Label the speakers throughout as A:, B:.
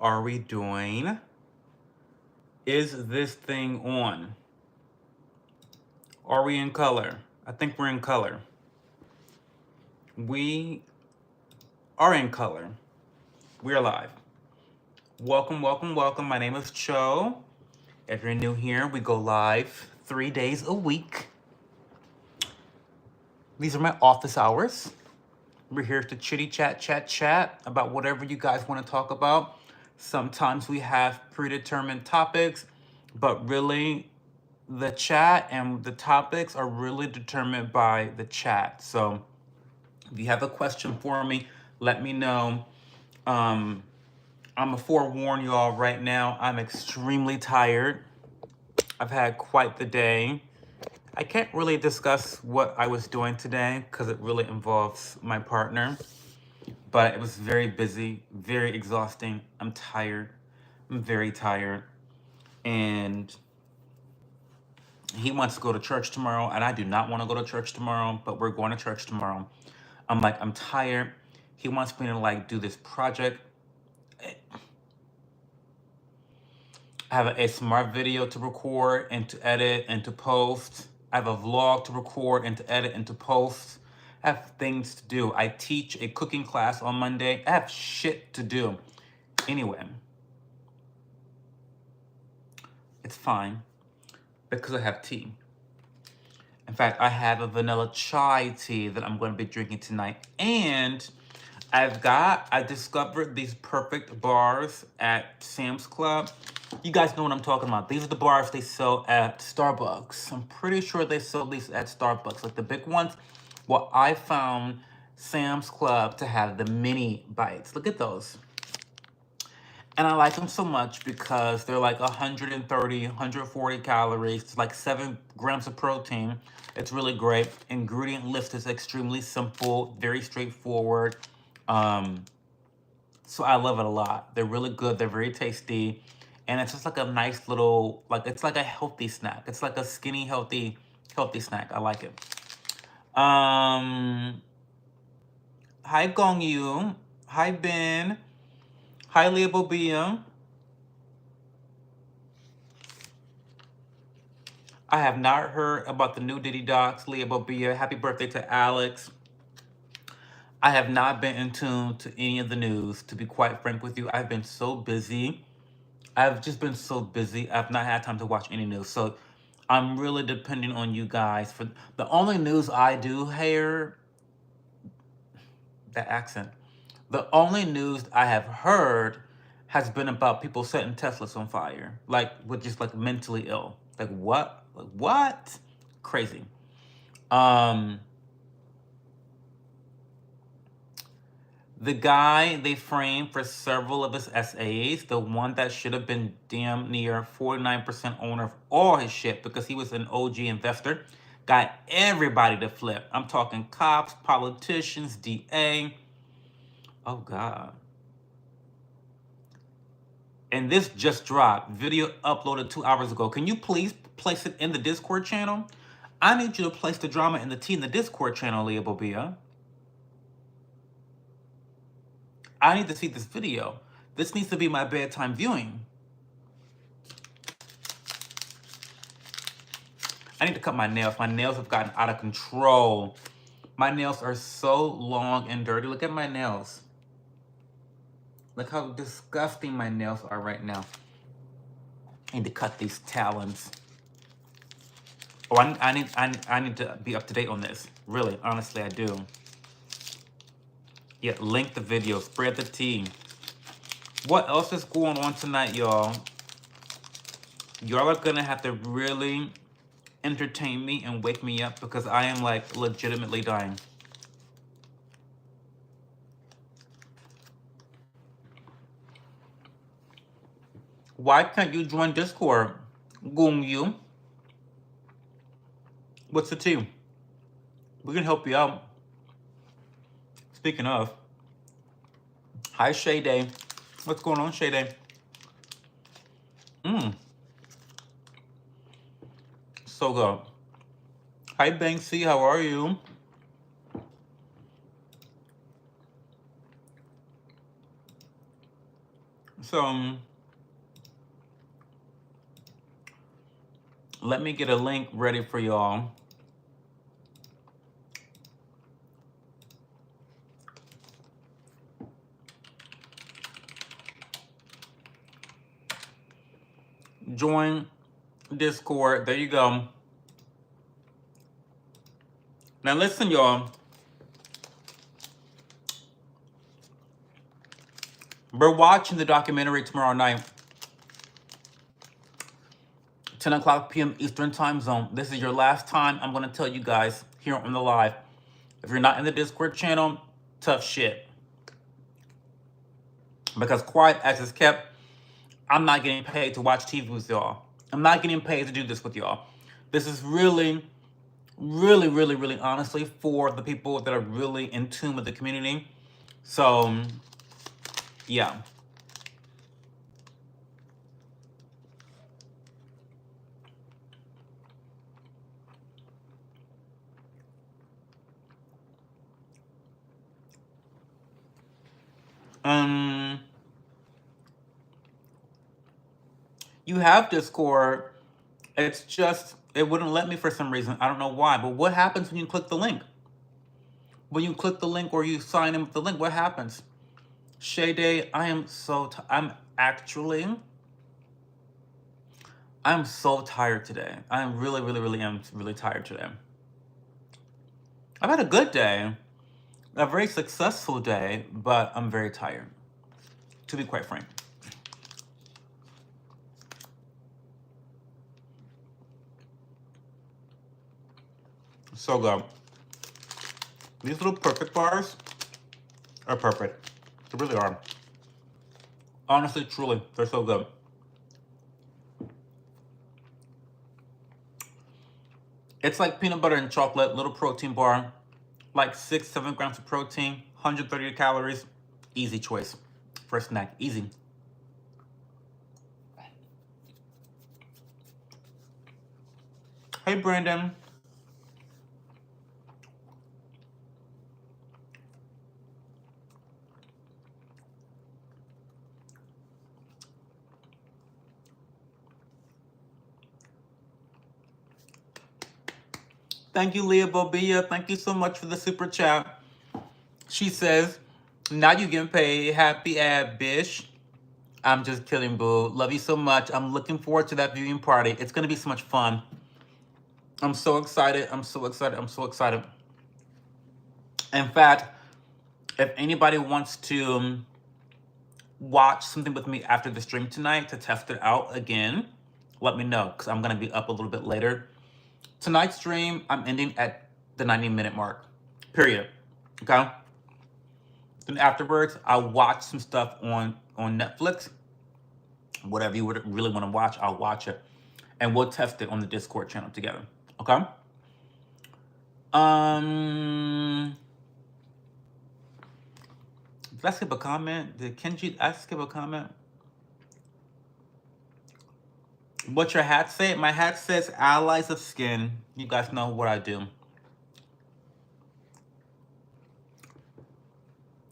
A: are we doing? Is this thing on? Are we in color? I think we're in color. We are in color. We're live. Welcome, welcome, welcome. My name is Cho. If you're new here, we go live 3 days a week. These are my office hours. We're here to chitty chat about whatever you guys want to talk about. Sometimes we have predetermined topics, but really the chat and the topics are really determined by the chat. So if you have a question for me, let me know. I'm gonna forewarn you all right now, I'm extremely tired. I've had quite the day. I can't really discuss what I was doing today because it really involves my partner, but it was very busy, very exhausting. I'm tired. I'm very tired. And he wants to go to church tomorrow, and I do not want to go to church tomorrow, but we're going to church tomorrow. I'm like, I'm tired. He wants me to like do this project. I have a smart video to record and to edit and to post. I have a vlog to record and to edit and to post. I have things to do. I teach a cooking class on Monday. I have shit to do. Anyway, it's fine because I have tea. In fact, I have a vanilla chai tea that I'm going to be drinking tonight. And I discovered these perfect bars at Sam's Club. You guys know what I'm talking about. These are the bars they sell at Starbucks. I'm pretty sure they sell these at Starbucks, like the big ones. Well, I found Sam's Club to have the mini bites. Look at those. And I like them so much because they're like 130, 140 calories. It's like 7 grams of protein. It's really great. Ingredient list is extremely simple, very straightforward. So I love it a lot. They're really good. They're very tasty. And it's just like a nice little, like, it's like a healthy snack. It's like a skinny, healthy snack. I like it. Hi, Gong Yu. Hi, Ben. Hi, Leah Bobia. I have not heard about the new Diddy Docs, Leah Bobia. Happy birthday to Alex. I have not been in tune to any of the news, to be quite frank with you. I've been so busy. I've just been so busy. I've not had time to watch any news. So I'm really depending on you guys for the only news I do hear. That accent. The only news I have heard has been about people setting Teslas on fire, like with just like mentally ill. Like what? Like what? Crazy. The guy they framed for several of his essays, the one that should have been damn near 49% owner of all his shit because he was an OG investor, got everybody to flip. I'm talking cops, politicians, DA. Oh, God. And this just dropped. Video uploaded 2 hours ago. Can you please place it in the Discord channel? I need you to place the drama and the tea in the Discord channel, Leah Bobia. I need to see this video. This needs to be my bedtime viewing. I need to cut my nails. My nails have gotten out of control. My nails are so long and dirty. Look at my nails. Look how disgusting my nails are right now. I need to cut these talons. Oh, I need to be up to date on this. Really, honestly, I do. Yeah, link the video, spread the tea. What else is going on tonight, y'all? Y'all are gonna have to really entertain me and wake me up because I am like legitimately dying. Why can't you join Discord, Gung Yu? What's the tea? We can help you out. Speaking of, hi Shay Day. What's going on, Shay Day? So good. Hi Banksy, how are you? So let me get a link ready for y'all. Join Discord. There you go. Now listen, y'all. We're watching the documentary tomorrow night, 10 o'clock p.m. Eastern Time Zone. This is your last time I'm going to tell you guys here on the live. If you're not in the Discord channel, tough shit. Because quiet as it's kept, I'm not getting paid to watch TV with y'all. I'm not getting paid to do this with y'all. This is really, really, really, really honestly for the people that are really in tune with the community. So, yeah. You have Discord. It's just, it wouldn't let me for some reason. I don't know why. But what happens when you click the link? When you click the link or you sign in with the link, what happens? Shay Day, I am so, I'm so tired today. I am really, really, really am really tired today. I've had a good day, a very successful day, but I'm very tired, to be quite frank. So good. These little perfect bars are perfect. They really are. Honestly, truly, they're so good. It's like peanut butter and chocolate, little protein bar, like 6-7 grams of protein, 130 calories. Easy choice for a snack. Easy. Hey, Brandon. Thank you, Leah Bobia. Thank you so much for the super chat. She says, now you getting paid. Happy ad, bish. I'm just kidding, boo. Love you so much. I'm looking forward to that viewing party. It's going to be so much fun. I'm so excited. I'm so excited. I'm so excited. In fact, if anybody wants to watch something with me after the stream tonight to test it out again, let me know, because I'm going to be up a little bit later. Tonight's stream, I'm ending at the 90-minute mark, period. Okay? Then afterwards, I'll watch some stuff on Netflix. Whatever you would really want to watch, I'll watch it. And we'll test it on the Discord channel together. Okay? Did I skip a comment? Did Kenji, I skip a comment? What's your hat say? My hat says Allies of Skin. You guys know what I do.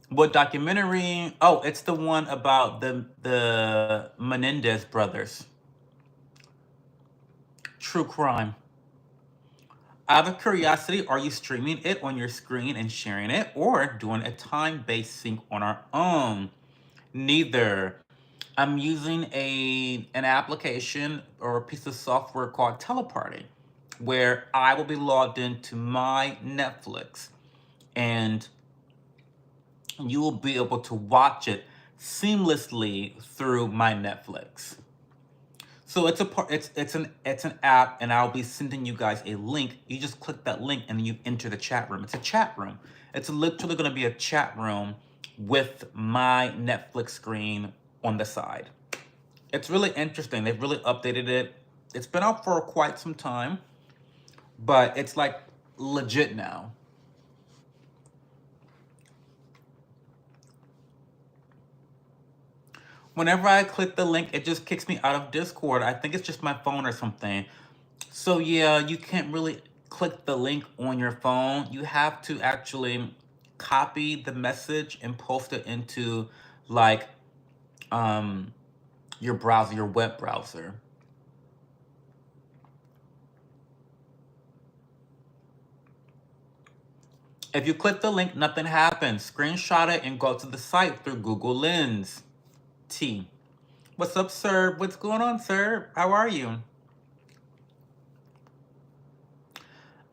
A: What documentary? Oh, it's the one about the Menendez brothers. True crime. Out of curiosity, are you streaming it on your screen and sharing it, or doing a time-based sync on our own? Neither. I'm using an application or a piece of software called Teleparty, where I will be logged into my Netflix, and you will be able to watch it seamlessly through my Netflix. So it's an app, and I'll be sending you guys a link. You just click that link and you enter the chat room. It's a chat room. It's literally going to be a chat room with my Netflix screen on the side. It's really interesting. They've really updated it. It's been out for quite some time, but it's like legit now. Whenever I click the link, it just kicks me out of Discord. I think it's just my phone or something. So yeah, you can't really click the link on your phone. You have to actually copy the message and post it into like your browser, your web browser. If you click the link, nothing happens. Screenshot it and go to the site through Google Lens. T. What's up, sir? What's going on, sir? How are you?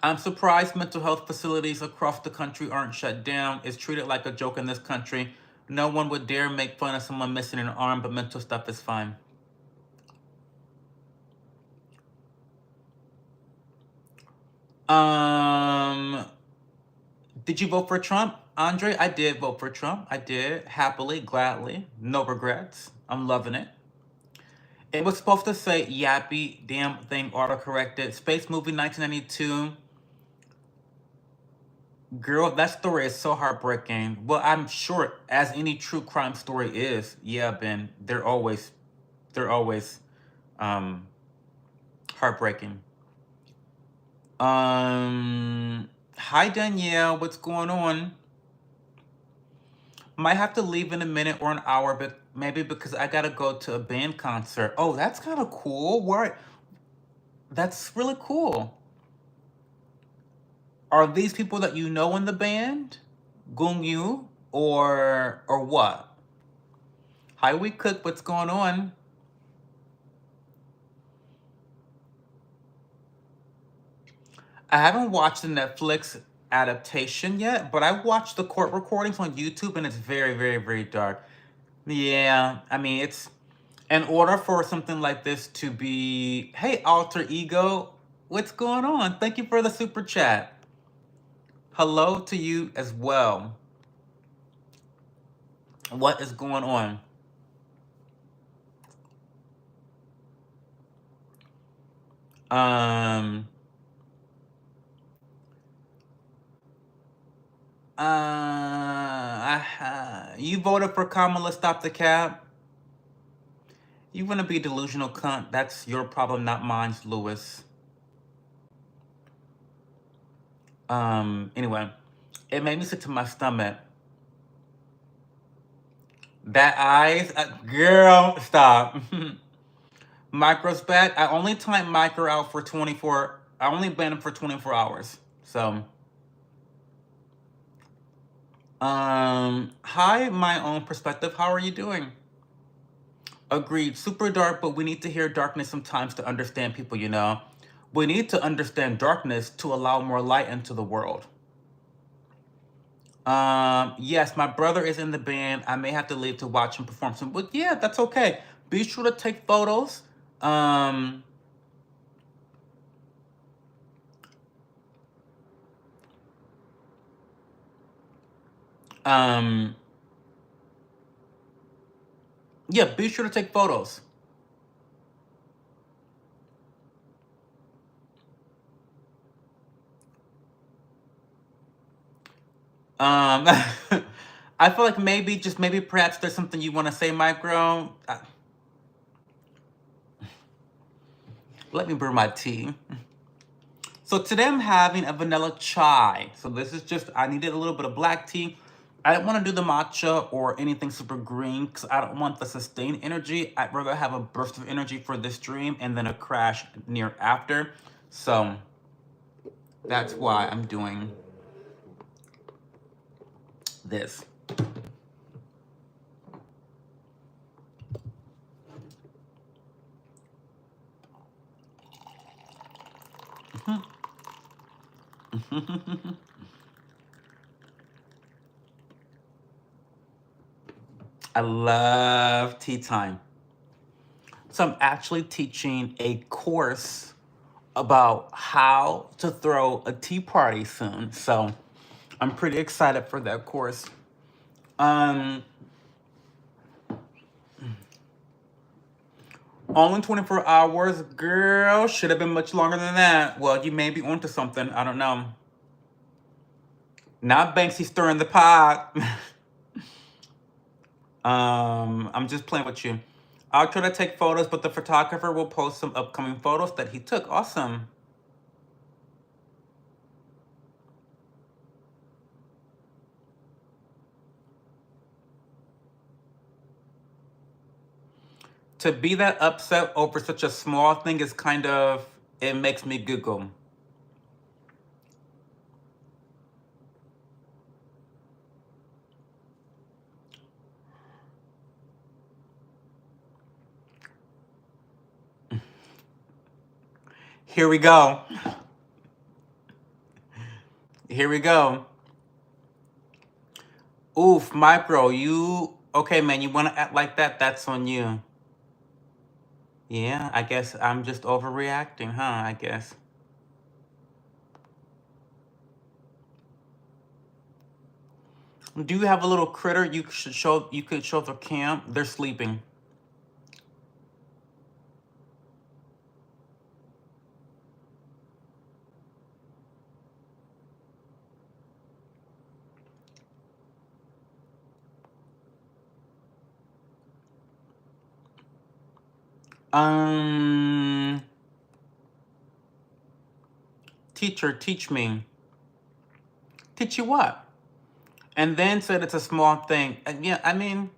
A: I'm surprised mental health facilities across the country aren't shut down. It's treated like a joke in this country. No one would dare make fun of someone missing an arm, but mental stuff is fine. Did you vote for Trump? Andre, I did vote for Trump. I did. Happily, gladly. No regrets. I'm loving it. It was supposed to say yappy, damn thing autocorrected. Space Movie 1992. Girl, that story is so heartbreaking. Well, I'm sure as any true crime story is, yeah, Ben, they're always um heartbreaking. Hi Danielle, what's going on? Might have to leave in a minute or an hour, but maybe because I gotta go to a band concert. Oh, that's kind of cool. Where? That's really cool. Are these people that you know in the band, Gung Yu, or what? Hi, we cook. What's going on? I haven't watched the Netflix adaptation yet, but I watched the court recordings on YouTube, and it's very, very, very dark. Yeah, I mean, it's in order for something like this to be, hey, alter ego, what's going on? Thank you for the super chat. Hello to you as well. What is going on? Um, you voted for Kamala Stop the Cap. You want to be a delusional cunt. That's your problem, not mine, Lewis. Anyway, it made me sick to my stomach. That eyes, girl, stop. Micro's back. I only time Micro out for 24. I only banned him for 24 hours. So, hi, my own perspective. How are you doing? Agreed. Super dark, but we need to hear darkness sometimes to understand people, you know? We need to understand darkness to allow more light into the world. Yes, my brother is in the band. I may have to leave to watch him perform some, but yeah, that's okay. Be sure to take photos. Um, um, yeah, be sure to take photos. I feel like maybe, just maybe, perhaps there's something you want to say, Micro. Let me brew my tea. So today I'm having a vanilla chai. So this is just, I needed a little bit of black tea. I don't want to do the matcha or anything super green because I don't want the sustained energy. I'd rather have a burst of energy for this stream and then a crash near after. So that's why I'm doing this. I love tea time. So I'm actually teaching a course about how to throw a tea party soon. So I'm pretty excited for that course. Um, Only 24 hours, girl. Should have been much longer than that. Well, you may be onto something. I don't know. Not Banksy stirring the pot. I'm just playing with you. I'll try to take photos, but the photographer will post some upcoming photos that he took. Awesome. To be that upset over such a small thing is kind of, it makes me giggle. Here we go. Here we go. Oof, micro, you okay, man? You want to act like that? That's on you. Yeah, I guess I'm just overreacting, huh? I guess. Do you have a little critter you should show? You could show the cam. They're sleeping. Um, Teacher, teach me. Teach you what? And then said it's a small thing. And yeah, I mean,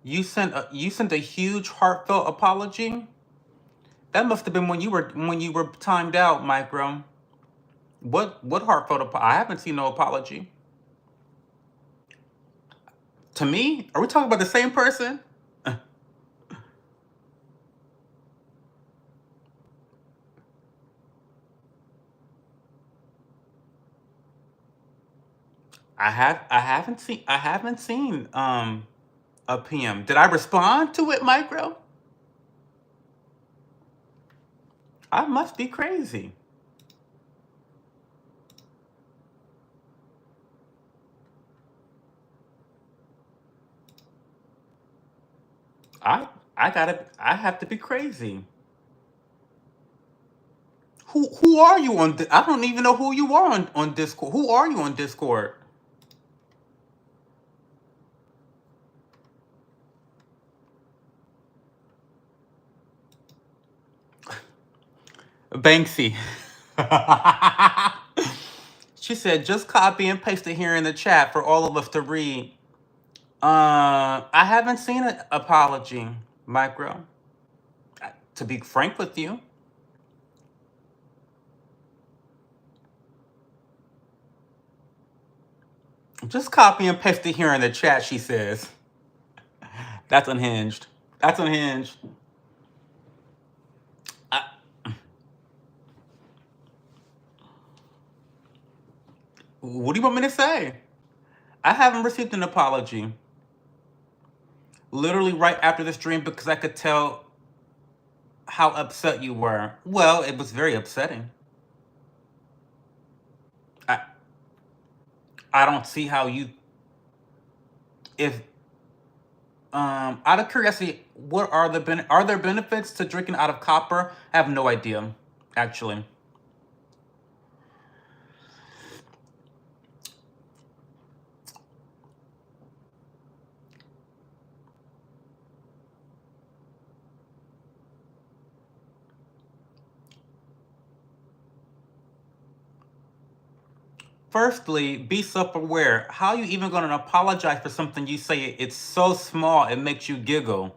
A: you sent a huge heartfelt apology. That must have been when you were timed out, Micro. What heartfelt I haven't seen no apology. To me? Are we talking about the same person? I haven't seen a PM. Did I respond to it, Micro? I must be crazy. I I have to be crazy. Who are you on I don't even know who you are on Discord. Who are you on Discord? Banksy. She said just copy and paste it here in the chat for all of us to read. I haven't seen an apology, Micro. To be frank with you. Just copy and paste it here in the chat, she says. That's unhinged. That's unhinged. I, what do you want me to say? I haven't received an apology. Literally right after the stream because I could tell how upset you were. Well, it was very upsetting. I I don't see how you if out of curiosity, what are are there benefits to drinking out of copper? I have no idea, actually. Firstly, be self-aware. How are you even going to apologize for something you say it's so small it makes you giggle?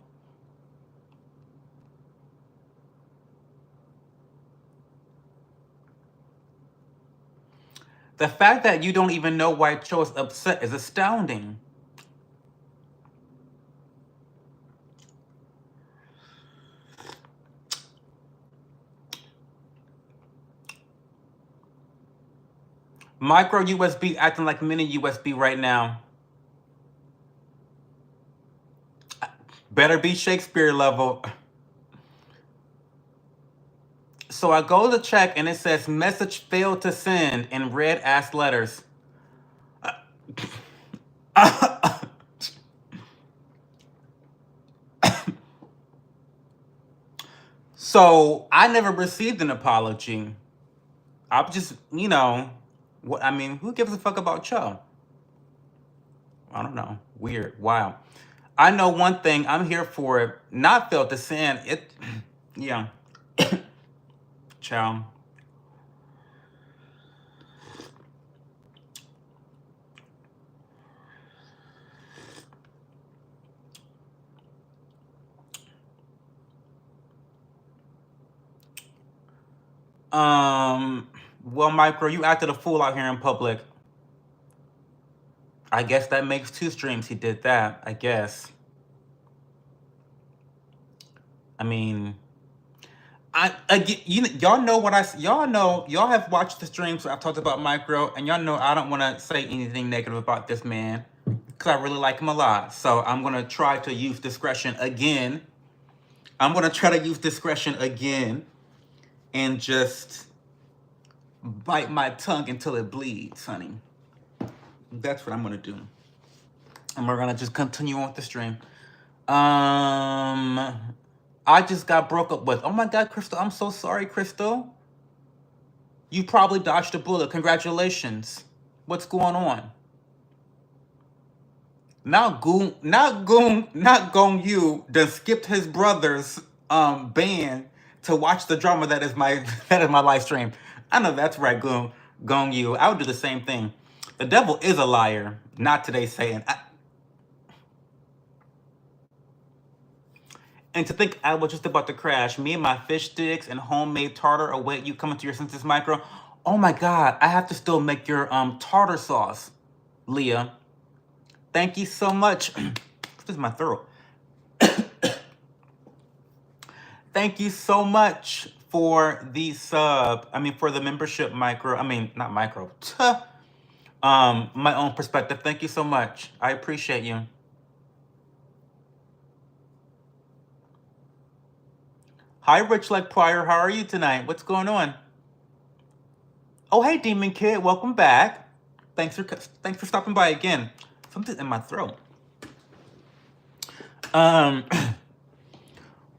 A: The fact that you don't even know why Cho is upset is astounding. Micro USB acting like mini USB right now. Better be Shakespeare level. So I go to check and it says message failed to send in red ass letters. So I never received an apology. I'm just, what I mean, who gives a fuck about Cho? I don't know. Weird. Wow. I know one thing. I'm here for it. Not failed to send it. Yeah. Ciao. Well, Micro, you acted a fool out here in public. I guess that makes 2 streams he did that, I guess. I mean, y'all know y'all have watched the streams where I've talked about Micro, and y'all know I don't want to say anything negative about this man because I really like him a lot. So I'm gonna try to use discretion again. And just bite my tongue until it bleeds, honey. That's what I'm gonna do. And we're gonna just continue on with the stream. I just got broke up with. Oh my God, Crystal, I'm so sorry, Crystal. You probably dodged a bullet. Congratulations. What's going on? Not Gong Yu done skipped his brother's band to watch the drama that is my live stream. I know that's right, Gong Yu. I would do the same thing. The devil is a liar. Not today, Satan. And to think I was just about to crash. Me and my fish sticks and homemade tartar await you coming to your senses, Micro. Oh my God, I have to still make your tartar sauce, Leah. Thank you so much. This is my throat. Thank you so much for the sub. For the membership, Micro. Not Micro. My own perspective. Thank you so much. I appreciate you. Hi, Rich Like Pryor. How are you tonight? What's going on? Oh, hey, Demon Kid. Welcome back. Thanks for stopping by again. Something in my throat.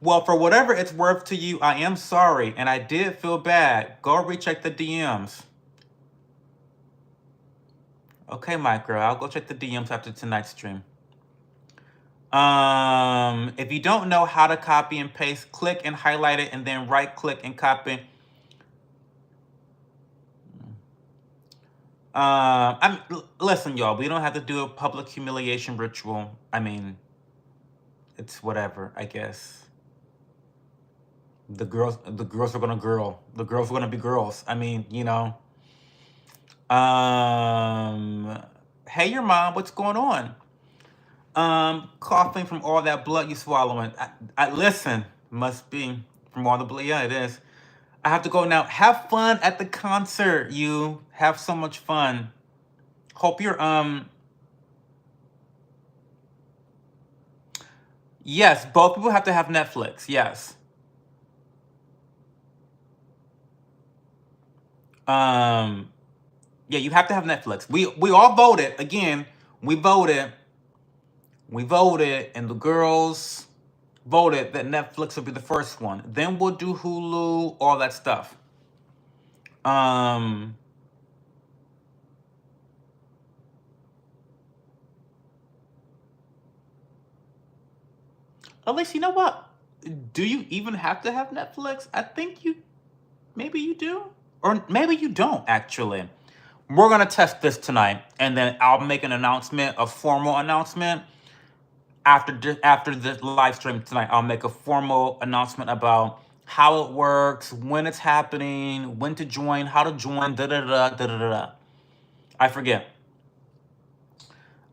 A: Well, for whatever it's worth to you, I am sorry, and I did feel bad. Go recheck the DMs. Okay, Micro. I'll go check the DMs after tonight's stream. If you don't know how to copy and paste, click and highlight it, and then right-click and copy. Listen, y'all. We don't have to do a public humiliation ritual. It's whatever, I guess. The girls are gonna girl. The girls are gonna be girls. Hey, your mom. What's going on? Coughing from all that blood you swallowing. I listen. Must be from all the blood. Yeah, it is. I have to go now. Have fun at the concert. You have so much fun. Hope you're Yes, both people have to have Netflix. Yes. Yeah, you have to have Netflix. We all voted again. We voted, and the girls voted that Netflix would be the first one. Then we'll do Hulu, all that stuff. At least, you know what? Do you even have to have Netflix? I think maybe you do, or maybe you don't. Actually, we're gonna test this tonight, and then I'll make an announcement, a formal announcement after this live stream tonight. I'll make a formal announcement about how it works, when it's happening, when to join, how to join, da da da da da da. I forget.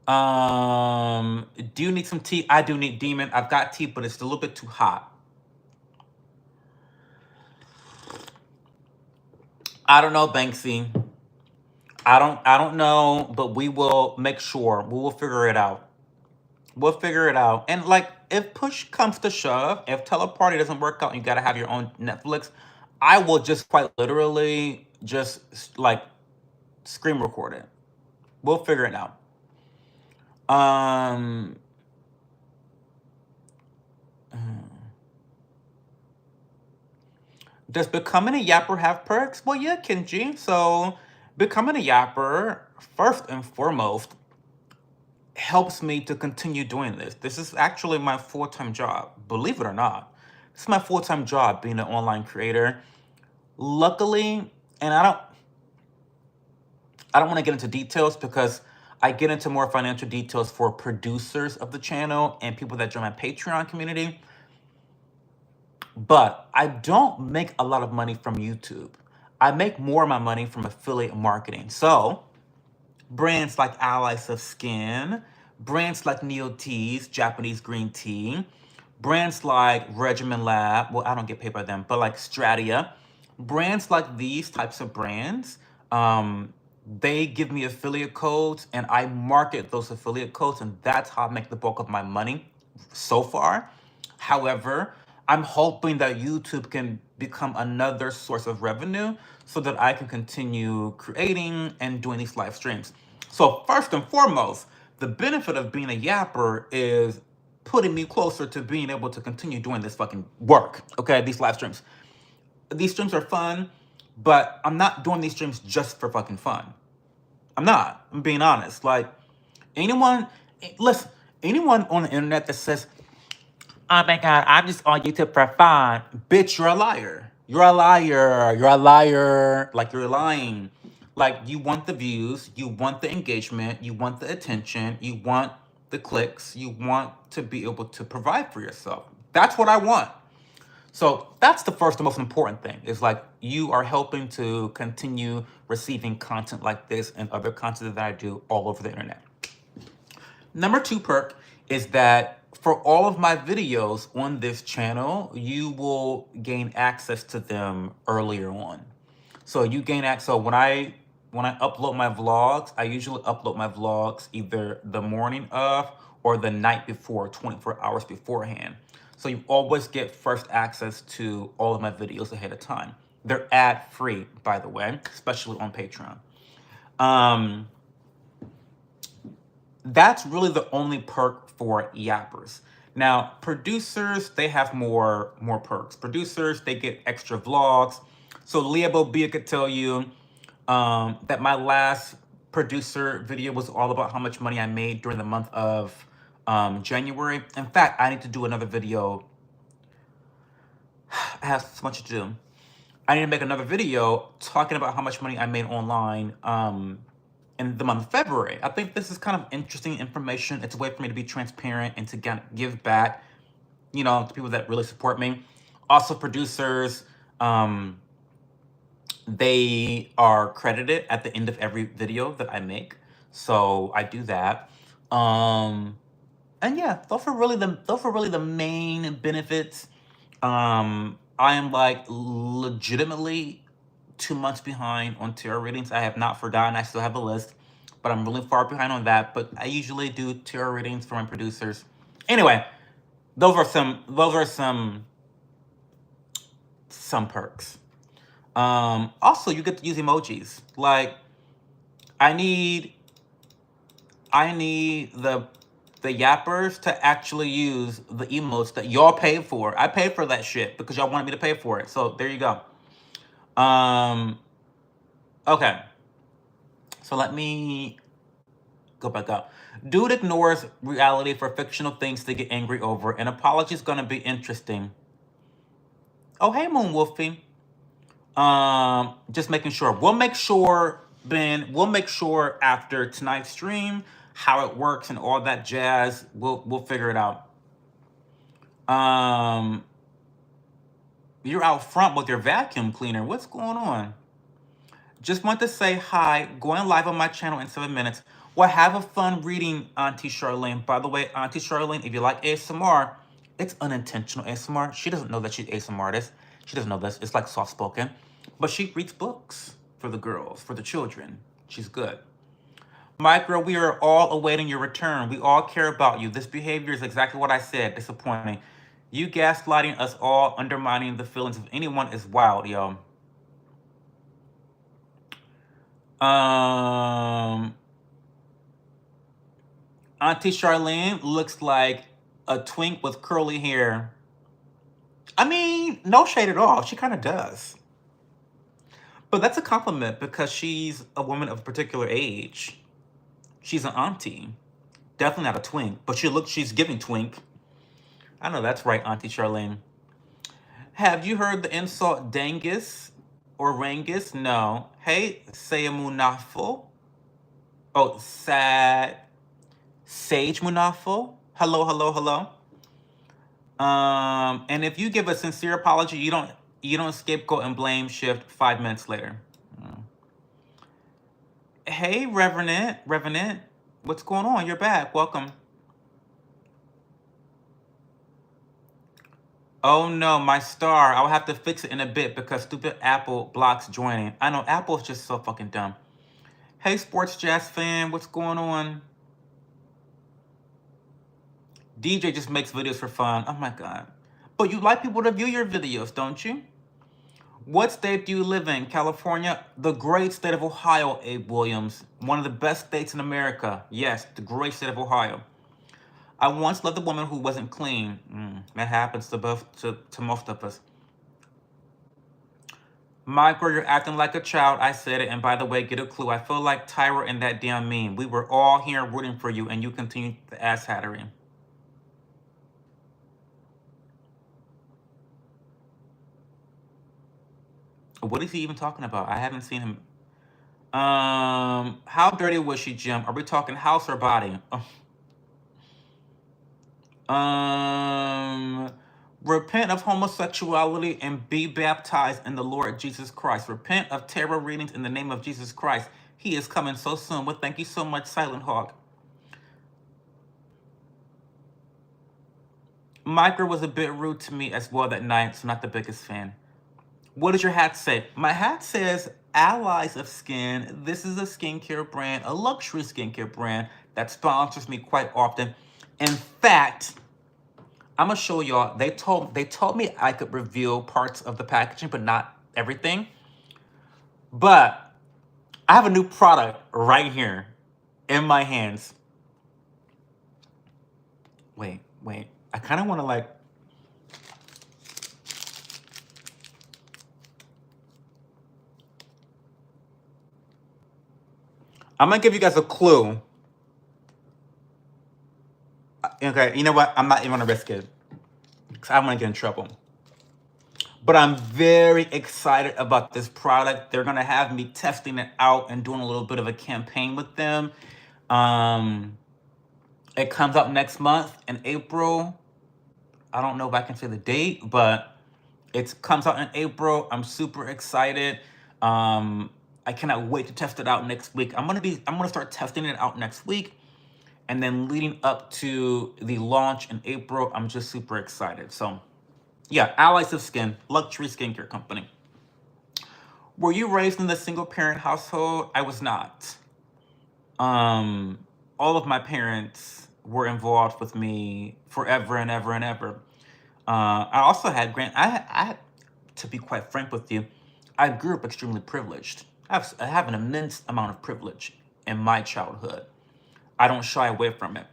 A: Do you need some tea? I do need Demon. I've got tea, but it's a little bit too hot. I don't know, Banksy. I don't know, but we will make sure. We will figure it out. We'll figure it out. And if push comes to shove, if Teleparty doesn't work out and you gotta have your own Netflix, I will just quite literally just screen record it. We'll figure it out. Does becoming a yapper have perks? Well, yeah, Kenji. So becoming a yapper, first and foremost, helps me to continue doing this. This is actually my full-time job, believe it or not. This is my full-time job, being an online creator. Luckily, and I don't want to get into details because I get into more financial details for producers of the channel and people that join my Patreon community. But I don't make a lot of money from YouTube. I make more of my money from affiliate marketing. So brands like Allies of Skin, brands like Neo Teas, Japanese green tea, brands like Regimen Lab, well, I don't get paid by them, but like Stratia, brands like these types of brands, they give me affiliate codes and I market those affiliate codes, and that's how I make the bulk of my money so far. However, I'm hoping that YouTube can become another source of revenue so that I can continue creating and doing these live streams. So, first and foremost, the benefit of being a yapper is putting me closer to being able to continue doing this fucking work. Okay, these live streams. These streams are fun, but I'm not doing these streams just for fucking fun. I'm not. I'm being honest. Like, anyone, listen, anyone on the internet that says, oh my God, I'm just on YouTube for fun. Bitch, you're a liar. You're a liar. You're a liar. Like, you're lying. Like, you want the views, you want the engagement, you want the attention, you want the clicks, you want to be able to provide for yourself. That's what I want. So that's the first and most important thing, is like you are helping to continue receiving content like this and other content that I do all over the internet. Number 2 perk is that for all of my videos on this channel, you will gain access to them earlier on. So you gain access. So when I upload my vlogs, I usually upload my vlogs either the morning of or the night before, 24 hours beforehand. So you always get first access to all of my videos ahead of time. They're ad-free, by the way, especially on Patreon. That's really the only perk for yappers. Now, producers, they have more perks. Producers, they get extra vlogs. So Leah Bobia could tell you that my last producer video was all about how much money I made during the month of January. In fact, I need to do another video. I have so much to do. I need to make another video talking about how much money I made online in the month of February. I think this is kind of interesting information. It's a way for me to be transparent and to give back, you know, to people that really support me. Also, producers, they are credited at the end of every video that I make. So I do that. And yeah, those are really the main benefits. I am like legitimately 2 months behind on tier ratings. I have not forgotten. I still have a list, but I'm really far behind on that. But I usually do tier ratings for my producers. Anyway, those are some perks. Also, you get to use emojis. Like, I need the yappers to actually use the emotes that y'all paid for. I paid for that shit because y'all wanted me to pay for it. So there you go. Okay. So let me go back up. Dude ignores reality for fictional things to get angry over. An apology is gonna be interesting. Oh, hey, Moon Wolfie. Just making sure. We'll make sure, Ben. We'll make sure after tonight's stream how it works and all that jazz. We'll figure it out. You're out front with your vacuum cleaner. What's going on? Just want to say hi. Going live on my channel in 7 minutes. Well, have a fun reading, Auntie Charlene. By the way, Auntie Charlene, if you like ASMR, it's unintentional ASMR. She doesn't know that she's ASMR artist. She doesn't know this. It's like soft spoken. But she reads books for the girls, for the children. She's good. Micro, we are all awaiting your return. We all care about you. This behavior is exactly what I said. Disappointing. You gaslighting us all, undermining the feelings of anyone is wild, yo. Auntie Charlene looks like a twink with curly hair. I mean, no shade at all. She kind of does. But that's a compliment because she's a woman of a particular age. She's an auntie. Definitely not a twink, but she's giving twink. I know that's right, Auntie Charlene. Have you heard the insult dangus Orangus, no. Hey, Sayamunafo. Oh, Sad. Sage Munafo. Hello, hello, hello. And if you give a sincere apology, you don't scapegoat and blame shift 5 minutes later. Hey, Revenant, what's going on? You're back. Welcome. Oh no, my star. I'll have to fix it in a bit because stupid Apple blocks joining. I know Apple's just so fucking dumb. Hey, Sports Jazz fan, what's going on? DJ just makes videos for fun. Oh my god. But you like people to view your videos, don't you? What state do you live in? California? The great state of Ohio, Abe Williams. One of the best states in America. Yes, the great state of Ohio. I once loved a woman who wasn't clean. That happens to most of us. Michael, you're acting like a child. I said it. And by the way, get a clue. I feel like Tyra and that damn meme. We were all here rooting for you, and you continue the ass hattery. What is he even talking about? I haven't seen him. How dirty was she, Jim? Are we talking house or body? Repent of homosexuality and be baptized in the Lord Jesus Christ. Repent of tarot readings in the name of Jesus Christ. He is coming so soon. Well, thank you so much, Silent Hawk. Micro was a bit rude to me as well that night, so not the biggest fan. What does your hat say? My hat says Allies of Skin. This is a skincare brand, a luxury skincare brand that sponsors me quite often. In fact, I'm gonna show y'all. They told me I could reveal parts of the packaging, but not everything. But I have a new product right here in my hands. Wait. I kind of want to like. I'm gonna give you guys a clue. Okay, you know what? I'm not even gonna risk it because I want to get in trouble. But I'm very excited about this product. They're gonna have me testing it out and doing a little bit of a campaign with them. It comes out next month in April. I don't know if I can say the date, but it comes out in April. I'm super excited. I cannot wait to test it out next week. I'm gonna start testing it out next week, and then leading up to the launch in April, I'm just super excited. So, yeah, Allies of Skin, luxury skincare company. Were you raised in the single parent household? I was not. All of my parents were involved with me forever and ever and ever. I also had to be quite frank with you, I grew up extremely privileged. I have an immense amount of privilege in my childhood. I don't shy away from it.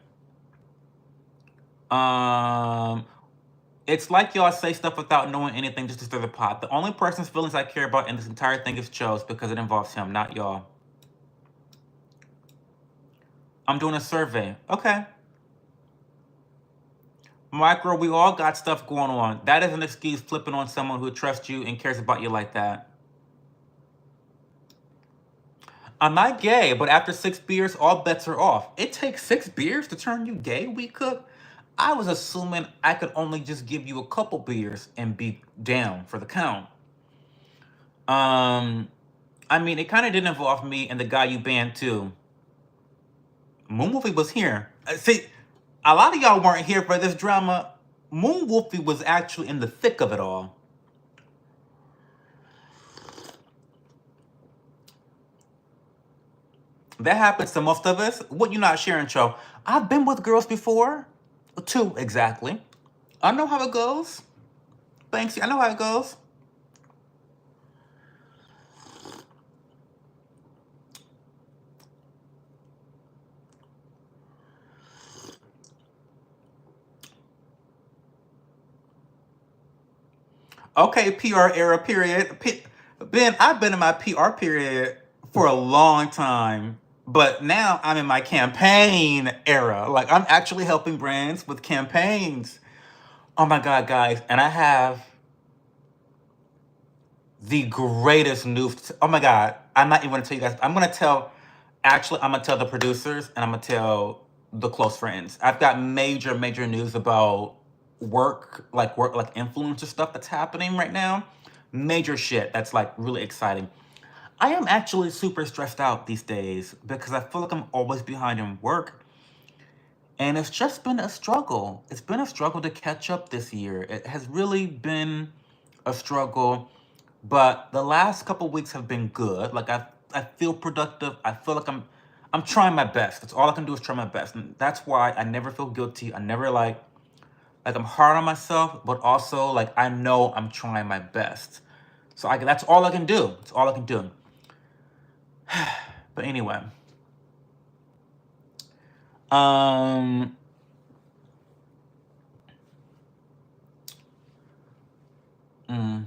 A: It's like y'all say stuff without knowing anything just to stir the pot. The only person's feelings I care about in this entire thing is Chose because it involves him, not y'all. I'm doing a survey. Okay. Micro, we all got stuff going on. That is an excuse flipping on someone who trusts you and cares about you like that. I'm not gay, but after 6 beers, all bets are off. It takes 6 beers to turn you gay, We Cook? I was assuming I could only just give you a couple beers and be down for the count. I mean, it kind of did involve me and the guy you banned too. Moon Wolfie was here. See, a lot of y'all weren't here for this drama. Moon Wolfie was actually in the thick of it all. That happens to most of us. What you not sharing, Cho? I've been with girls before. 2, exactly. I know how it goes. Thanks, I know how it goes. Okay, PR era period. Ben, I've been in my PR period for a long time, but now I'm in my campaign era. Like, I'm actually helping brands with campaigns. Oh my God, guys. And I have the greatest news. Oh my God. I'm not even going to tell you guys. I'm going to tell the producers and I'm going to tell the close friends. I've got major, major news about work, like influencer stuff that's happening right now. Major shit that's like really exciting. I am actually super stressed out these days because I feel like I'm always behind in work. And it's just been a struggle. It's been a struggle to catch up this year. It has really been a struggle, but the last couple weeks have been good. Like I feel productive. I feel like I'm trying my best. That's all I can do is try my best. And that's why I never feel guilty. I never like I'm hard on myself, but also like I know I'm trying my best. So that's all I can do. That's all I can do. But anyway, um mm,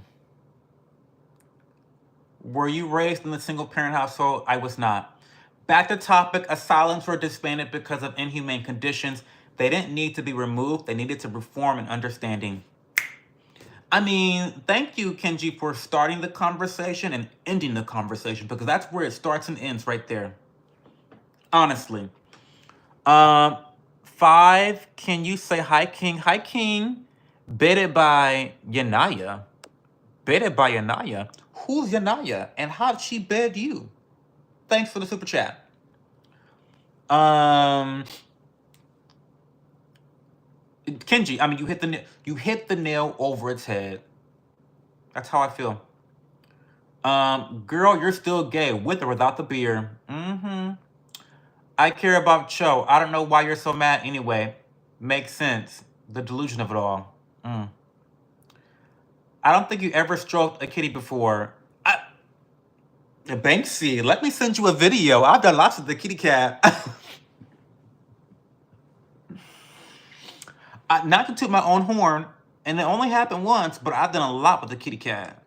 A: were you raised in a single parent household? I was not. Back to topic, asylums were disbanded because of inhumane conditions. They didn't need to be removed, they needed to reform and understanding. I mean, thank you, Kenji, for starting the conversation and ending the conversation because that's where it starts and ends right there. Honestly. Um, Five, can you say hi, King? Hi, King. Bedded by Yanaya. Bedded by Yanaya. Who's Yanaya and how'd she bed you? Thanks for the super chat. Um, Kenji, I mean, you hit the nail over its head. That's how I feel. Girl, you're still gay with or without the beer. Mm-hmm. I care about Cho. I don't know why you're so mad anyway. Makes sense. The delusion of it all. Mm. I don't think you ever stroked a kitty before. Banksy, let me send you a video. I've done lots of the kitty cat. Not to toot my own horn, and it only happened once, but I've done a lot with the kitty cat.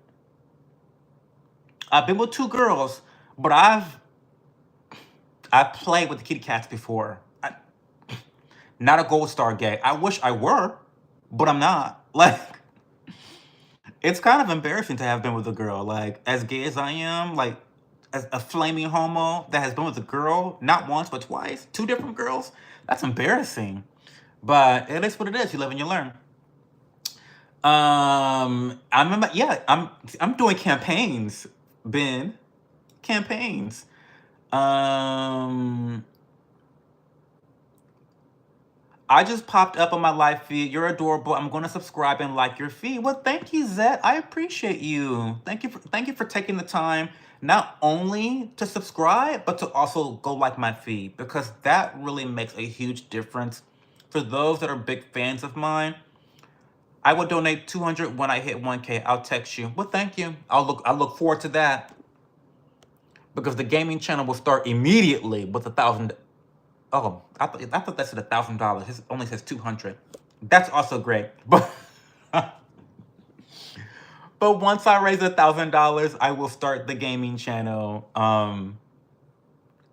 A: I've been with two girls, but I've played with the kitty cats before. Not a gold star gay. I wish I were, but I'm not. Like, it's kind of embarrassing to have been with a girl. Like, as gay as I am, like, as a flaming homo that has been with a girl, not once, but twice, two different girls, that's embarrassing. But it is what it is. You live and you learn. I remember, yeah, I'm doing campaigns, Ben. Campaigns. Um, I just popped up on my live feed. You're adorable. I'm going to subscribe and like your feed. Well, thank you, Zet. I appreciate you. Thank you for taking the time not only to subscribe, but to also go like my feed because that really makes a huge difference. For those that are big fans of mine, I will donate 200 when I hit 1K. I'll text you. Well, thank you. I look forward to that because the gaming channel will start immediately with 1,000. Oh, I thought that said $1,000. It only says 200. That's also great. But but once I raise $1,000, I will start the gaming channel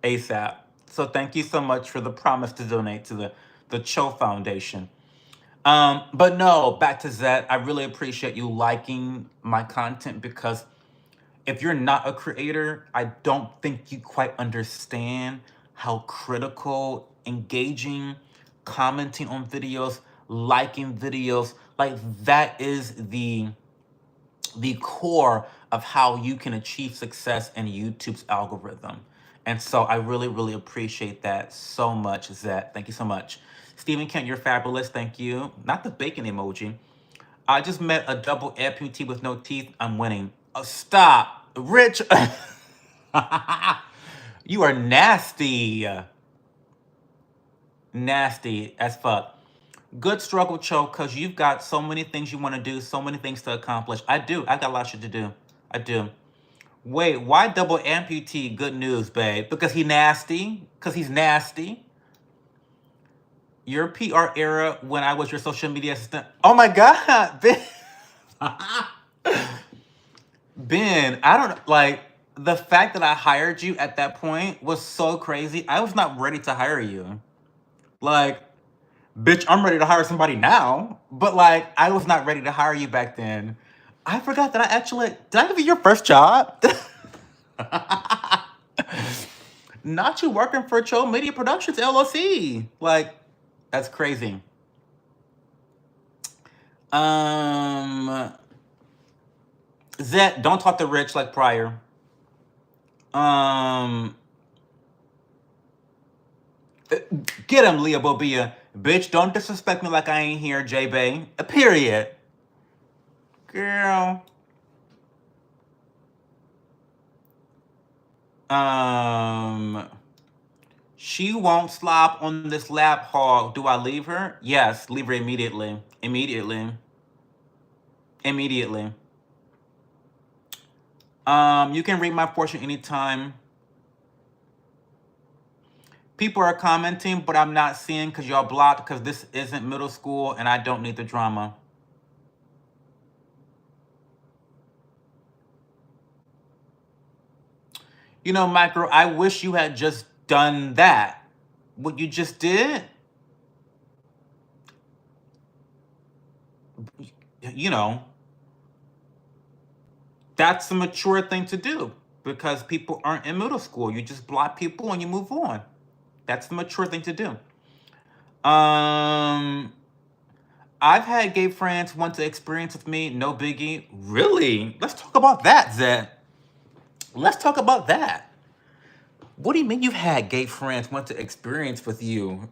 A: ASAP. So thank you so much for the promise to donate to the Cho Foundation. But no, back to Zed. I really appreciate you liking my content because if you're not a creator, I don't think you quite understand how critical, engaging, commenting on videos, liking videos, like that is the core of how you can achieve success in YouTube's algorithm. And so I really, really appreciate that so much, Zed. Thank you so much. Stephen Kent, you're fabulous. Thank you. Not the bacon emoji. I just met a double amputee with no teeth. I'm winning. Oh, stop. Rich. You are nasty. Nasty as fuck. Good struggle, Cho, because you've got so many things you want to do, so many things to accomplish. I do. I got a lot of shit to do. I do. Wait, why double amputee? Good news, babe. Because he nasty. Because he's nasty. Your PR era when I was your social media assistant. Oh my God, Ben. Ben, I don't like the fact that I hired you at that point was so crazy. I was not ready to hire you. Like, bitch, I'm ready to hire somebody now. But like, I was not ready to hire you back then. I forgot that I actually did. I give you your first job? Not you working for Cho Media Productions LLC. Like, that's crazy. Um, Zet, don't talk to Rich like prior. Um, get him, Leah Bobia. Bitch, don't disrespect me like I ain't here, J Bay. A period. Girl. Um, she won't slop on this lap hog. Do I leave her? Yes, leave her immediately. Immediately. Immediately. You can read my portion anytime. People are commenting, but I'm not seeing because y'all blocked because this isn't middle school and I don't need the drama. You know, Micro, I wish you had just done that. What you just did, you know, that's a mature thing to do because people aren't in middle school. You just block people and you move on. That's the mature thing to do. Um, I've had gay friends want to experience with me, no biggie. Really? Let's talk about that, Zed. Let's talk about that. What do you mean you've had gay friends want to experience with you?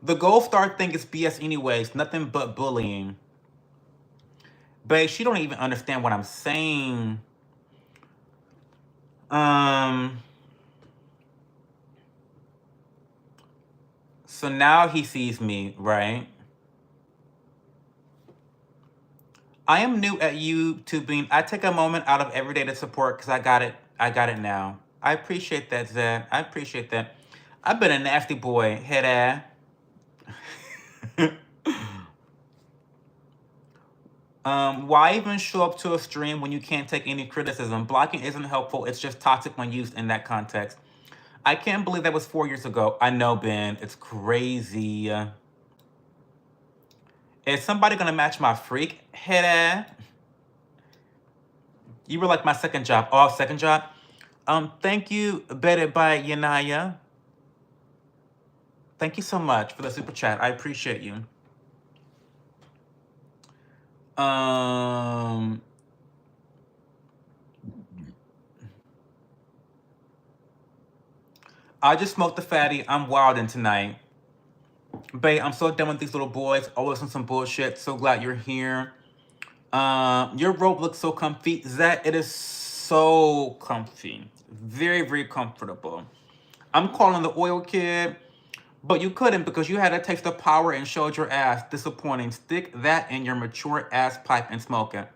A: The Gold Star thing is BS anyways, nothing but bullying. Babe, she don't even understand what I'm saying. Um, so now he sees me, right? I am new at YouTubing. I take a moment out of every day to support because I got it. I got it now. I appreciate that, Zed. I appreciate that. I've been a nasty boy, head ass. Why even show up to a stream when you can't take any criticism? Blocking isn't helpful. It's just toxic when used in that context. I can't believe that was 4 years ago. I know, Ben. It's crazy. Is somebody gonna match my freak head ass? You were like my second job. Oh, second job. Thank you, Betted by Yanaya. Thank you so much for the super chat. I appreciate you. I just smoked the fatty. I'm wildin' tonight. Babe, I'm so done with these little boys. Always on some bullshit. So glad you're here. Your robe looks so comfy. Zach, it is so comfy. Very, very comfortable. I'm calling the oil kid, but you couldn't because you had a taste of power and showed your ass. Disappointing. Stick that in your mature ass pipe and smoke it.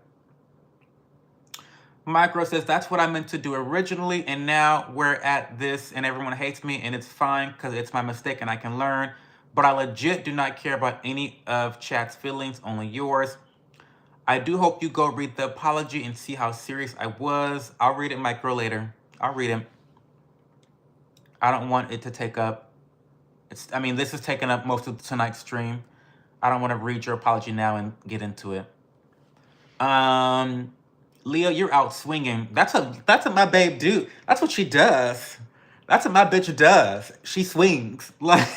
A: Micro says, that's what I meant to do originally, and now we're at this, and everyone hates me, and it's fine because it's my mistake and I can learn. But I legit do not care about any of chat's feelings, only yours. I do hope you go read the apology and see how serious I was. I'll read it, Micro, later. I'll read it. I don't want it to take up. This is taking up most of tonight's stream. I don't want to read your apology now and get into it. Leo, you're out swinging. That's what my babe do. That's what she does. That's what my bitch does. She swings. Like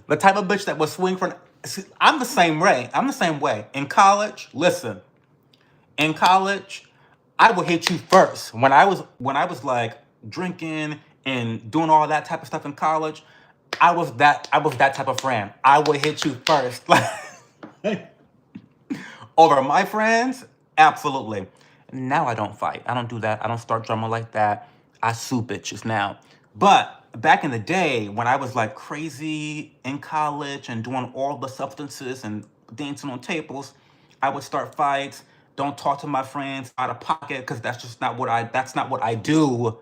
A: the type of bitch that will swing for. I'm the same way. I'm the same way. In college, listen. In college, I would hit you first. When I was like drinking and doing all that type of stuff in college, I was that type of friend. I would hit you first. Over my friends, absolutely. Now I don't fight. I don't do that. I don't start drama like that. I sue bitches now. But back in the day, when I was like crazy in college and doing all the substances and dancing on tables, I would start fights. Don't talk to my friends out of pocket because that's not what I do.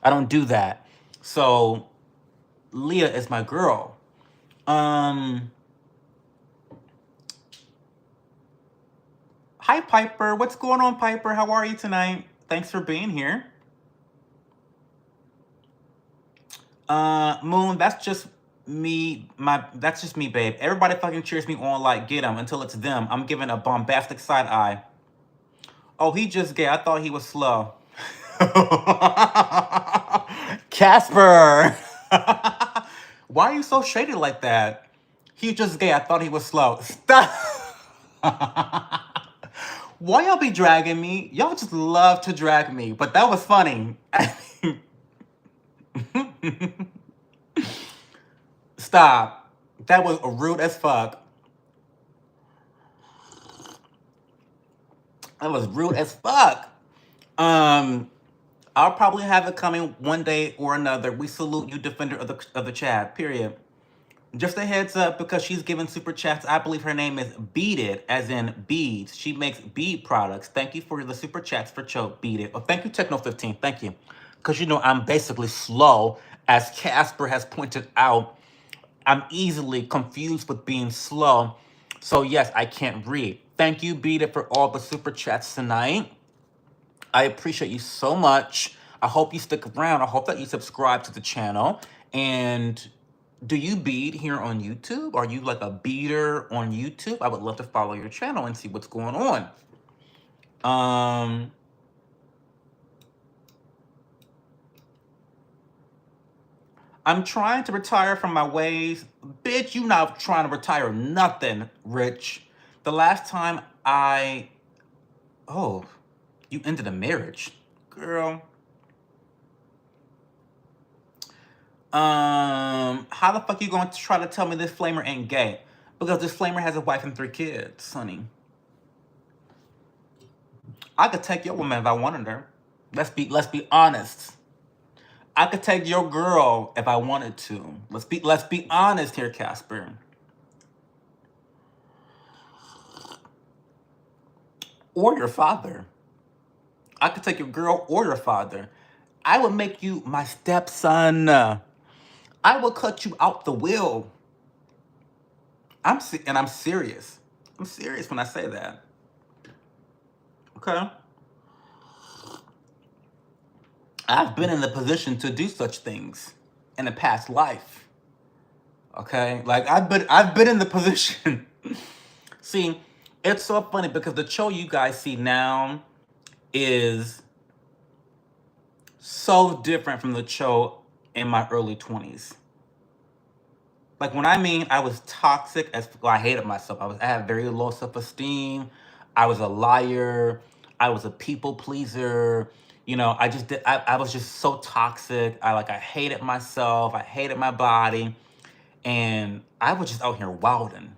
A: I don't do that. So Leah is my girl. Hi, Piper. What's going on, Piper? How are you tonight? Thanks for being here. Moon, that's just that's just me, babe. Everybody fucking cheers me on like get them until it's them. I'm giving a bombastic side eye. Oh, he just gay. I thought he was slow. Casper. Why are you so shady like that? He just gay. I thought he was slow. Stop. Why y'all be dragging me? Y'all just love to drag me, but that was funny. Stop. That was rude as fuck. That was rude as fuck. I'll probably have it coming one day or another. We salute you, defender of the chat. Period. Just a heads up, because she's giving super chats. I believe her name is Beaded, as in beads. She makes bead products. Thank you for the super chats for Choke Beaded. Oh, thank you, Techno15. Thank you. Because you know I'm basically slow, as Casper has pointed out. I'm easily confused with being slow. So yes, I can't read. Thank you, Beaded, for all the super chats tonight. I appreciate you so much. I hope you stick around. I hope that you subscribe to the channel. And do you bead here on YouTube? Are you like a beader on YouTube? I would love to follow your channel and see what's going on. I'm trying to retire from my ways. Bitch, you not trying to retire nothing, Rich. The last time oh, you ended a marriage. Girl. How the fuck you going to try to tell me this flamer ain't gay? Because this flamer has a wife and 3 kids, honey. I could take your woman if I wanted her. Let's be honest. I could take your girl if I wanted to. Let's be honest here, Casper. Or your father. I could take your girl or your father. I would make you my stepson. I will cut you out the will. I'm serious. I'm serious when I say that. Okay? I've been in the position to do such things in a past life. Okay? Like I've been in the position. See, it's so funny because the show you guys see now is so different from the show in my early 20s. Like when I mean I was toxic as well, I hated myself. I had very low self-esteem. I was a liar. I was a people pleaser. You know, I was just so toxic. I hated myself. I hated my body. And I was just out here wilding.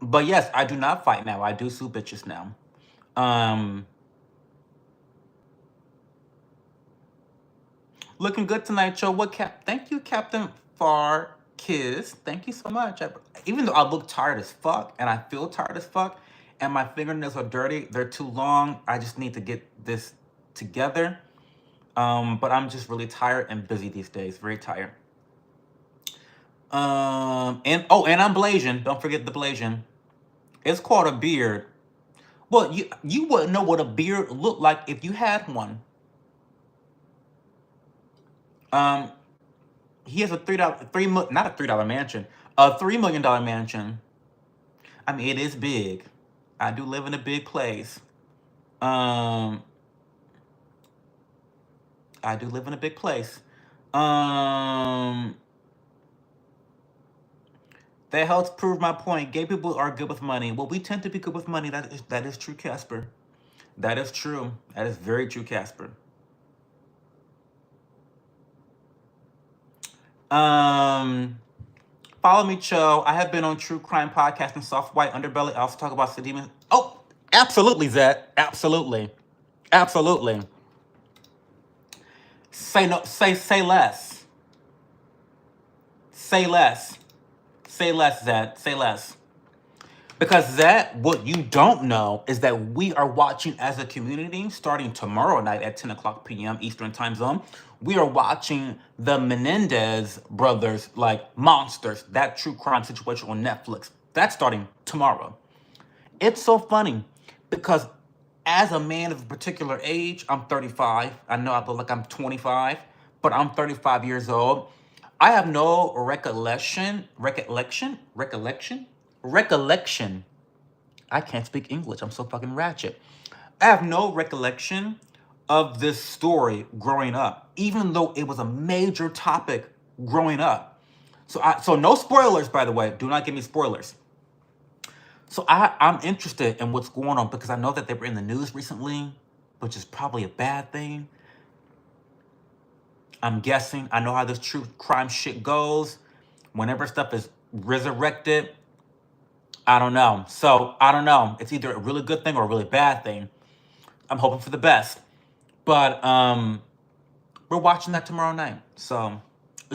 A: But yes, I do not fight now. I do sue bitches now. Looking good tonight, Joe. Thank you, Captain Far Kiss. Thank you so much. Even though I look tired as fuck and I feel tired as fuck and my fingernails are dirty, they're too long. I just need to get this together. But I'm just really tired and busy these days. Very tired. And I'm Blasian. Don't forget the Blasian. It's called a beard. Well, you wouldn't know what a beard looked like if you had one. He has a not a $3 mansion, a $3 million mansion. I mean, it is big. I do live in a big place. I do live in a big place. That helps prove my point. Gay people are good with money. Well, we tend to be good with money. That is true, Casper. That is true. That is very true, Casper. Follow me, Cho. I have been on True Crime Podcast and Soft White Underbelly. I also talk about Sedema. Oh, absolutely, Zed. Absolutely. Absolutely. Say less. Say less. Say less, Zed. Say less. Because Zed, what you don't know is that we are watching as a community starting tomorrow night at 10 o'clock p.m. Eastern Time Zone. We are watching the Menendez brothers, like Monsters, that true crime situation on Netflix. That's starting tomorrow. It's so funny because as a man of a particular age, I'm 35. I know I look like I'm 25, but I'm 35 years old. I have no recollection. I can't speak English. I'm so fucking ratchet. I have no recollection of this story growing up, even though it was a major topic growing up. So no spoilers, by the way. Do not give me spoilers. So I'm interested in what's going on because I know that they were in the news recently, which is probably a bad thing. I'm guessing. I know how this true crime shit goes. Whenever stuff is resurrected, I don't know. So I don't know. It's either a really good thing or a really bad thing. I'm hoping for the best. But we're watching that tomorrow night. So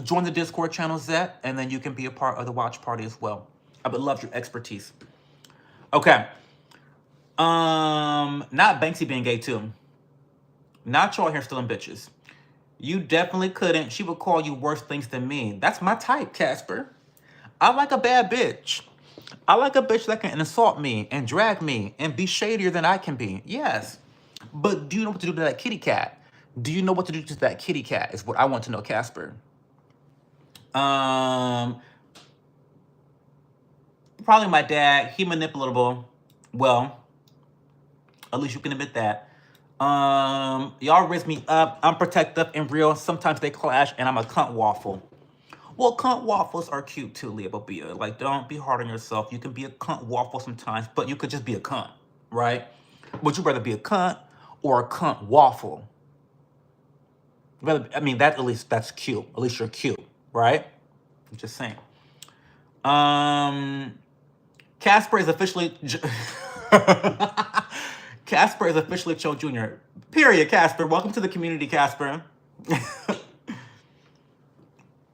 A: join the Discord channel, Zet, and then you can be a part of the watch party as well. I would love your expertise. Okay. Not Banksy being gay too. Not y'all here stealing bitches. You definitely couldn't. She would call you worse things than me. That's my type, Casper. I like a bad bitch. I like a bitch that can assault me and drag me and be shadier than I can be. Yes. But do you know what to do to that kitty cat? Do you know what to do to that kitty cat is what I want to know, Casper. Probably my dad. He manipulable. Well, at least you can admit that. Y'all raise me up. I'm protective and real. Sometimes they clash, and I'm a cunt waffle. Well, cunt waffles are cute too, Leah Bobia. Like, don't be hard on yourself. You can be a cunt waffle sometimes, but you could just be a cunt, right? Would you rather be a cunt or a cunt waffle? I mean, that at least that's cute. At least you're cute, right? I'm just saying. Casper is officially Casper is officially Cho Jr. Period, Casper. Welcome to the community, Casper.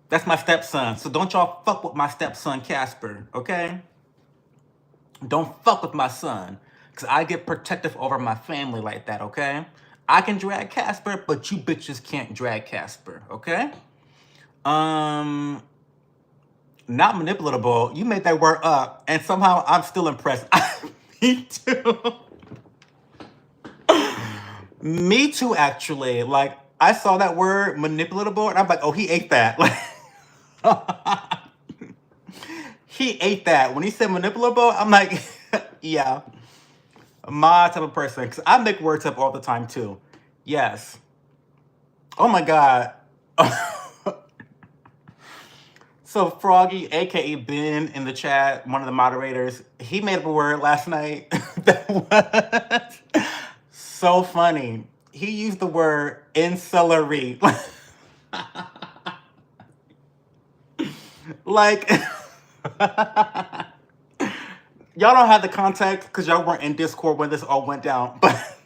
A: That's my stepson. So don't y'all fuck with my stepson, Casper, okay? Don't fuck with my son. Because I get protective over my family like that, okay? I can drag Casper, but you bitches can't drag Casper, okay? Not manipulatable. You made that word up, and somehow I'm still impressed. Me too. Me too, actually. Like, I saw that word manipulatable, and I'm like, oh, he ate that. Like, he ate that. When he said manipulable, I'm like, yeah, my type of person. Because I make words up all the time, too. Yes. Oh, my God. So Froggy, aka Ben, in the chat, one of the moderators, he made up a word last night that was so funny. He used the word "incelery." Like, y'all don't have the context because y'all weren't in Discord when this all went down. But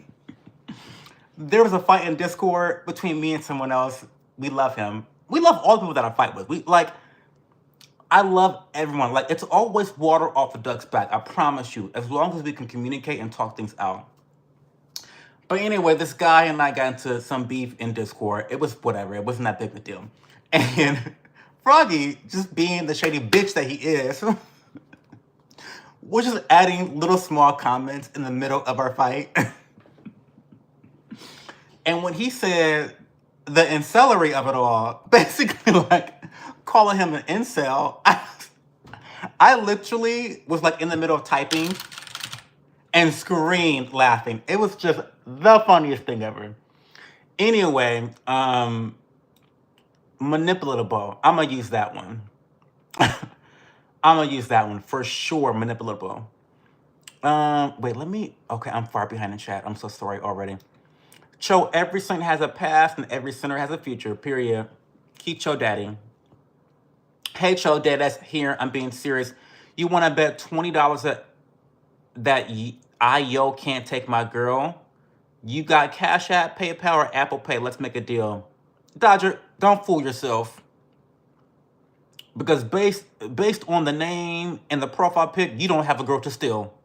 A: there was a fight in Discord between me and someone else. We love him. We love all the people that I fight with. I love everyone. Like, it's always water off a duck's back. I promise you. As long as we can communicate and talk things out. But anyway, this guy and I got into some beef in Discord. It was whatever. It wasn't that big of a deal. And Froggy, just being the shady bitch that he is, was just adding little small comments in the middle of our fight. And when he said the incelery of it all, basically like calling him an incel, I literally was like in the middle of typing and screamed laughing. It was just the funniest thing ever. Anyway, manipulatable. I'm gonna use that one. I'm gonna use that one for sure. Manipulatable. Wait, okay, I'm far behind in chat. I'm so sorry already. Cho, every saint has a past and every sinner has a future, period. Keep Cho daddy. Hey, Cho dad, that's here. I'm being serious. You want to bet $20 that yo can't take my girl? You got Cash App, PayPal, or Apple Pay? Let's make a deal. Dodger, don't fool yourself. Because based on the name and the profile pic, you don't have a girl to steal.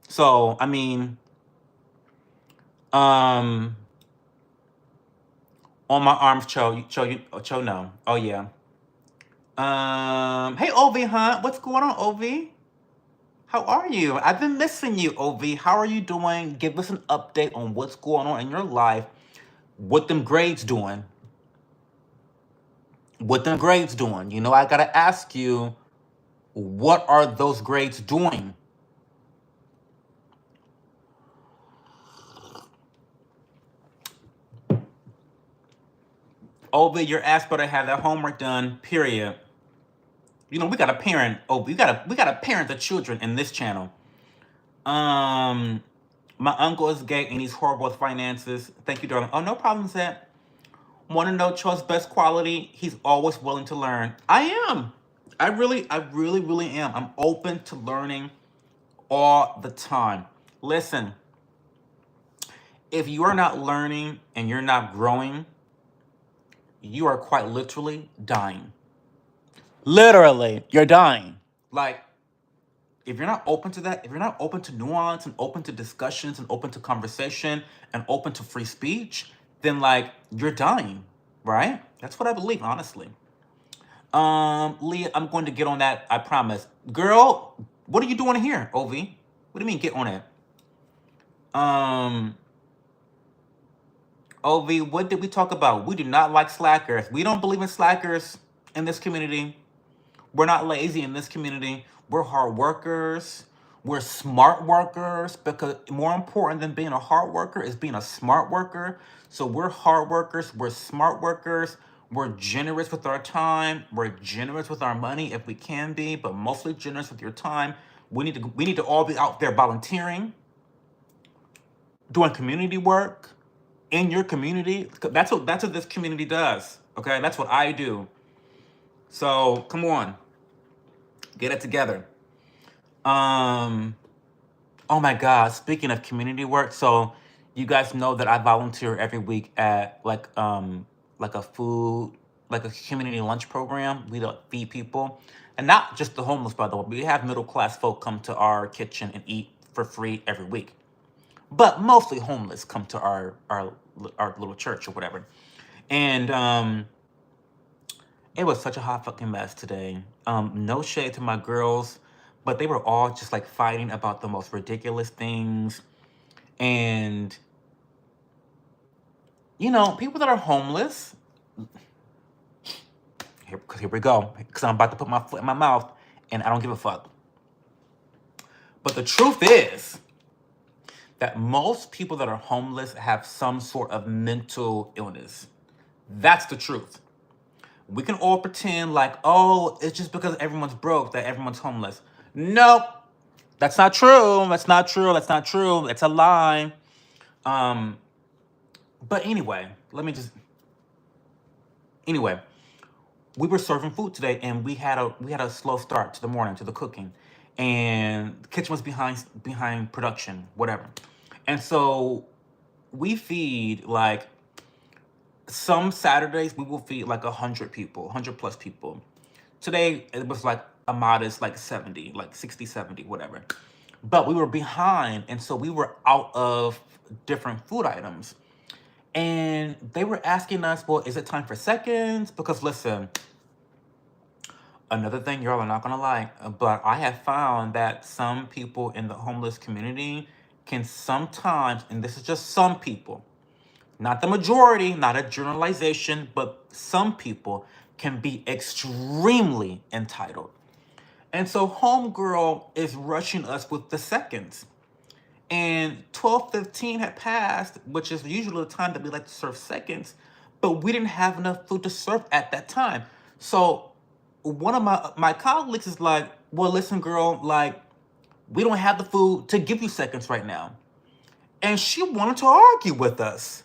A: So, I mean, on my arms, Cho, no. Oh, yeah. Hey, Ovi Hunt. What's going on, Ovi? How are you? I've been missing you, OV. How are you doing? Give us an update on what's going on in your life. What them grades doing? What them grades doing? You know, I gotta ask you, what are those grades doing? OV, your ass better have that homework done, period. You know, we gotta parent, OV. We gotta parent the children in this channel. My uncle is gay and he's horrible with finances. Thank you, darling. Oh, no problem, Zach. Want to know Cho's best quality? He's always willing to learn. I am. I really am. I'm open to learning all the time. Listen, if you are not learning and you're not growing, you are quite literally dying. Literally, you're dying. Like, if you're not open to that, if you're not open to nuance and open to discussions and open to conversation and open to free speech, then like you're dying, right? That's what I believe, honestly. Leah, I'm going to get on that, I promise. Girl, what are you doing here, OV? What do you mean get on it? OV, what did we talk about? We do not like slackers. We don't believe in slackers in this community. We're not lazy in this community. We're hard workers. We're smart workers, because more important than being a hard worker is being a smart worker. So we're hard workers. We're smart workers. We're generous with our time. We're generous with our money if we can be, but mostly generous with your time. We need to all be out there volunteering, doing community work in your community. That's what this community does. Okay, that's what I do. So come on, get it together. Oh my God, speaking of community work, so you guys know that I volunteer every week at like a food, like a community lunch program. We don't feed people. And not just the homeless, by the way. We have middle class folk come to our kitchen and eat for free every week. But mostly homeless come to our little church or whatever. And it was such a hot fucking mess today. No shade to my girls, but they were all just like fighting about the most ridiculous things. And, you know, people that are homeless, here we go, because I'm about to put my foot in my mouth and I don't give a fuck. But the truth is that most people that are homeless have some sort of mental illness. That's the truth. We can all pretend like, oh, it's just because everyone's broke that everyone's homeless. Nope. That's not true. That's not true. That's not true. It's a lie. But anyway, anyway, we were serving food today and we had a slow start to the morning, to the cooking. And the kitchen was behind production, whatever. And so we feed like some Saturdays we will feed like 100 people, 100 plus people. Today it was like a modest like 70, like 60, 70, whatever. But we were behind, and so we were out of different food items. And they were asking us, well, is it time for seconds? Because listen, another thing y'all are not gonna like, but I have found that some people in the homeless community can sometimes, and this is just some people, not the majority, not a generalization, but some people can be extremely entitled. And so homegirl is rushing us with the seconds. And 12:15 had passed, which is usually the time that we like to serve seconds, but we didn't have enough food to serve at that time. So one of my colleagues is like, well, listen, girl, like, we don't have the food to give you seconds right now. And she wanted to argue with us.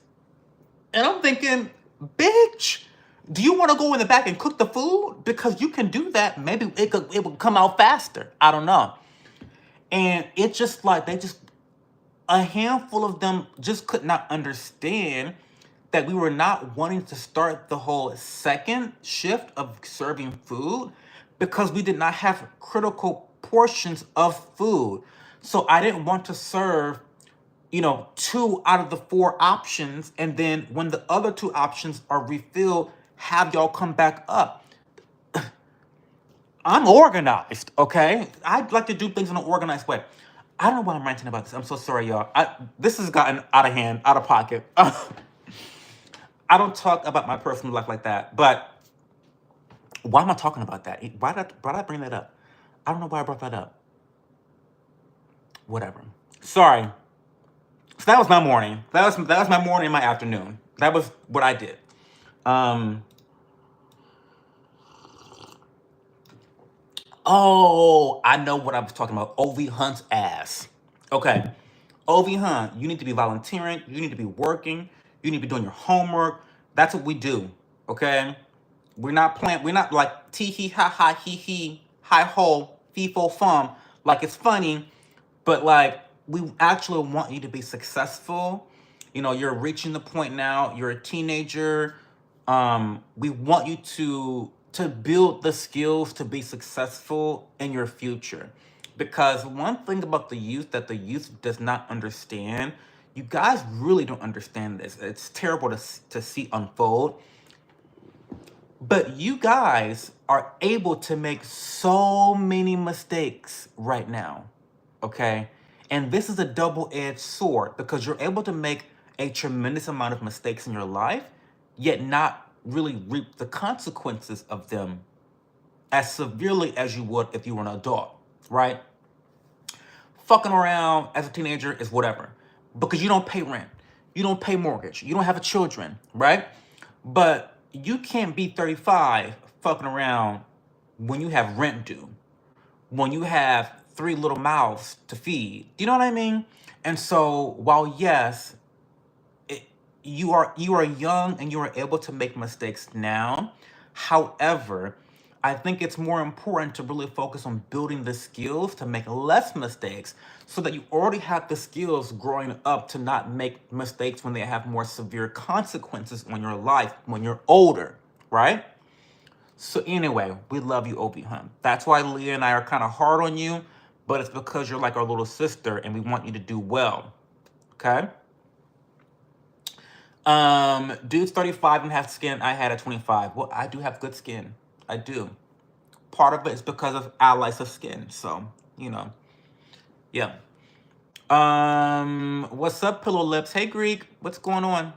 A: And I'm thinking, bitch, do you want to go in the back and cook the food? Because you can do that. Maybe it would come out faster. I don't know. And it just like a handful of them just could not understand that we were not wanting to start the whole second shift of serving food because we did not have critical portions of food. So I didn't want to serve, 2 out of the 4 options, and then when the other 2 options are refilled, have y'all come back up. I'm organized, okay? I like to do things in an organized way. I don't know why I'm ranting about this. I'm so sorry, y'all. This has gotten out of hand, out of pocket. I don't talk about my personal life like that, but why am I talking about that? Why did I bring that up? I don't know why I brought that up. Whatever. Sorry. So that was my morning. That was my morning and my afternoon. That was what I did. Um. Oh, I know what I was talking about. OV Hunt's ass. Okay. OV Hunt, you need to be volunteering. You need to be working. You need to be doing your homework. That's what we do. Okay. We're not playing. We're not like tee hee ha ha hee hee hi ho fee fo fum. Like it's funny, but like we actually want you to be successful. You know, you're reaching the point now. You're a teenager. We want you to build the skills to be successful in your future. Because one thing about the youth that the youth does not understand, you guys really don't understand this. It's terrible to see unfold, but you guys are able to make so many mistakes right now, okay? And this is a double-edged sword because you're able to make a tremendous amount of mistakes in your life, yet not really reap the consequences of them as severely as you would if you were an adult, right? Fucking around as a teenager is whatever because you don't pay rent, you don't pay mortgage, you don't have children, right? But you can't be 35 fucking around when you have rent due, when you have three little mouths to feed. Do you know what I mean? And so while yes, it, you are young and you are able to make mistakes now. However, I think it's more important to really focus on building the skills to make less mistakes so that you already have the skills growing up to not make mistakes when they have more severe consequences on your life when you're older, right? So anyway, we love you, Obi Hunt. That's why Leah and I are kind of hard on you, but it's because you're like our little sister and we want you to do well. Okay? Dude's 35 and have skin I had at 25. Well, I do have good skin. I do. Part of it is because of allies of skin. So, you know, yeah. What's up, Pillow Lips? Hey, Greek. What's going on?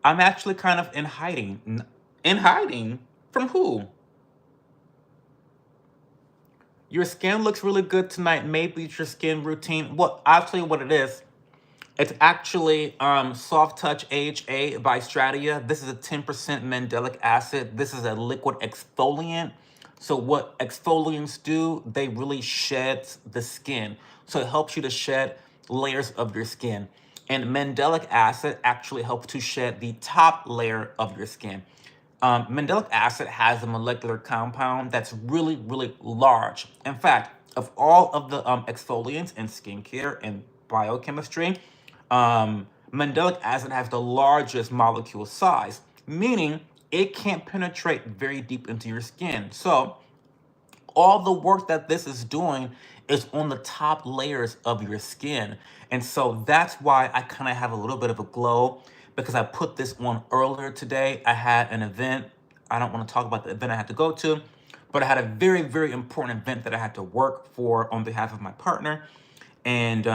A: I'm actually kind of in hiding. In hiding? From who? Your skin looks really good tonight. Maybe it's your skin routine. Well, I'll tell you what it is. It's actually Soft Touch AHA by Stratia. This is a 10% mandelic acid. This is a liquid exfoliant. So what exfoliants do, they really shed the skin. So it helps you to shed layers of your skin. And mandelic acid actually helps to shed the top layer of your skin. Mandelic acid has a molecular compound that's really, really large. In fact, of all of the exfoliants in skincare and biochemistry, mandelic acid has the largest molecule size, meaning it can't penetrate very deep into your skin. So all the work that this is doing is on the top layers of your skin. And so that's why I kind of have a little bit of a glow because I put this on earlier today. I had an event. I don't want to talk about the event I had to go to, but I had a very, very important event that I had to work for on behalf of my partner. And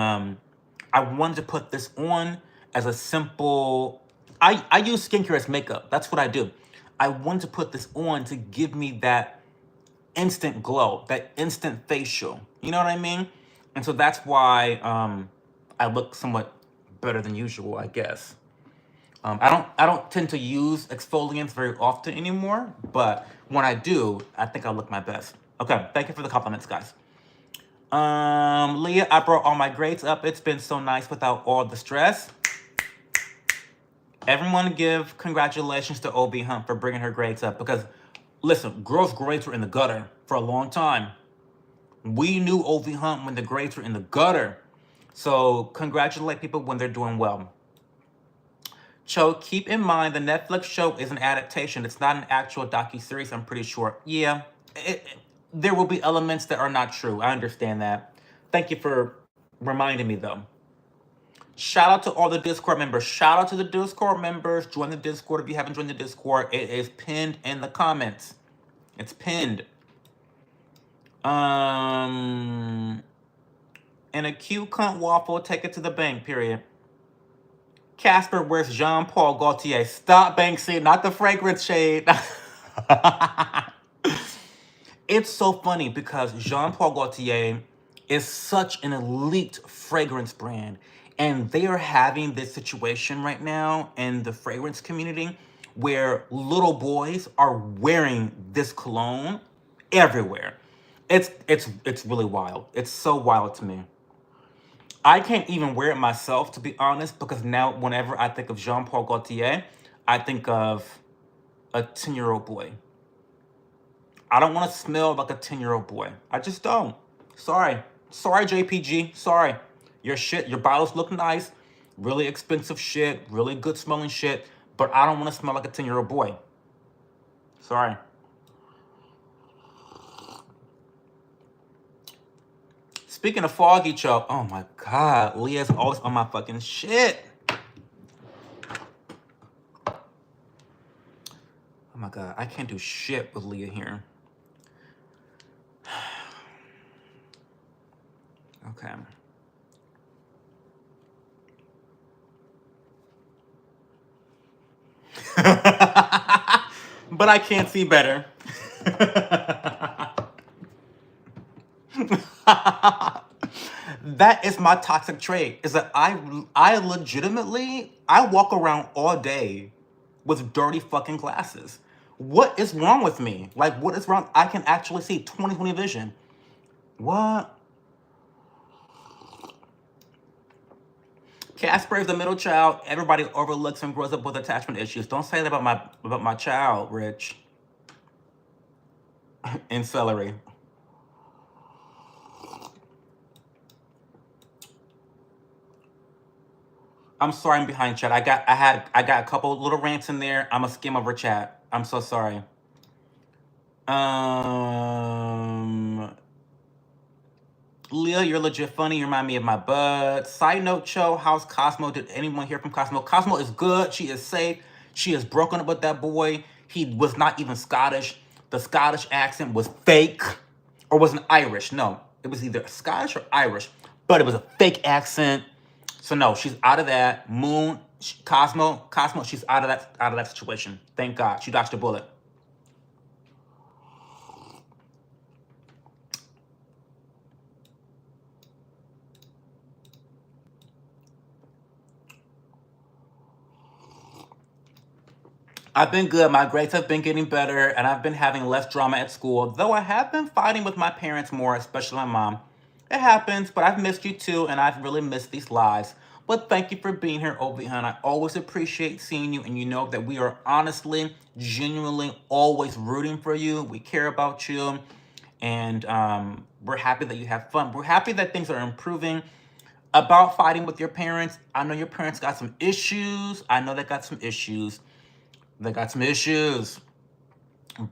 A: I wanted to put this on as a simple, I use skincare as makeup. That's what I do. I wanted to put this on to give me that instant glow, that instant facial. You know what I mean? And so that's why I look somewhat better than usual, I guess. I don't tend to use exfoliants very often anymore, but when I do, I think I look my best. Okay, thank you for the compliments, guys. Leah, I brought all my grades up. It's been so nice without all the stress. Everyone give congratulations to OB Hunt for bringing her grades up because, listen, girls' grades were in the gutter for a long time. We knew OB Hunt when the grades were in the gutter. So congratulate people when they're doing well. Cho, keep in mind the Netflix show is an adaptation. It's not an actual docuseries, I'm pretty sure. Yeah, there will be elements that are not true. I understand that. Thank you for reminding me, though. Shout out to all the Discord members. Shout out to the Discord members. Join the Discord if you haven't joined the Discord. It is pinned in the comments. It's pinned. And a cute cunt waffle, take it to the bank, period. Casper wears Jean Paul Gaultier. Stop, Banksy, not the fragrance shade. It's so funny because Jean Paul Gaultier is such an elite fragrance brand. And they are having this situation right now in the fragrance community where little boys are wearing this cologne everywhere. It's really wild. It's so wild to me. I can't even wear it myself, to be honest, because now whenever I think of Jean Paul Gaultier, I think of a 10-year-old boy. I don't want to smell like a 10-year-old boy. I just don't. Sorry. Sorry, JPG. Sorry. Your shit, your bottles look nice. Really expensive shit. Really good smelling shit. But I don't want to smell like a 10-year-old boy. Sorry. Speaking of foggy choke, oh my God. Leah's always on my fucking shit. Oh my God. I can't do shit with Leah here. Okay. But I can't see better. That is my toxic trait, is that I legitimately, I walk around all day with dirty fucking glasses. What is wrong with me? Like, what is wrong? I can actually see 20/20 vision. What? Casper is the middle child. Everybody overlooks and grows up with attachment issues. Don't say that about my child, Rich. And celery. I'm sorry I'm behind chat. I got a couple little rants in there. I'm a skim over chat. I'm so sorry. Leah, you're legit funny. You remind me of my bud. Side note, Cho, how's Cosmo? Did anyone hear from Cosmo? Cosmo is good. She is safe. She is broken up with that boy. He was not even Scottish. The Scottish accent was fake. Or was it Irish? No. It was either Scottish or Irish. But it was a fake accent. So no, she's out of that. Moon, Cosmo, she's out of that situation. Thank God. She dodged a bullet. I've been good. My grades have been getting better, and I've been having less drama at school. Though I have been fighting with my parents more, especially my mom. It happens, but I've missed you too, and I've really missed these lives. But thank you for being here, Ovihan. I always appreciate seeing you, and you know that we are honestly, genuinely, always rooting for you. We care about you, and we're happy that you have fun. We're happy that things are improving. About fighting with your parents, I know your parents got some issues. I know they got some issues. They got some issues.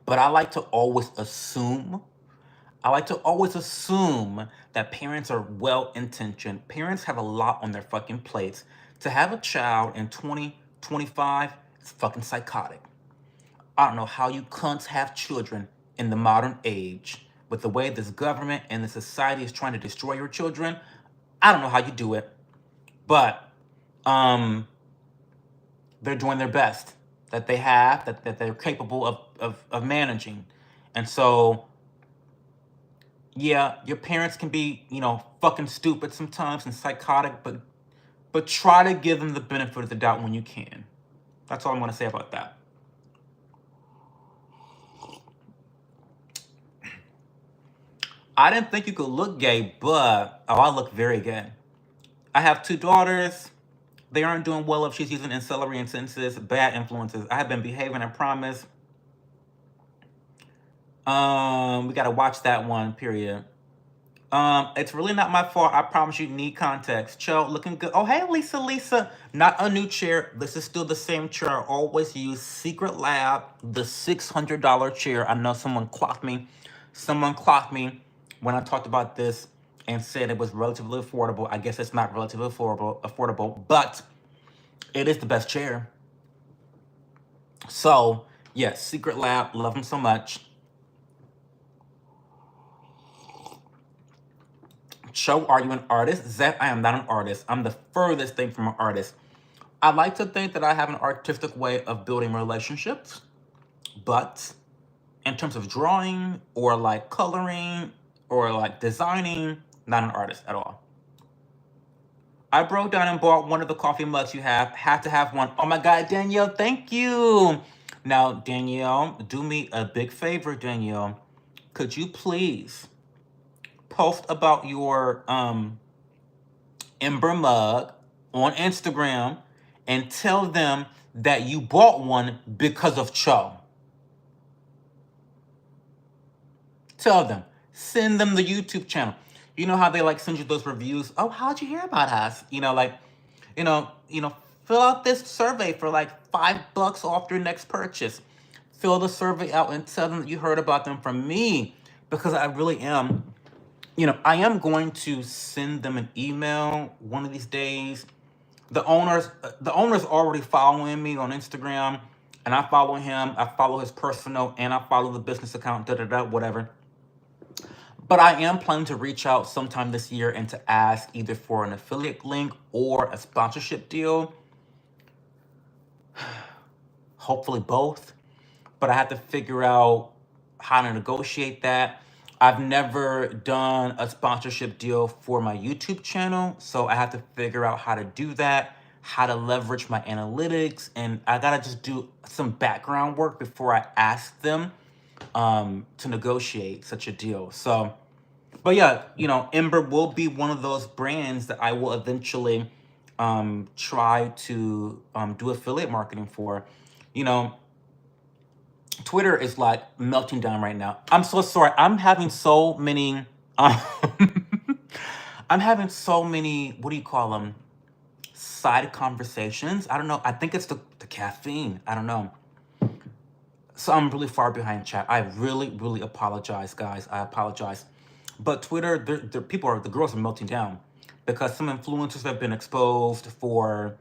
A: But I like to always assume that parents are well intentioned. Parents have a lot on their fucking plates. To have a child in 2025 is fucking psychotic. I don't know how you cunts have children in the modern age. With the way this government and the society is trying to destroy your children, I don't know how you do it. But they're doing their best that they have, that they're capable of managing. And so, yeah, your parents can be, fucking stupid sometimes and psychotic, but try to give them the benefit of the doubt when you can. That's all I'm gonna say about that. I didn't think you could look gay, but I look very gay. I have 2 daughters. They aren't doing well if she's using ancillary incenses, bad influences. I have been behaving, I promise. We gotta watch that one, period. It's really not my fault. I promise you need context. Cho, looking good. Oh, hey, Lisa. Not a new chair. This is still the same chair I always use. Secret Lab, the $600 chair. I know someone clocked me. Someone clocked me when I talked about this and said it was relatively affordable. I guess it's not relatively affordable, but it is the best chair. So, yes, Secret Lab, love them so much. Cho, are you an artist? Zep, I am not an artist. I'm the furthest thing from an artist. I like to think that I have an artistic way of building relationships, but in terms of drawing or like coloring or like designing, not an artist at all. I broke down and bought one of the coffee mugs you have. Had to have one. Oh my God, Danielle, thank you. Now, Danielle, do me a big favor, Danielle. Could you please post about your Ember mug on Instagram and tell them that you bought one because of Cho? Tell them. Send them the YouTube channel. You know how they like send you those reviews? Oh, how'd you hear about us? Like, fill out this survey for like $5 off your next purchase. Fill the survey out and tell them that you heard about them from me, because I really am. I am going to send them an email one of these days. The owner's already following me on Instagram, and I follow him. I follow his personal, and I follow the business account. Whatever. But I am planning to reach out sometime this year and to ask either for an affiliate link or a sponsorship deal. Hopefully both. But I have to figure out how to negotiate that. I've never done a sponsorship deal for my YouTube channel, so I have to figure out how to do that, how to leverage my analytics, and I gotta just do some background work before I ask them to negotiate such a deal. So, but yeah, Ember will be one of those brands that I will eventually try to do affiliate marketing for. Twitter is like melting down right now. I'm so sorry. I'm having so many. I'm having so many. What do you call them? Side conversations. I don't know. I think it's the caffeine. I don't know. So I'm really far behind chat. I really, really apologize, guys. I apologize. But Twitter, the girls are melting down because some influencers have been exposed for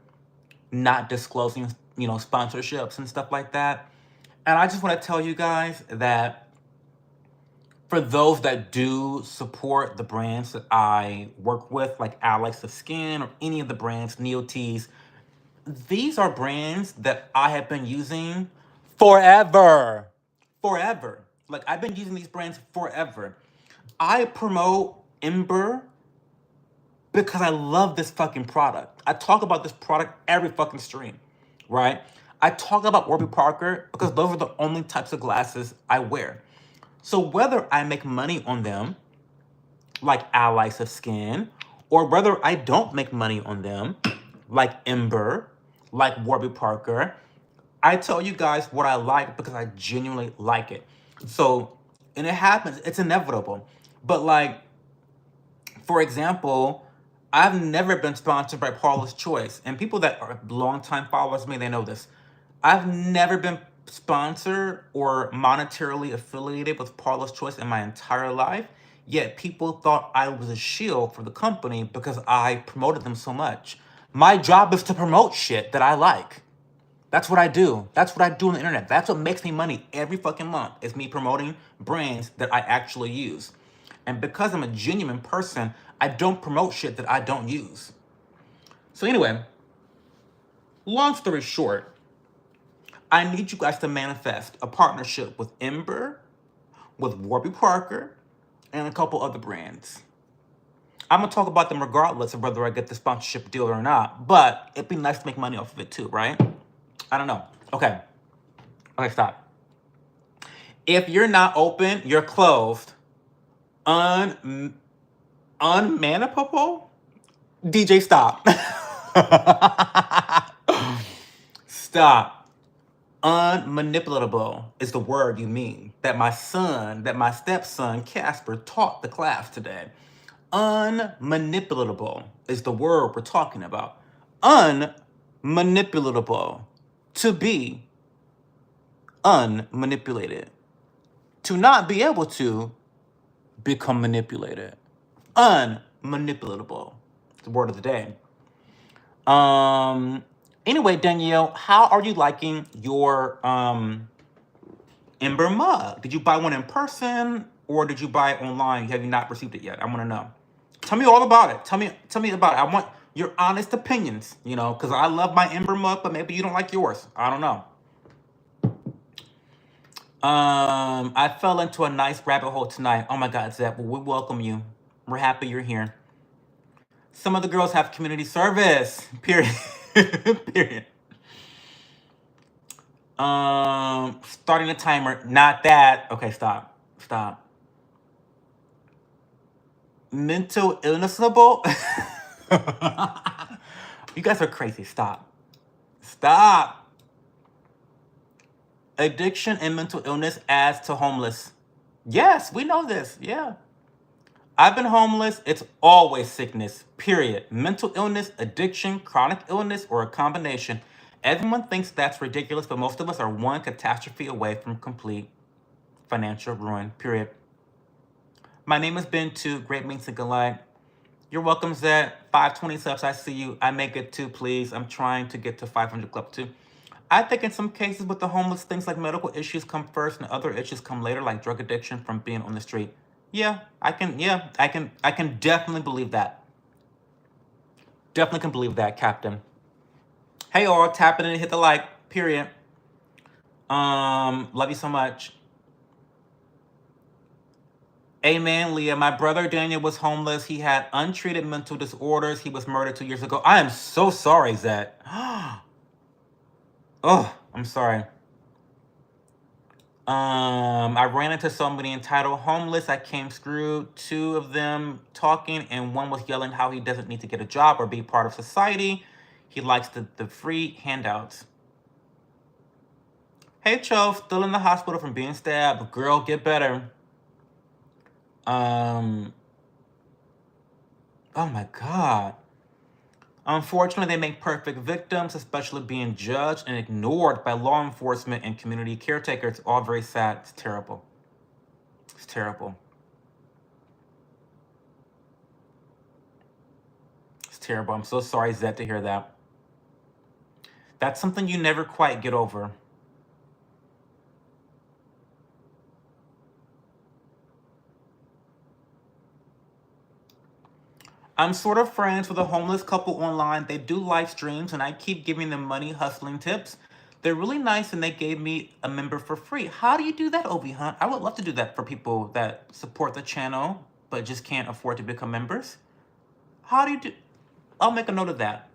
A: not disclosing, sponsorships and stuff like that. And I just want to tell you guys that for those that do support the brands that I work with, like Alex of Skin or any of the brands, NeoTease, these are brands that I have been using forever. Forever. Like, I've been using these brands forever. I promote Ember because I love this fucking product. I talk about this product every fucking stream, right? I talk about Warby Parker because those are the only types of glasses I wear. So whether I make money on them, like Allies of Skin, or whether I don't make money on them, like Ember, like Warby Parker, I tell you guys what I like because I genuinely like it. So, and it happens, it's inevitable. But like, for example, I've never been sponsored by Paula's Choice. And people that are longtime followers of me, they know this. I've never been sponsored or monetarily affiliated with Paula's Choice in my entire life. Yet people thought I was a shield for the company because I promoted them so much. My job is to promote shit that I like. That's what I do. That's what I do on the internet. That's what makes me money every fucking month, is me promoting brands that I actually use. And because I'm a genuine person, I don't promote shit that I don't use. So anyway, long story short, I need you guys to manifest a partnership with Ember, with Warby Parker, and a couple other brands. I'm going to talk about them regardless of whether I get the sponsorship deal or not, but it'd be nice to make money off of it too, right? I don't know. Okay, stop. If you're not open, you're closed. Unmanipable? DJ, stop. Stop. Unmanipulatable is the word you mean that my stepson Casper taught the class today. Unmanipulatable is the word we're talking about. Unmanipulatable. To be unmanipulated. To not be able to become manipulated. Unmanipulatable. It's the word of the day. Anyway, Danielle, how are you liking your Ember mug? Did you buy one in person or did you buy it online? Have you not received it yet? I want to know. Tell me all about it. Tell me about it. I want your honest opinions, you know, because I love my Ember mug, but maybe you don't like yours. I don't know. I fell into a nice rabbit hole tonight. Oh my God, Zeb, we welcome you. We're happy you're here. Some of the girls have community service. Period. Period. Starting a timer. Not that. Okay, stop. Stop. Mental illnessable. You guys are crazy. Stop. Stop. Addiction and mental illness adds to homeless. Yes, we know this. Yeah. I've been homeless. It's always sickness, period. Mental illness, addiction, chronic illness, or a combination. Everyone thinks that's ridiculous, but most of us are one catastrophe away from complete financial ruin, period. My name has been to Great Means and Galite. You're welcome, Zed. 520 subs, I see you. I make it too, please. I'm trying to get to 500 club too. I think in some cases with the homeless, things like medical issues come first and other issues come later, like drug addiction from being on the street. Yeah, I can definitely believe that. Definitely can believe that, Captain. Hey all, tap it and hit the like, period. Love you so much. Amen, Leah. My brother Daniel was homeless. He had untreated mental disorders. He was murdered 2 years ago. I am so sorry, Zed. Oh, I'm sorry. I ran into somebody entitled homeless. I came screwed. 2 of them talking, and one was yelling how he doesn't need to get a job or be part of society. He likes the free handouts. Hey, Cho, still in the hospital from being stabbed. Girl, get better. Oh my God. Unfortunately, they make perfect victims, especially being judged and ignored by law enforcement and community caretakers. It's all very sad. It's terrible. It's terrible. It's terrible. I'm so sorry, Zed, to hear that. That's something you never quite get over. I'm sort of friends with a homeless couple online. They do live streams, and I keep giving them money, hustling tips. They're really nice, and they gave me a member for free. How do you do that, Obi Hunt? I would love to do that for people that support the channel, but just can't afford to become members. How do you do? I'll make a note of that.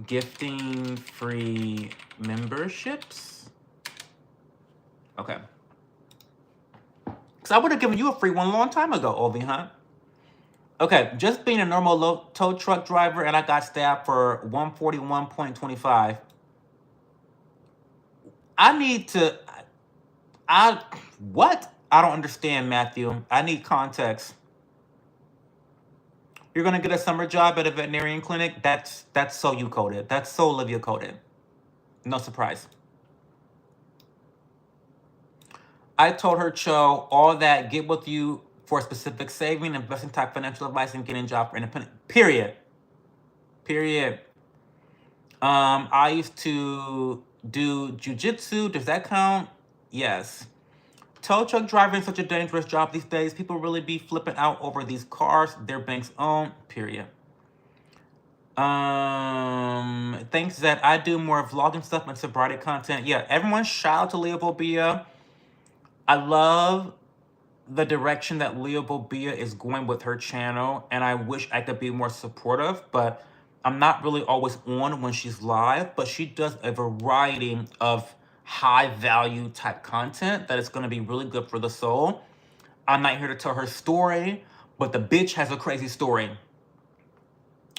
A: Gifting free memberships. Okay. Because I would have given you a free one a long time ago, Obi Hunt. Okay, just being a normal low tow truck driver and I got stabbed for 141.25. I need to... What? I don't understand, Matthew. I need context. You're going to get a summer job at a veterinarian clinic? That's so you coded. That's so Olivia coded. No surprise. I told her, Cho, all that, get with you for specific saving, investing type financial advice, and getting a job for independent. Period. Period. I used to do jujitsu. Does that count? Yes. Tow truck driving is such a dangerous job these days. People really be flipping out over these cars their banks own. Period. Thanks that I do more vlogging stuff and sobriety content. Yeah, everyone shout out to Leah Bobia. I love the direction that Leah Bobia is going with her channel, and I wish I could be more supportive, but I'm not really always on when she's live, but she does a variety of high value type content that is going to be really good for the soul. I'm not here to tell her story, but the bitch has a crazy story.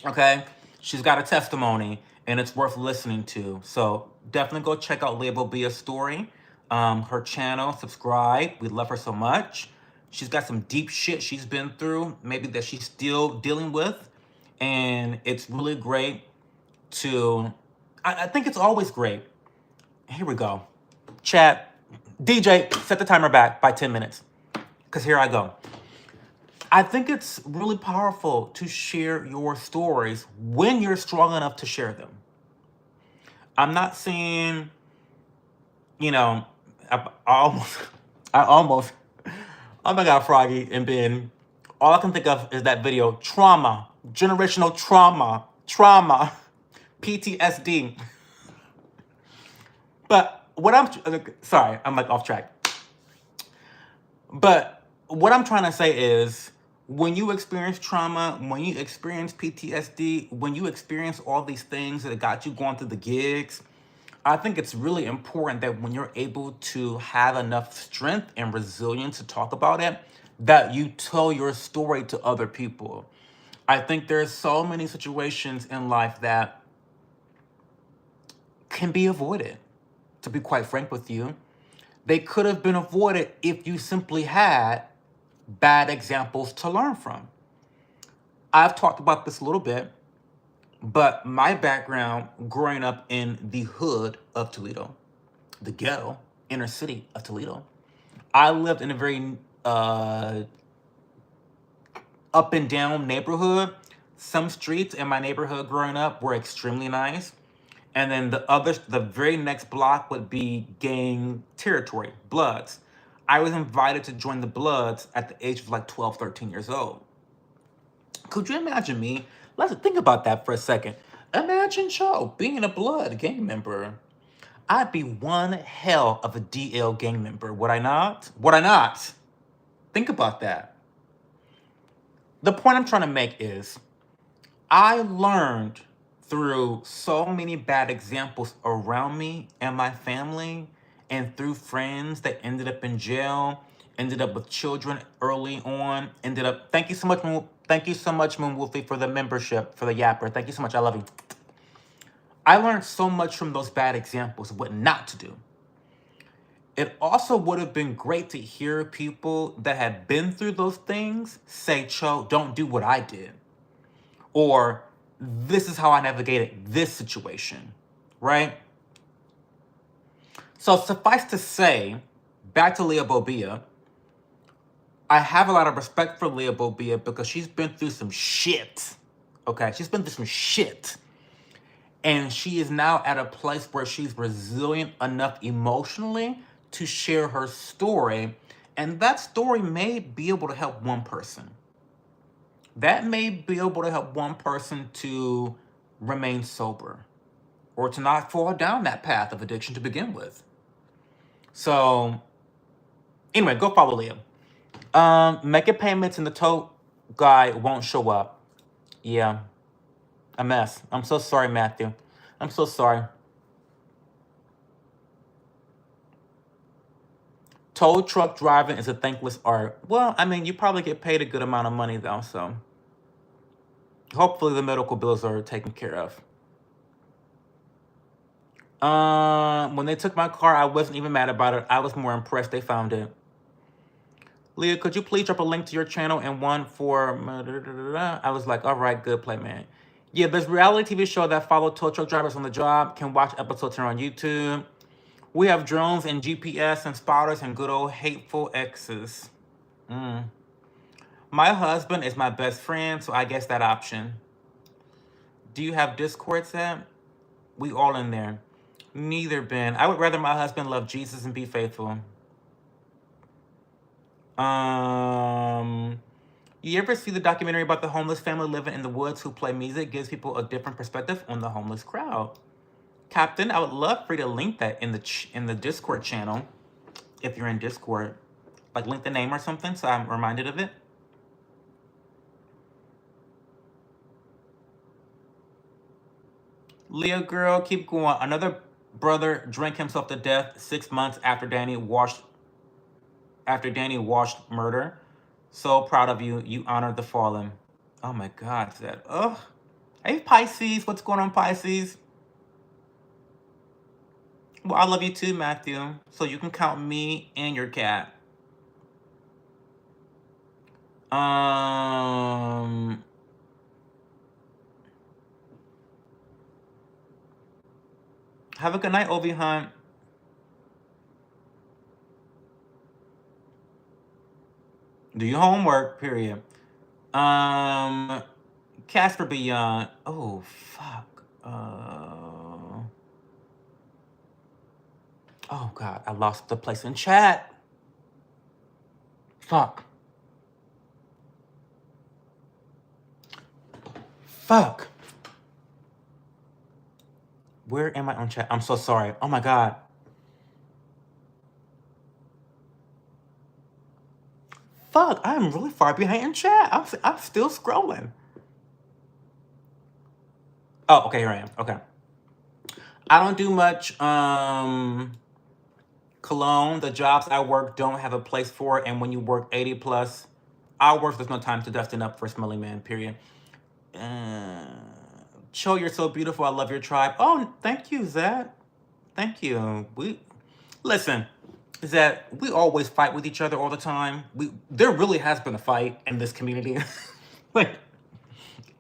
A: Okay? She's got a testimony, and it's worth listening to. So definitely go check out Leah Bobia's story. Her channel, subscribe. We love her so much. She's got some deep shit she's been through, maybe that she's still dealing with. And it's really great to... I think it's always great. Here we go. Chat. DJ, set the timer back by 10 minutes. Because here I go. I think it's really powerful to share your stories when you're strong enough to share them. I'm not saying, you know, I I almost. Oh my God, Froggy. And then all I can think of is that video. Trauma. Generational trauma. Trauma. PTSD. But what I'm. Sorry, I'm like off track. But what I'm trying to say is when you experience trauma, when you experience PTSD, when you experience all these things that got you going through the gigs, I think it's really important that when you're able to have enough strength and resilience to talk about it, that you tell your story to other people. I think there's so many situations in life that can be avoided, to be quite frank with you. They could have been avoided if you simply had bad examples to learn from. I've talked about this a little bit, but my background growing up in the hood of Toledo, the ghetto, inner city of Toledo, I lived in a very up and down neighborhood. Some streets in my neighborhood growing up were extremely nice. And then the very next block would be gang territory, Bloods. I was invited to join the Bloods at the age of like 12, 13 years old. Could you imagine me? Let's think about that for a second. Imagine Joe being a Blood gang member. I'd be one hell of a DL gang member, would I not? Would I not? Think about that. The point I'm trying to make is I learned through so many bad examples around me and my family, and through friends that ended up in jail, ended up with children early on, ended up. Thank you so much, thank you so much, Moon Wolfie, for the membership, for the yapper. Thank you so much. I love you. I learned so much from those bad examples of what not to do. It also would have been great to hear people that had been through those things say, Cho, don't do what I did. Or this is how I navigated this situation, right? So suffice to say, back to Leah Bobia, I have a lot of respect for Leah Bobia because she's been through some shit. Okay, she's been through some shit. And she is now at a place where she's resilient enough emotionally to share her story. And that story may be able to help one person. That may be able to help one person to remain sober or to not fall down that path of addiction to begin with. So, anyway, go follow Leah. Making payments and the tote guy won't show up. Yeah, a mess. I'm so sorry, Matthew. I'm so sorry. Tow truck driving is a thankless art. Well, I mean, you probably get paid a good amount of money though, so hopefully the medical bills are taken care of. When they took my car, I wasn't even mad about it. I was more impressed they found it. Leah, could you please drop a link to your channel and one for... I was like, all right, good play, man. Yeah, there's a reality TV show that follow tow truck drivers on the job. Can watch episodes here on YouTube. We have drones and GPS and spotters and good old hateful exes. My husband is my best friend, so I guess that option. Do you have Discord set? We all in there. Neither, Ben. I would rather my husband love Jesus and be faithful. You ever see the documentary about the homeless family living in the woods who play music? Gives people a different perspective on the homeless crowd. Captain, I would love for you to link that in the Discord channel, if you're in Discord. Like link the name or something so I'm reminded of it. Leah girl, keep going. Another brother drank himself to death 6 months after Danny washed murder. So proud of you. You honored the fallen. Oh my God, that. Ugh. Hey Pisces, what's going on, Pisces? Well, I love you too, Matthew. So you can count me and your cat. Have a good night, Ovi Hunt. Do your homework, period. Casper Beyond. Oh, fuck. Oh, God. I lost the place in chat. Fuck. Fuck. Where am I on chat? I'm so sorry. Oh my God. Fuck, I'm really far behind in chat. I'm still scrolling. Oh, okay, here I am. Okay. I don't do much cologne. The jobs I work don't have a place for it, and when you work 80 plus hours, there's no time to dusting up for a smelly man, period. Cho, you're so beautiful. I love your tribe. Oh, thank you, Zach. Thank you. We listen, Zach, we always fight with each other all the time. There really has been a fight in this community. Like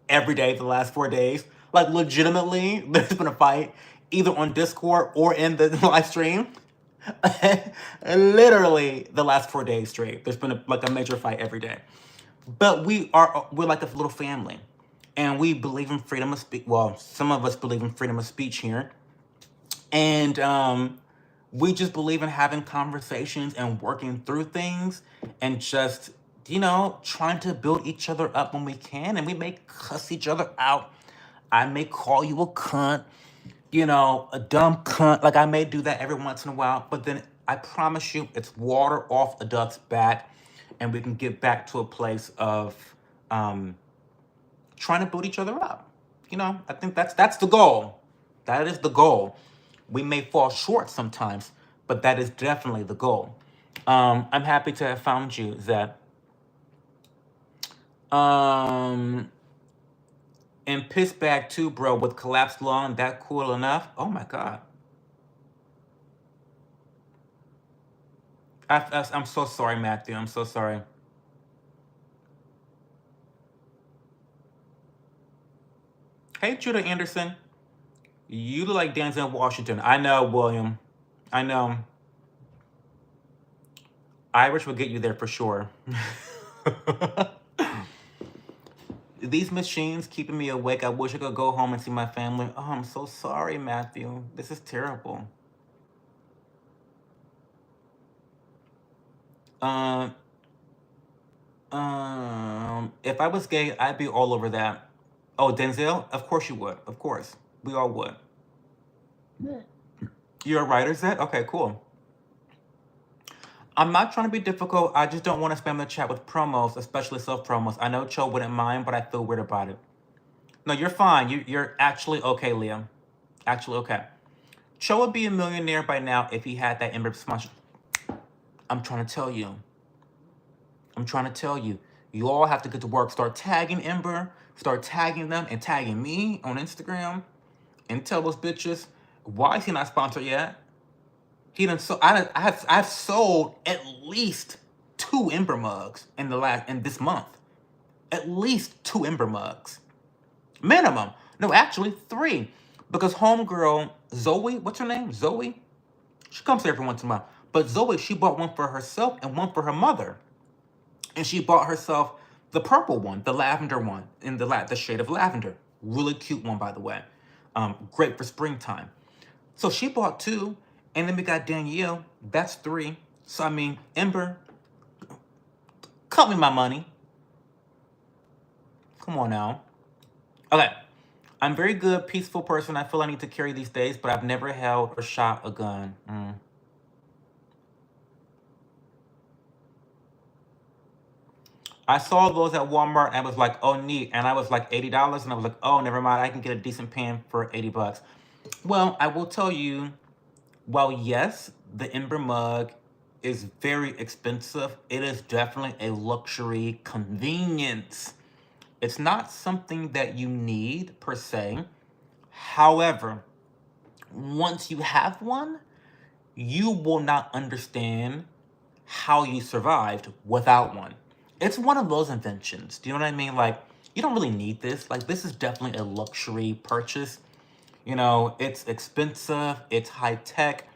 A: every day for the last 4 days. Like legitimately, there's been a fight either on Discord or in the live stream. Literally the last 4 days straight. There's been like a major fight every day. But we're like a little family. And we believe in freedom of speech. Well, some of us believe in freedom of speech here. And we just believe in having conversations and working through things and just, trying to build each other up when we can. And we may cuss each other out. I may call you a cunt, a dumb cunt. Like I may do that every once in a while. But then I promise you, it's water off a duck's back. And we can get back to a place of trying to build each other up. I think that's the goal. That is the goal. We may fall short sometimes, but that is definitely the goal. I'm happy to have found you, Zed. And piss bag too, bro, with collapsed lung, that cool enough? Oh my God. I'm so sorry, Matthew. I'm so sorry. Hey, Judah Anderson. You look like Denzel Washington. I know, William. I know. Irish will get you there for sure. These machines keeping me awake. I wish I could go home and see my family. Oh, I'm so sorry, Matthew. This is terrible. If I was gay, I'd be all over that. Oh, Denzel? Of course you would. Of course. We all would. You're a writer, Zed? Okay, cool. I'm not trying to be difficult. I just don't want to spam the chat with promos, especially self-promos. I know Cho wouldn't mind, but I feel weird about it. No, you're fine. You're actually okay, Liam. Actually okay. Cho would be a millionaire by now if he had that Ember sponsor. I'm trying to tell you. I'm trying to tell you. You all have to get to work. Start tagging Ember. Start tagging them and tagging me on Instagram. And tell those bitches, why is he not sponsored yet? He done so I've sold at least 2 Ember mugs in this month. At least 2 Ember mugs. Minimum. No, actually 3. Because homegirl, Zoe, what's her name? Zoe? She comes here every once in a while. But Zoe, she bought one for herself and one for her mother. And she bought herself the purple one, the lavender one, in the shade of lavender. Really cute one, by the way. Great for springtime. So she bought 2. And then we got Danielle. That's 3. So, I mean, Ember, cut me my money. Come on now. Okay. I'm a very good, peaceful person. I feel I need to carry these days, but I've never held or shot a gun. I saw those at Walmart and I was like, oh, neat. And I was like $80. And I was like, oh, never mind. I can get a decent pan for $80. Well, I will tell you, while yes, the Ember mug is very expensive, it is definitely a luxury convenience. It's not something that you need per se. However, once you have one, you will not understand how you survived without one. It's one of those inventions. Do you know what I mean? Like, you don't really need this. Like, this is definitely a luxury purchase. It's expensive, it's high tech,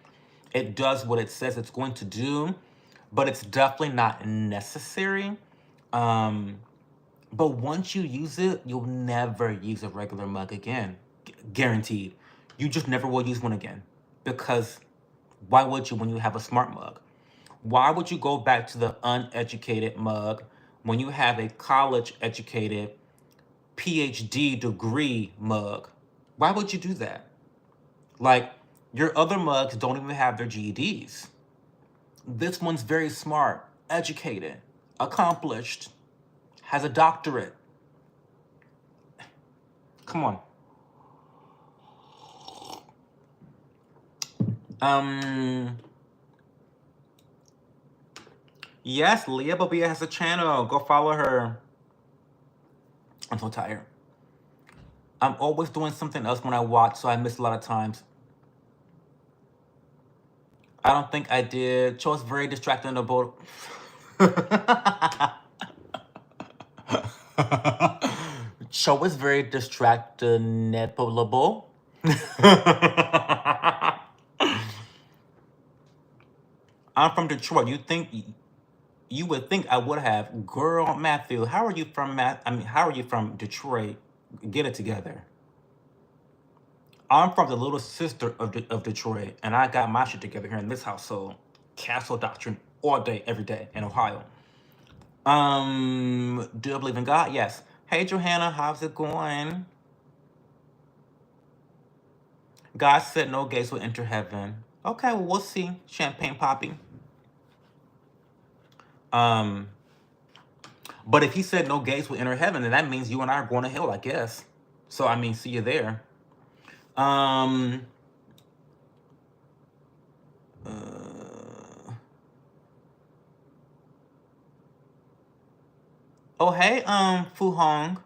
A: it does what it says it's going to do, but it's definitely not necessary. But once you use it, you'll never use a regular mug again. Guaranteed. You just never will use one again. Because why would you when you have a smart mug? Why would you go back to the uneducated mug when you have a college educated PhD degree mug? Why would you do that? Like, your other mugs don't even have their GEDs. This one's very smart, educated, accomplished, has a doctorate. Come on. Yes, Leah Bobia has a channel. Go follow her. I'm so tired. I'm always doing something else when I watch, so I miss a lot of times. I don't think I did. Chose very distracting about. Show was very distractible. I'm from Detroit. You would think I would have. Girl, Matthew, how are you from how are you from Detroit? Get it together. I'm from the little sister of Detroit, and I got my shit together here in this household. Castle doctrine all day, every day in Ohio. Do I believe in God? Yes. Hey, Johanna, how's it going? God said no gays will enter heaven. Okay, well, we'll see. Champagne popping. But if he said no gays will enter heaven, then that means you and I are going to hell, I guess. So, I mean, see you there. Oh, hey, Fu Hong.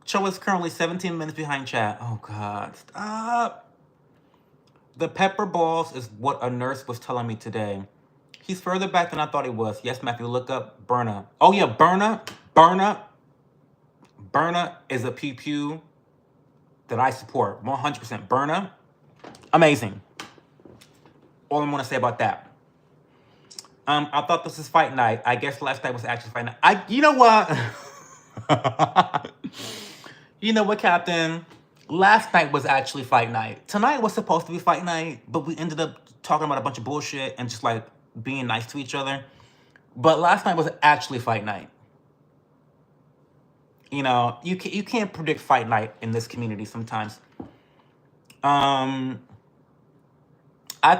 A: Cho is currently 17 minutes behind chat. Oh, God. Stop. The pepper balls is what a nurse was telling me today. He's further back than I thought he was. Yes, Matthew, look up Berna. Oh, yeah, Berna. Berna is a pew that I support. 100%. Berna, amazing. All I'm going to say about that. I thought this was fight night. I guess last night was actually fight night. You know what? You know what, Captain? Last night was actually fight night. Tonight was supposed to be fight night, but we ended up talking about a bunch of bullshit and just like being nice to each other. But last night was actually fight night. You know, you can't predict fight night in this community sometimes. I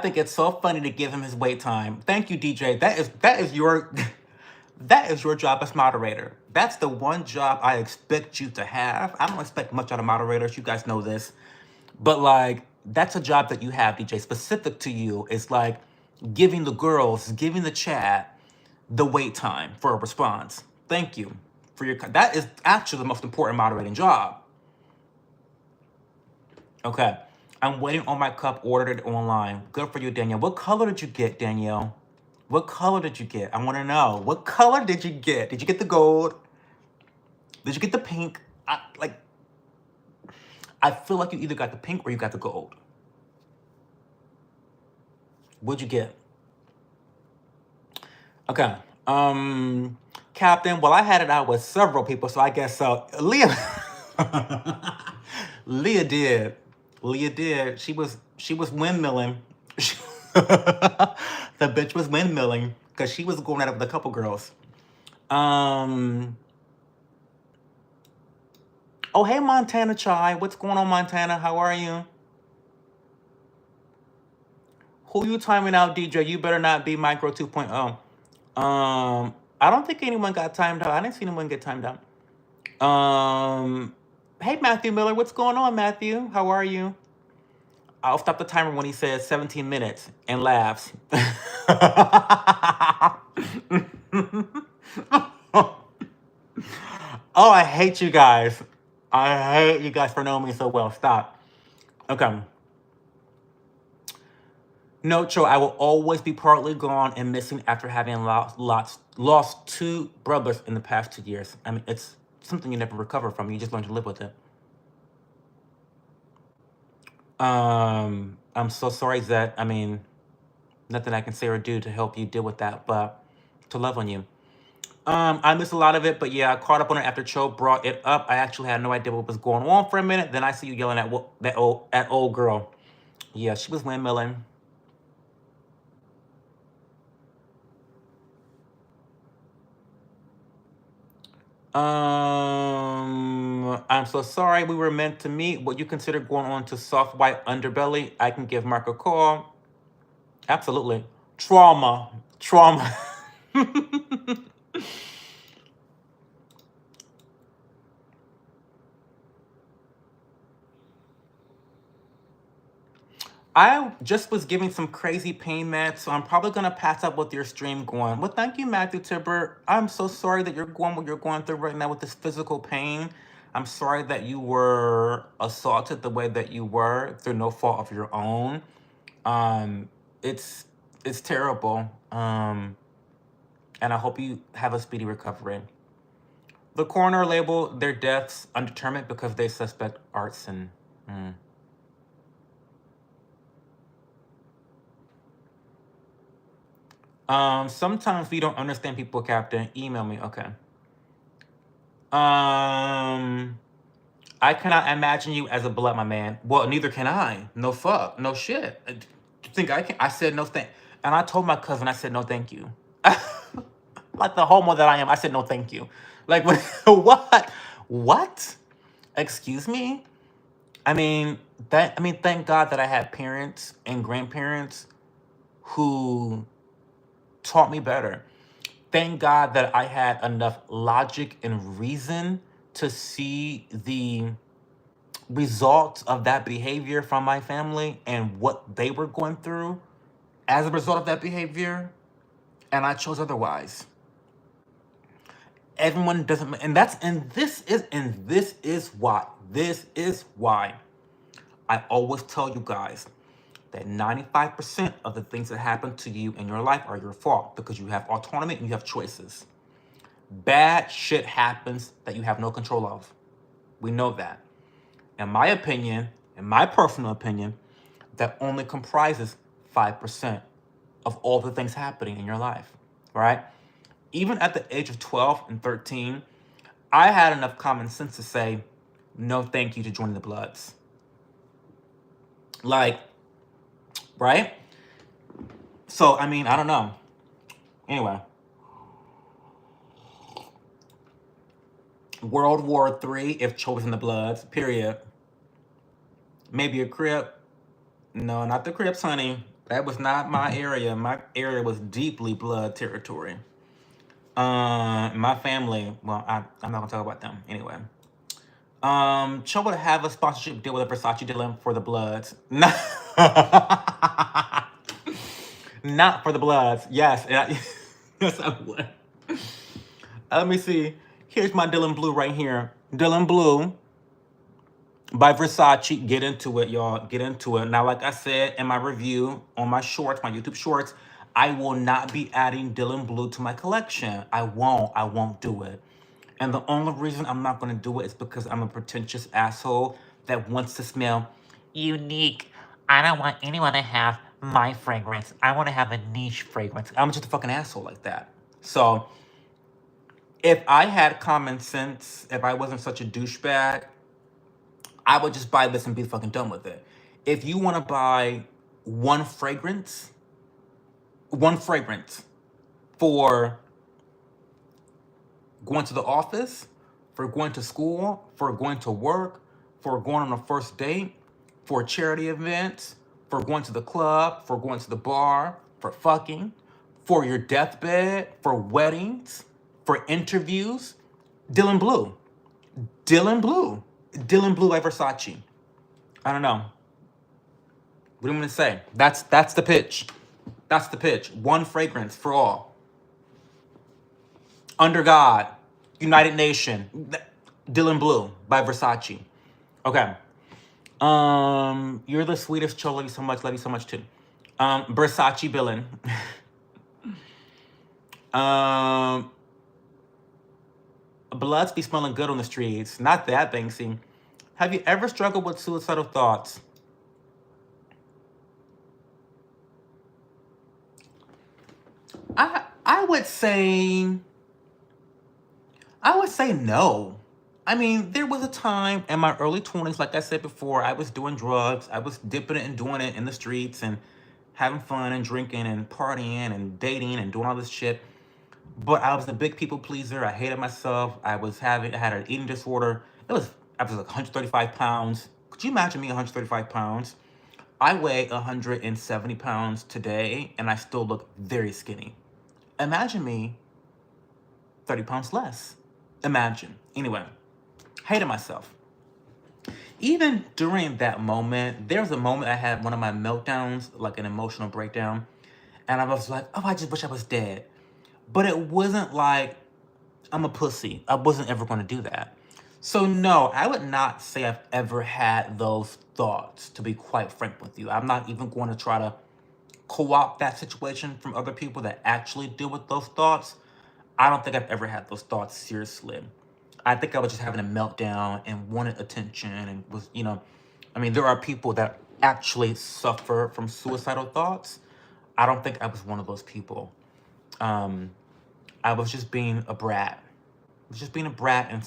A: think it's so funny to give him his wait time. Thank you, DJ. That is your that is your job as moderator. That's the one job I expect you to have. I don't expect much out of moderators. You guys know this. But like, that's a job that you have, DJ, specific to you. It's like giving the girls, giving the chat the wait time for a response. Thank you for your, that is actually the most important moderating job. Okay. I'm waiting on my cup, ordered it online. Good for you, Danielle. What color did you get, Danielle? What color did you get? I want to know. What color did you get? Did you get the gold? Did you get the pink? I feel like you either got the pink or you got the gold. What'd you get? Okay. Captain, well, I had it out with several people, so I guess so. Leah. Leah did. Leah did. She was windmilling. The bitch was windmilling because she was going at it with a couple girls. Oh, hey, Montana Chai. What's going on, Montana? How are you? Who you timing out, DJ? You better not be Micro 2.0. I don't think anyone got timed out. I didn't see anyone get timed out. Hey, Matthew Miller. What's going on, Matthew? How are you? I'll stop the timer when he says 17 minutes and laughs. Oh, I hate you guys. I hate you guys for knowing me so well. Stop. Okay. No, Cho, I will always be partly gone and missing after having lost two brothers in the past 2 years. I mean, it's something you never recover from. You just learn to live with it. I'm so sorry, Zed. I mean, nothing I can say or do to help you deal with that, but to love on you. I missed a lot of it, but yeah, I caught up on it after Cho brought it up. I actually had no idea what was going on for a minute. Then I see you yelling at old girl. Yeah, she was windmilling. I'm so sorry we were meant to meet. What you consider going on to soft white underbelly? I can give Mark a call. Absolutely. Trauma. Trauma. I just was giving some crazy pain meds, so I'm probably gonna pass up with your stream going. Well, thank you, Matthew Tibber. I'm so sorry that you're going what you're going through right now with this physical pain. I'm sorry that you were assaulted the way that you were through no fault of your own. Um, it's it's terrible. And I hope you have a speedy recovery. The coroner labeled their deaths undetermined because they suspect arson. Mm. Sometimes we don't understand people, Captain. Email me. Okay. I cannot imagine you as a blood, my man. Well, neither can I. No fuck. No shit. You think I can? I said no thank. And I told my cousin, I said no thank you. Like the homo that I am, I said no thank you. Like what? What? Excuse me? Thank God that I had parents and grandparents who taught me better. Thank God that I had enough logic and reason to see the results of that behavior from my family and what they were going through as a result of that behavior, and I chose otherwise. Everyone doesn't, and this is why I always tell you guys that 95% of the things that happen to you in your life are your fault because you have autonomy and you have choices. Bad shit happens that you have no control of. We know that. In my opinion, in my personal opinion, that only comprises 5% of all the things happening in your life, right? Even at the age of 12 and 13, I had enough common sense to say, no thank you to joining the Bloods. Like, right? So, I don't know. Anyway. World War III, if chosen the Bloods, period. Maybe a Crip. No, not the Crips, honey. That was not my area. My area was deeply Blood territory. My family, well, I'm not gonna talk about them anyway. Cho would have a sponsorship deal with a Versace dealer for the Bloods. Not, not for the Bloods. Yes, yes, I would. Let me see. Here's my Dylan Blue right here. Dylan Blue by Versace. Get into it, y'all. Get into it. Now, like I said in my review on my shorts, my YouTube shorts, I will not be adding Dylan Blue to my collection. I won't do it. And the only reason I'm not going to do it is because I'm a pretentious asshole that wants to smell unique. I don't want anyone to have my fragrance. I want to have a niche fragrance. I'm just a fucking asshole like that. So, if I had common sense, if I wasn't such a douchebag, I would just buy this and be fucking done with it. If you want to buy one fragrance, one fragrance for going to the office, for going to school, for going to work, for going on a first date, for charity events, for going to the club, for going to the bar, for fucking, for your deathbed, for weddings, for interviews, Dylan Blue. Dylan Blue. Dylan Blue by Versace. I don't know. What do you want me to say? That's the pitch. That's the pitch. One fragrance for all. Under God. United Nation. Dylan Blue by Versace. Okay. You're the sweetest, Cho. Love you so much. Love you so much too. Versace Billin. Bloods be smelling good on the streets. Not that, Banksy. Have you ever struggled with suicidal thoughts? I would say no. I mean, there was a time in my early 20s, like I said before, I was doing drugs. I was dipping it and doing it in the streets and having fun and drinking and partying and dating and doing all this shit. But I was a big people pleaser. I hated myself. I had an eating disorder. I was like 135 pounds. Could you imagine me 135 pounds? I weigh 170 pounds today and I still look very skinny. Imagine me 30 pounds less. Imagine. Anyway, hated myself. Even during that moment, there was a moment I had one of my meltdowns, like an emotional breakdown, and I was like, oh, I just wish I was dead. But it wasn't like I'm a pussy. I wasn't ever going to do that. So, no, I would not say I've ever had those thoughts, to be quite frank with you. I'm not even going to try to co opt that situation from other people that actually deal with those thoughts. I don't think I've ever had those thoughts seriously. I think I was just having a meltdown and wanted attention and was, I mean, there are people that actually suffer from suicidal thoughts. I don't think I was one of those people. Um, I was just being a brat. I was just being a brat and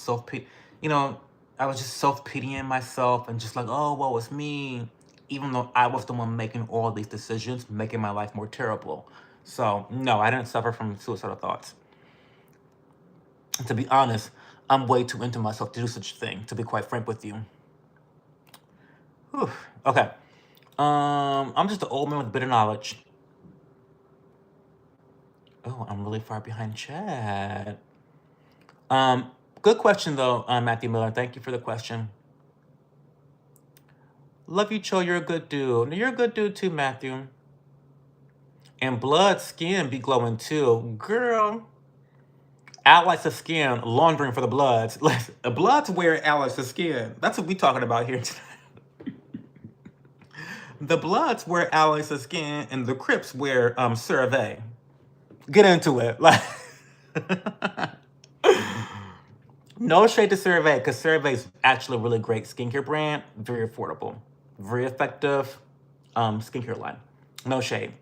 A: you know, I was just self-pitying myself and just like, oh, well, it's me. Even though I was the one making all these decisions, making my life more terrible. So, no, I didn't suffer from suicidal thoughts. And to be honest, I'm way too into myself to do such a thing, to be quite frank with you. Whew. Okay. I'm just an old man with bitter knowledge. Oh, I'm really far behind Chad. Good question though, Matthew Miller. Thank you for the question. Love you, Cho. You're a good dude. You're a good dude too, Matthew. And blood skin be glowing too. Girl. Allies of skin, laundering for the bloods. The bloods wear allies of skin. That's what we talking about here tonight. The bloods wear allies of skin and the Crips wear CeraVe. Get into it. Like no shade to CeraVe, because CeraVe is actually a really great skincare brand. Very affordable. Very effective skincare line. No shade.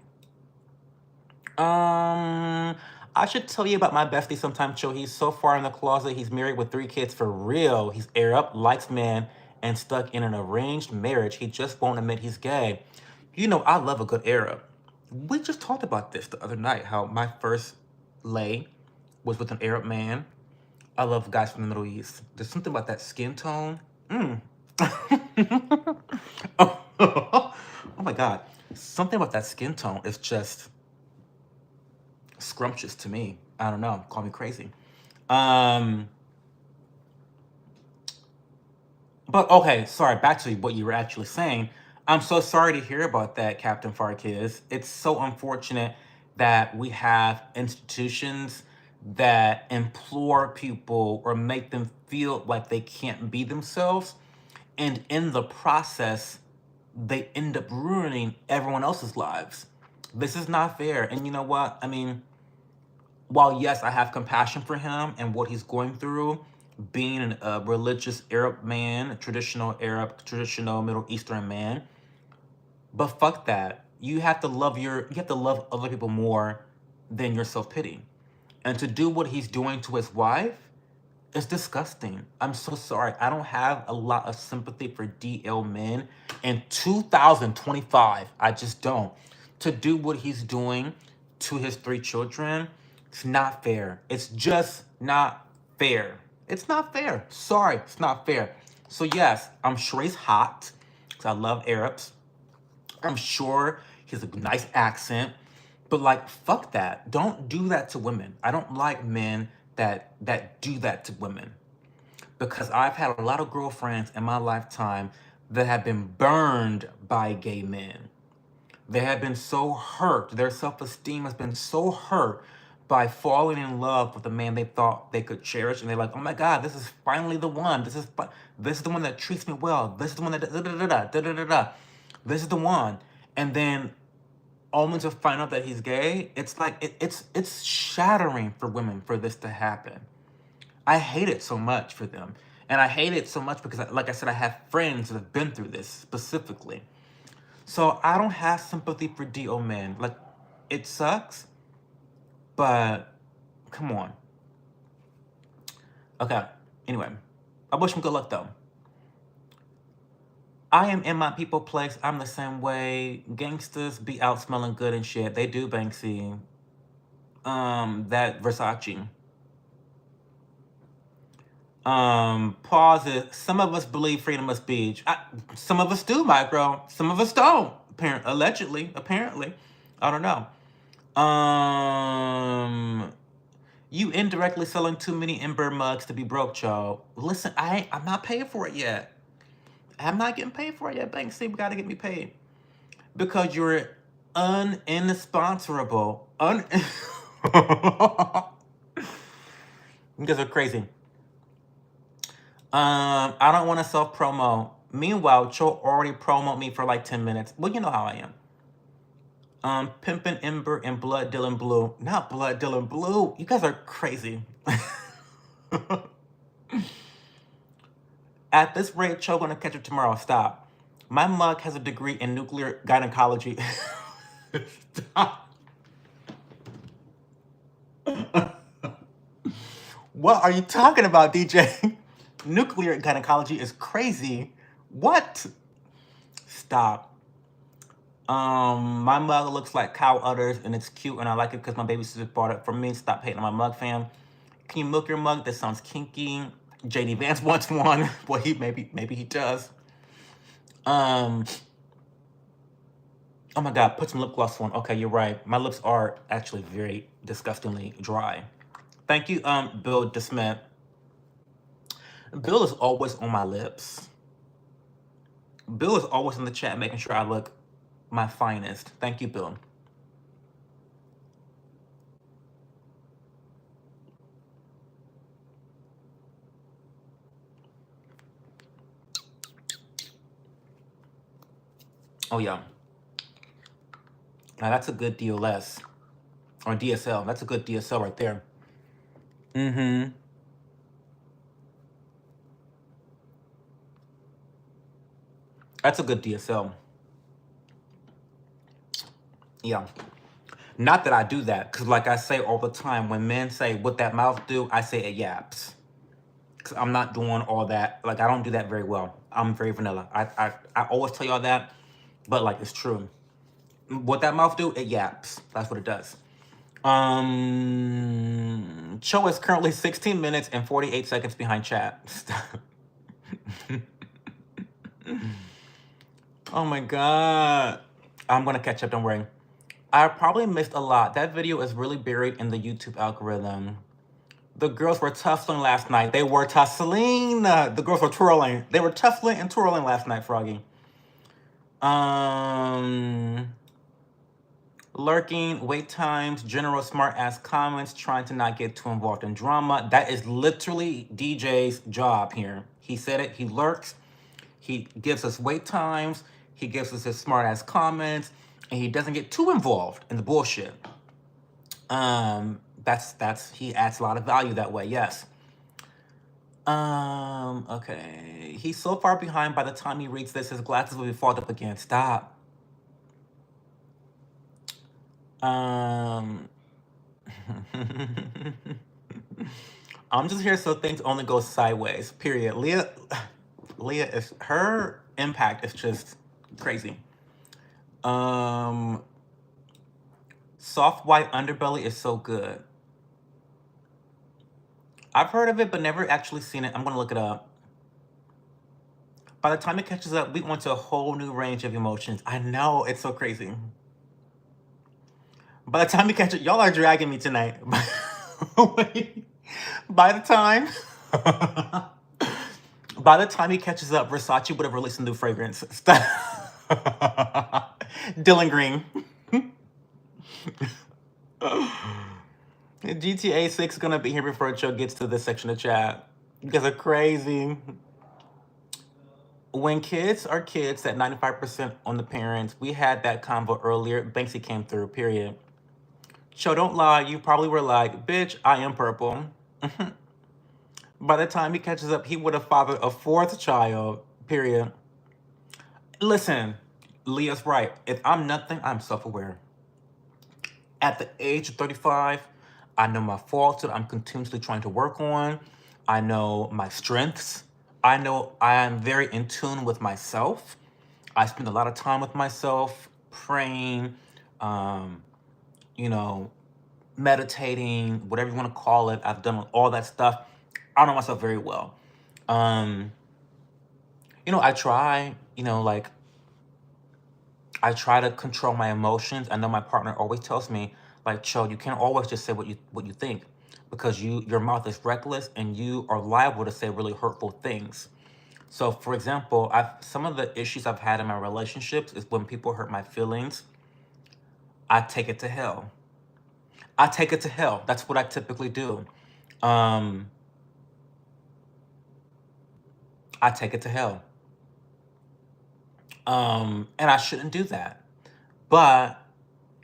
A: I should tell you about my bestie sometime, Cho. He's so far in the closet. He's married with 3 kids for real. He's Arab, likes men, and stuck in an arranged marriage. He just won't admit he's gay. You know, I love a good Arab. We just talked about this the other night, how my first lay was with an Arab man. I love guys from the Middle East. There's something about that skin tone. Oh, oh my God. Something about that skin tone is just scrumptious to me. I don't know. Call me crazy. But okay, sorry, back to what you were actually saying. I'm so sorry to hear about that, Captain Farkiz. It's so unfortunate that we have institutions that implore people or make them feel like they can't be themselves. And in the process, they end up ruining everyone else's lives. This is not fair. And you know what? I mean, while yes, I have compassion for him and what he's going through, being a religious Arab man, a traditional Arab, traditional Middle Eastern man, but fuck that. You have to love other people more than your self-pity. And to do what he's doing to his wife is disgusting. I'm so sorry. I don't have a lot of sympathy for DL men in 2025. I just don't. To do what he's doing to his 3 children, it's not fair. It's just not fair. It's not fair. Sorry, it's not fair. So yes, I'm sure he's hot, because I love Arabs. I'm sure he has a nice accent, but like, fuck that. Don't do that to women. I don't like men that do that to women, because I've had a lot of girlfriends in my lifetime that have been burned by gay men. They have been so hurt. Their self-esteem has been so hurt by falling in love with a man they thought they could cherish, and they're like, oh my God, this is finally the one. This is the one that treats me well. This is the one that da da da da da da da da. This is the one. And then only to find out that he's gay, it's like it's shattering for women for this to happen. I hate it so much for them. And I hate it so much because, like I said, I have friends that have been through this specifically. So I don't have sympathy for DO men. Like, it sucks, but come on. Okay, anyway. I wish him good luck though. I am in my people place. I'm the same way. Gangsters be out smelling good and shit. They do, Banksy. That Versace. Pause it. Some of us believe freedom of speech. Some of us do, micro. Some of us don't. Allegedly, apparently. I don't know. You indirectly selling too many Ember mugs to be broke, y'all. Listen, I'm not paying for it yet. I'm not getting paid for it yet. Banksy, we gotta get me paid. Because you're unsponsorable. You guys are crazy. I don't want to self promo. Meanwhile, Cho already promoted me for like 10 minutes. Well, you know how I am. Pimpin' Ember and Blood Dylan Blue. Not Blood Dylan Blue. You guys are crazy. At this rate, Cho gonna catch it tomorrow. Stop. My mug has a degree in nuclear gynecology. Stop. What are you talking about, DJ? Nuclear gynecology is crazy. What? Stop. My mug looks like cow udders and it's cute and I like it because my babysitter bought it for me. Stop hating on my mug, fam. Can you milk your mug? That sounds kinky. JD Vance wants one. Well, maybe he does. Oh my God, put some lip gloss on. Okay, you're right. My lips are actually very disgustingly dry. Thank you, Bill DeSmith. Bill is always on my lips. Bill is always in the chat making sure I look my finest. Thank you, Bill. Oh, yeah. Now, that's a good DLS. Or DSL. That's a good DSL right there. Mm-hmm. That's a good DSL. Yeah. Not that I do that, because like I say all the time, when men say, what that mouth do, I say it yaps. Because I'm not doing all that. Like, I don't do that very well. I'm very vanilla. I always tell y'all that, but like, it's true. What that mouth do, it yaps. That's what it does. Show is currently 16 minutes and 48 seconds behind chat. Oh my God. I'm gonna catch up, don't worry. I probably missed a lot. That video is really buried in the YouTube algorithm. The girls were tussling last night. They were tussling. The girls were twirling. They were tussling and twirling last night, Froggy. Lurking, wait times, general smart ass comments, trying to not get too involved in drama. That is literally DJ's job here. He said it, he lurks, he gives us wait times, he gives us his smart ass comments, and he doesn't get too involved in the bullshit. That's he adds a lot of value that way, yes. Okay. He's so far behind by the time he reads this, his glasses will be fogged up again. Stop. I'm just here so things only go sideways. Period. Leah is her impact is just crazy. Soft white underbelly is so good. I've heard of it, but never actually seen it. I'm gonna look it up. By the time it catches up, we went to a whole new range of emotions. I know, it's so crazy. By the time we catch it, y'all are dragging me tonight. By the time he catches up, Versace would have released a new fragrance. Dylan Green. GTA 6 is gonna be here before Joe gets to this section of chat. You guys are crazy. When kids are kids, that 95% on the parents. We had that convo earlier. Banksy came through, period. Joe, don't lie. You probably were like, bitch, I am purple. By the time he catches up, he would have fathered a fourth child, period. Listen, Leah's right. If I'm nothing, I'm self-aware. At the age of 35, I know my faults that I'm continuously trying to work on. I know my strengths. I know I am very in tune with myself. I spend a lot of time with myself, praying, um, you know, meditating, whatever you want to call it. I've done all that stuff. I know myself very well. Um, I try, I try to control my emotions. I know my partner always tells me, like, Cho, you can't always just say what you think, because your mouth is reckless and you are liable to say really hurtful things. So, for example, some of the issues I've had in my relationships is when people hurt my feelings, I take it to hell. I take it to hell. That's what I typically do. Um, I take it to hell. And I shouldn't do that. But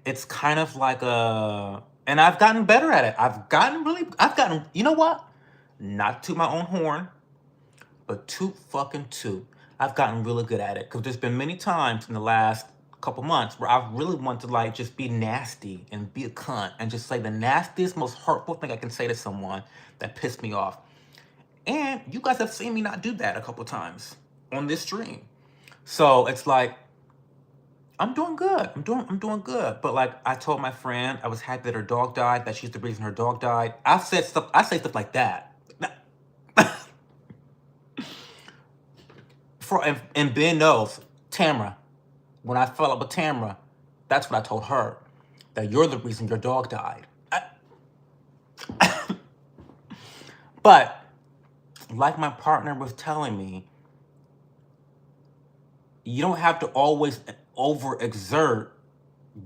A: it's kind of like and I've gotten better at it. You know what? Not to my own horn, but toot. I've gotten really good at it, because there's been many times in the last couple months where I've really wanted to, like, just be nasty and be a cunt and just say the nastiest, most hurtful thing I can say to someone that pissed me off. And you guys have seen me not do that a couple times on this stream. So it's like, I'm doing good. I'm doing good. But, like, I told my friend I was happy that her dog died, that she's the reason her dog died. I say stuff like that. And Ben knows, Tamara, when I fell up with Tamara, that's what I told her. That you're the reason your dog died. But, like my partner was telling me, you don't have to always overexert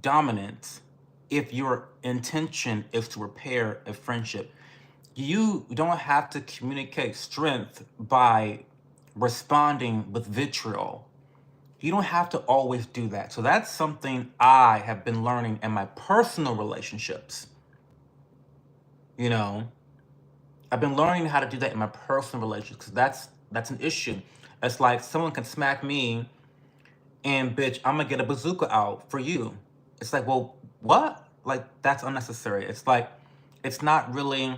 A: dominance if your intention is to repair a friendship. You don't have to communicate strength by responding with vitriol. You don't have to always do that. So that's something I have been learning in my personal relationships. I've been learning how to do that in my personal relationships, because that's an issue. It's like someone can smack me and, bitch, I'm gonna get a bazooka out for you. It's like, well, what? Like, that's unnecessary. It's like, it's not really.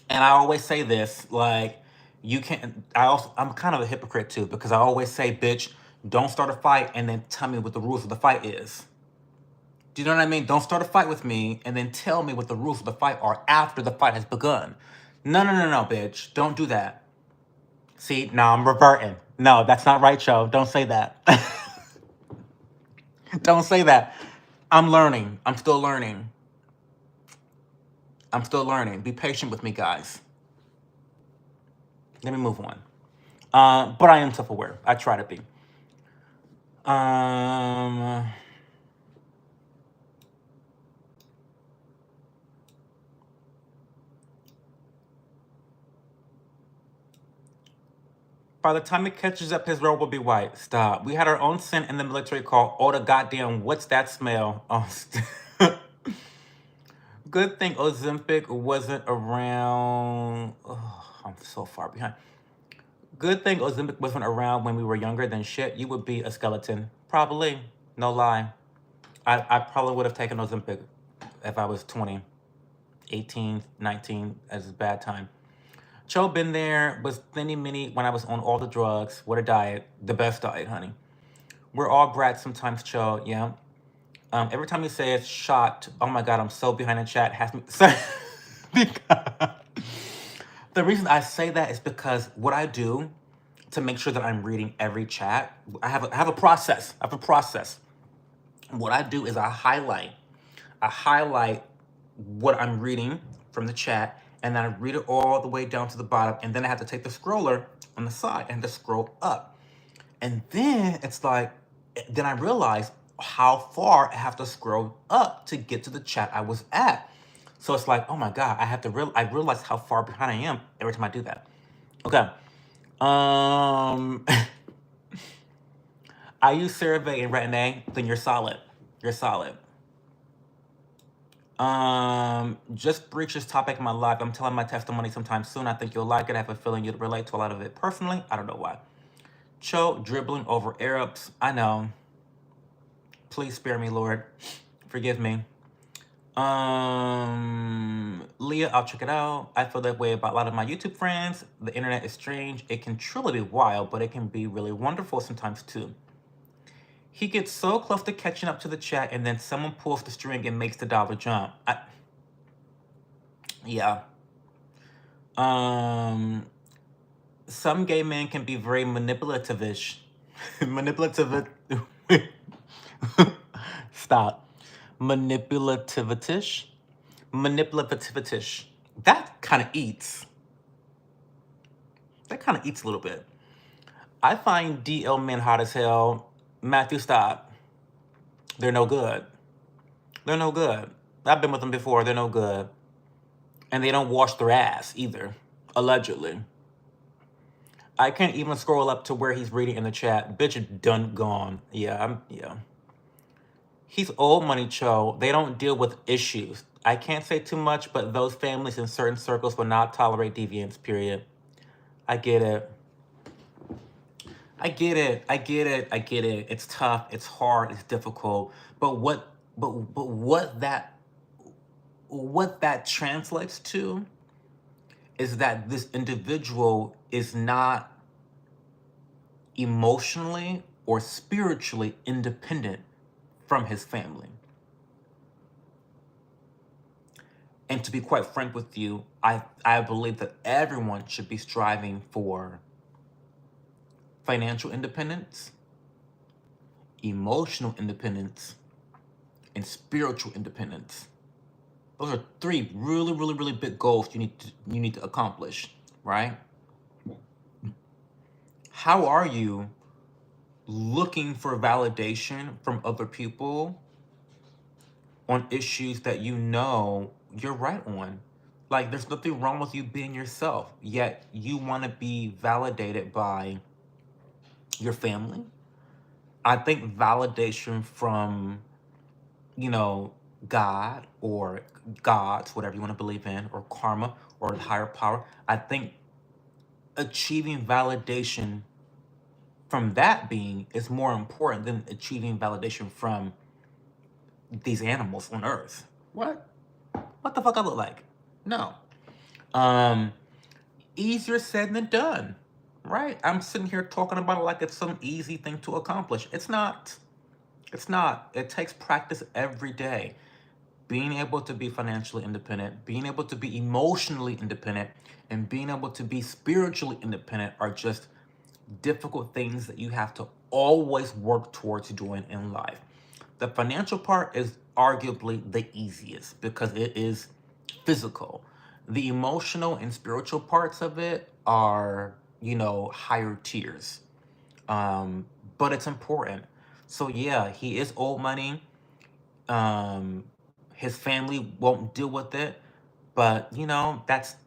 A: And I always say this, like, you can't. I'm kind of a hypocrite too, because I always say, bitch, don't start a fight and then tell me what the rules of the fight is. Do you know what I mean? Don't start a fight with me and then tell me what the rules of the fight are after the fight has begun. No, bitch. Don't do that. See, now I'm reverting. No, that's not right, Joe. Don't say that. Don't say that. I'm learning. I'm still learning. Be patient with me, guys. Let me move on. But I am self-aware. I try to be. By the time it catches up, his robe will be white. Stop. We had our own scent in the military called, oh, the goddamn, what's that smell? Oh, good thing Ozempic wasn't around. Oh, I'm so far behind. Good thing Ozempic wasn't around when we were younger. Than shit, you would be a skeleton. Probably. No lie. I probably would have taken Ozempic if I was 20, 18, 19, as a bad time. Cho been there, was thinny mini when I was on all the drugs. What a diet. The best diet, honey. We're all brats sometimes, Cho. Yeah. Every time you say it's shot, oh my God, I'm so behind in chat. Has me. The reason I say that is because what I do to make sure that I'm reading every chat, I have a process. What I do is I highlight what I'm reading from the chat, and then I read it all the way down to the bottom, and then I have to take the scroller on the side and just scroll up. And then it's like, then I realize how far I have to scroll up to get to the chat I was at. So it's like, oh my God, I realize how far behind I am every time I do that. Okay. I use CeraVe and Retin-A, then you're solid. You're solid. Just breached this topic in my life. I'm telling my testimony sometime soon. I think you'll like it. I have a feeling you'd relate to a lot of it personally. I don't know why. Cho dribbling over Arabs. I know. Please spare me, Lord. Forgive me. Leah, I'll check it out. I feel that way about a lot of my YouTube friends. The internet is strange. It can truly be wild, but it can be really wonderful sometimes too. He gets so close to catching up to the chat, and then someone pulls the string and makes the dollar jump. Yeah. Some gay men can be very manipulative-ish. Manipulative. Stop. Manipulativitish. Manipulativitish. That kind of eats. That kind of eats a little bit. I find DL men hot as hell. Matthew, stop. They're no good. They're no good. I've been with them before. They're no good. And they don't wash their ass either. Allegedly. I can't even scroll up to where he's reading in the chat. Bitch done gone. Yeah. He's old money, Cho. They don't deal with issues. I can't say too much, but those families in certain circles will not tolerate deviance, period. I get it. I get it. It's tough, it's hard, it's difficult. But what that translates to is that this individual is not emotionally or spiritually independent from his family. And to be quite frank with you, I believe that everyone should be striving for financial independence, emotional independence, and spiritual independence. Those are three really, really, really big goals you need to accomplish, right? How are you looking for validation from other people on issues that you know you're right on? Like, there's nothing wrong with you being yourself, yet you want to be validated by your family. I think validation from, God or gods, whatever you want to believe in, or karma or higher power, I think achieving validation from that being is more important than achieving validation from these animals on Earth. What? What the fuck I look like? No. Easier said than done, right? I'm sitting here talking about it like it's some easy thing to accomplish. It's not. It's not. It takes practice every day. Being able to be financially independent, being able to be emotionally independent, and being able to be spiritually independent are just difficult things that you have to always work towards doing in life. The financial part is arguably the easiest because it is physical. The emotional and spiritual parts of it are, higher tiers. But it's important. So yeah, he is old money. His family won't deal with it, but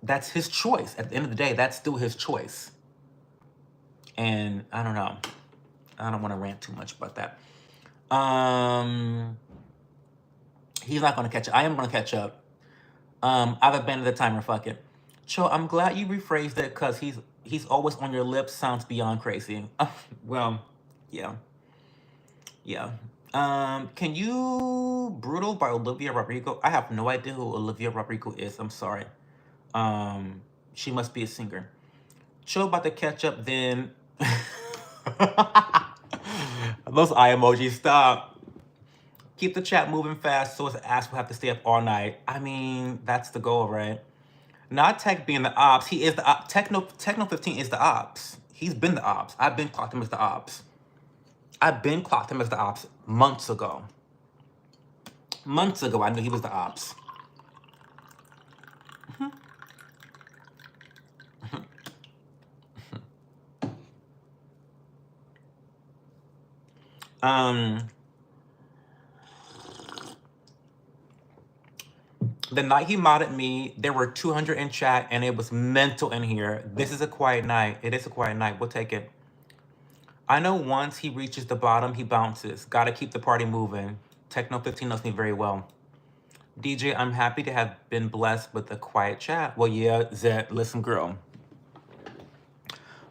A: that's his choice. At the end of the day, that's still his choice. And I don't know. I don't want to rant too much about that. He's not going to catch up. I am going to catch up. I've abandoned the timer. Fuck it. Cho, I'm glad you rephrased it because he's always on your lips. Sounds beyond crazy. Well, yeah. Can you Brutal by Olivia Rodrigo? I have no idea who Olivia Rodrigo is. I'm sorry. She must be a singer. Cho about to catch up then. Those eye emojis, stop. Keep the chat moving fast so his ass will have to stay up all night. I mean, that's the goal, right? Not Tech being the ops. He is the ops. Techno 15 is the ops. He's been the ops. I've been clocked him as the ops. Months ago. Months ago, I knew he was the ops. The night he modded me, there were 200 in chat, and it was mental in here. This is a quiet night. It is a quiet night. We'll take it. I know once he reaches the bottom, he bounces. Gotta keep the party moving. Techno 15 knows me very well. DJ, I'm happy to have been blessed with a quiet chat. Well, yeah, Zed, listen, girl.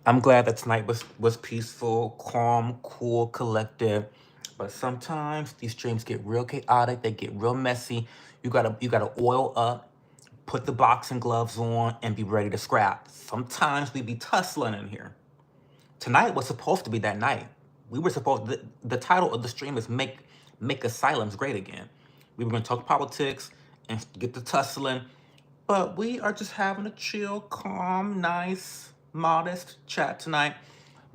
A: I'm glad that tonight was peaceful, calm, cool, collected. But sometimes these streams get real chaotic, they get real messy. You gotta oil up, put the boxing gloves on, and be ready to scrap. Sometimes we be tussling in here. Tonight was supposed to be that night. We were supposed the title of the stream is Make Asylums Great Again. We were gonna talk politics and get the tussling, but we are just having a chill, calm, nice, modest chat tonight.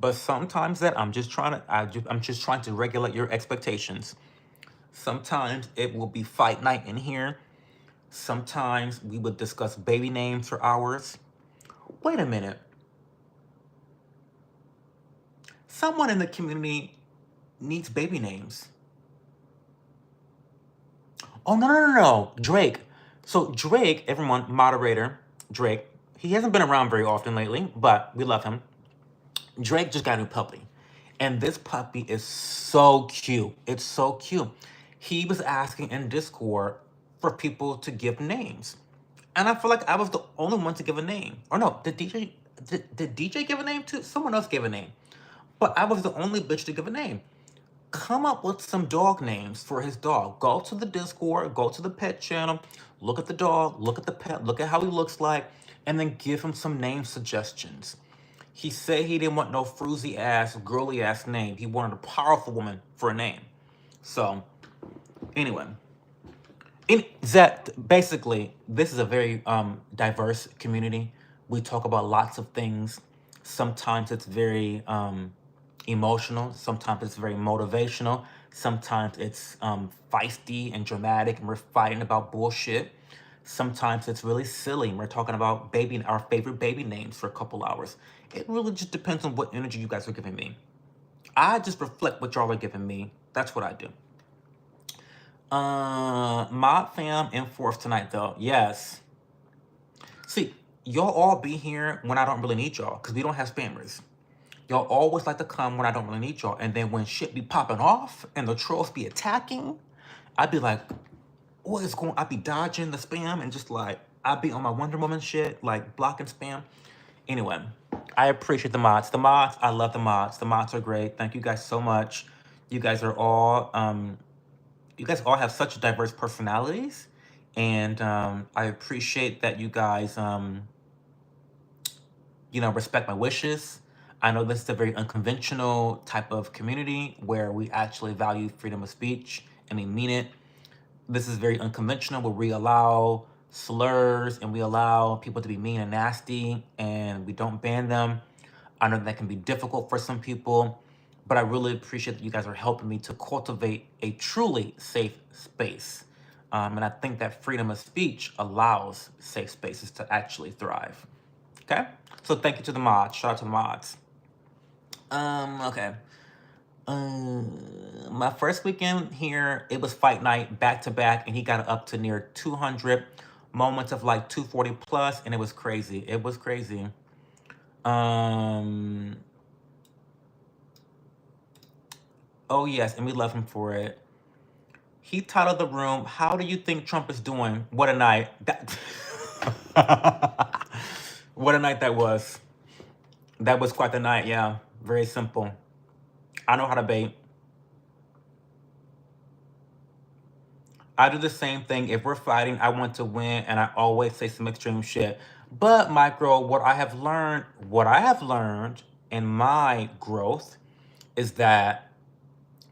A: But sometimes that I'm just trying to regulate your expectations. Sometimes it will be fight night in here. Sometimes we would discuss baby names for hours. Wait a minute. Someone in the community needs baby names. Oh, no, no, no, no. Drake. So, Drake, everyone, moderator, Drake, he hasn't been around very often lately, but we love him. Drake just got a new puppy. And this puppy is so cute. It's so cute. He was asking in Discord for people to give names. And I feel like I was the only one to give a name. Or no, did DJ give a name too? Someone else gave a name. But I was the only bitch to give a name. Come up with some dog names for his dog. Go to the Discord, go to the pet channel, look at the dog, look at the pet, look at how he looks like, and then give him some name suggestions. He said he didn't want no fruzy ass, girly ass name. He wanted a powerful woman for a name. So, anyway, basically, this is a very diverse community. We talk about lots of things. Sometimes it's very emotional. Sometimes it's very motivational. Sometimes it's feisty and dramatic, and we're fighting about bullshit. Sometimes it's really silly, and we're talking about our favorite baby names for a couple hours. It really just depends on what energy you guys are giving me. I just reflect what y'all are giving me. That's what I do. Mod fam in force tonight though. Yes. See, y'all all be here when I don't really need y'all, because we don't have spammers. Y'all always like to come when I don't really need y'all. And then when shit be popping off and the trolls be attacking, I'd be like, what is going? I'd be dodging the spam and just like, I'd be on my Wonder Woman shit, like blocking spam. Anyway, I appreciate the mods. The mods, I love the mods. The mods are great. Thank you guys so much. You guys all have such diverse personalities. And I appreciate that you guys, respect my wishes. I know this is a very unconventional type of community where we actually value freedom of speech and we mean it. This is very unconventional where we allow slurs and we allow people to be mean and nasty and we don't ban them. I know that can be difficult for some people, but I really appreciate that you guys are helping me to cultivate a truly safe space. And I think that freedom of speech allows safe spaces to actually thrive. Okay? So thank you to the mods. Shout out to the mods. Okay. My first weekend here, it was fight night back to back, and he got up to near 200 moments of like 240 plus, and it was crazy. It was crazy. Oh yes, and we love him for it. He titled the room, "How do you think Trump is doing?" What a night. What a night that was. That was quite the night, yeah. Very simple. I know how to bait. I do the same thing. If we're fighting, I want to win, and I always say some extreme shit. But Micro, what I have learned in my growth is that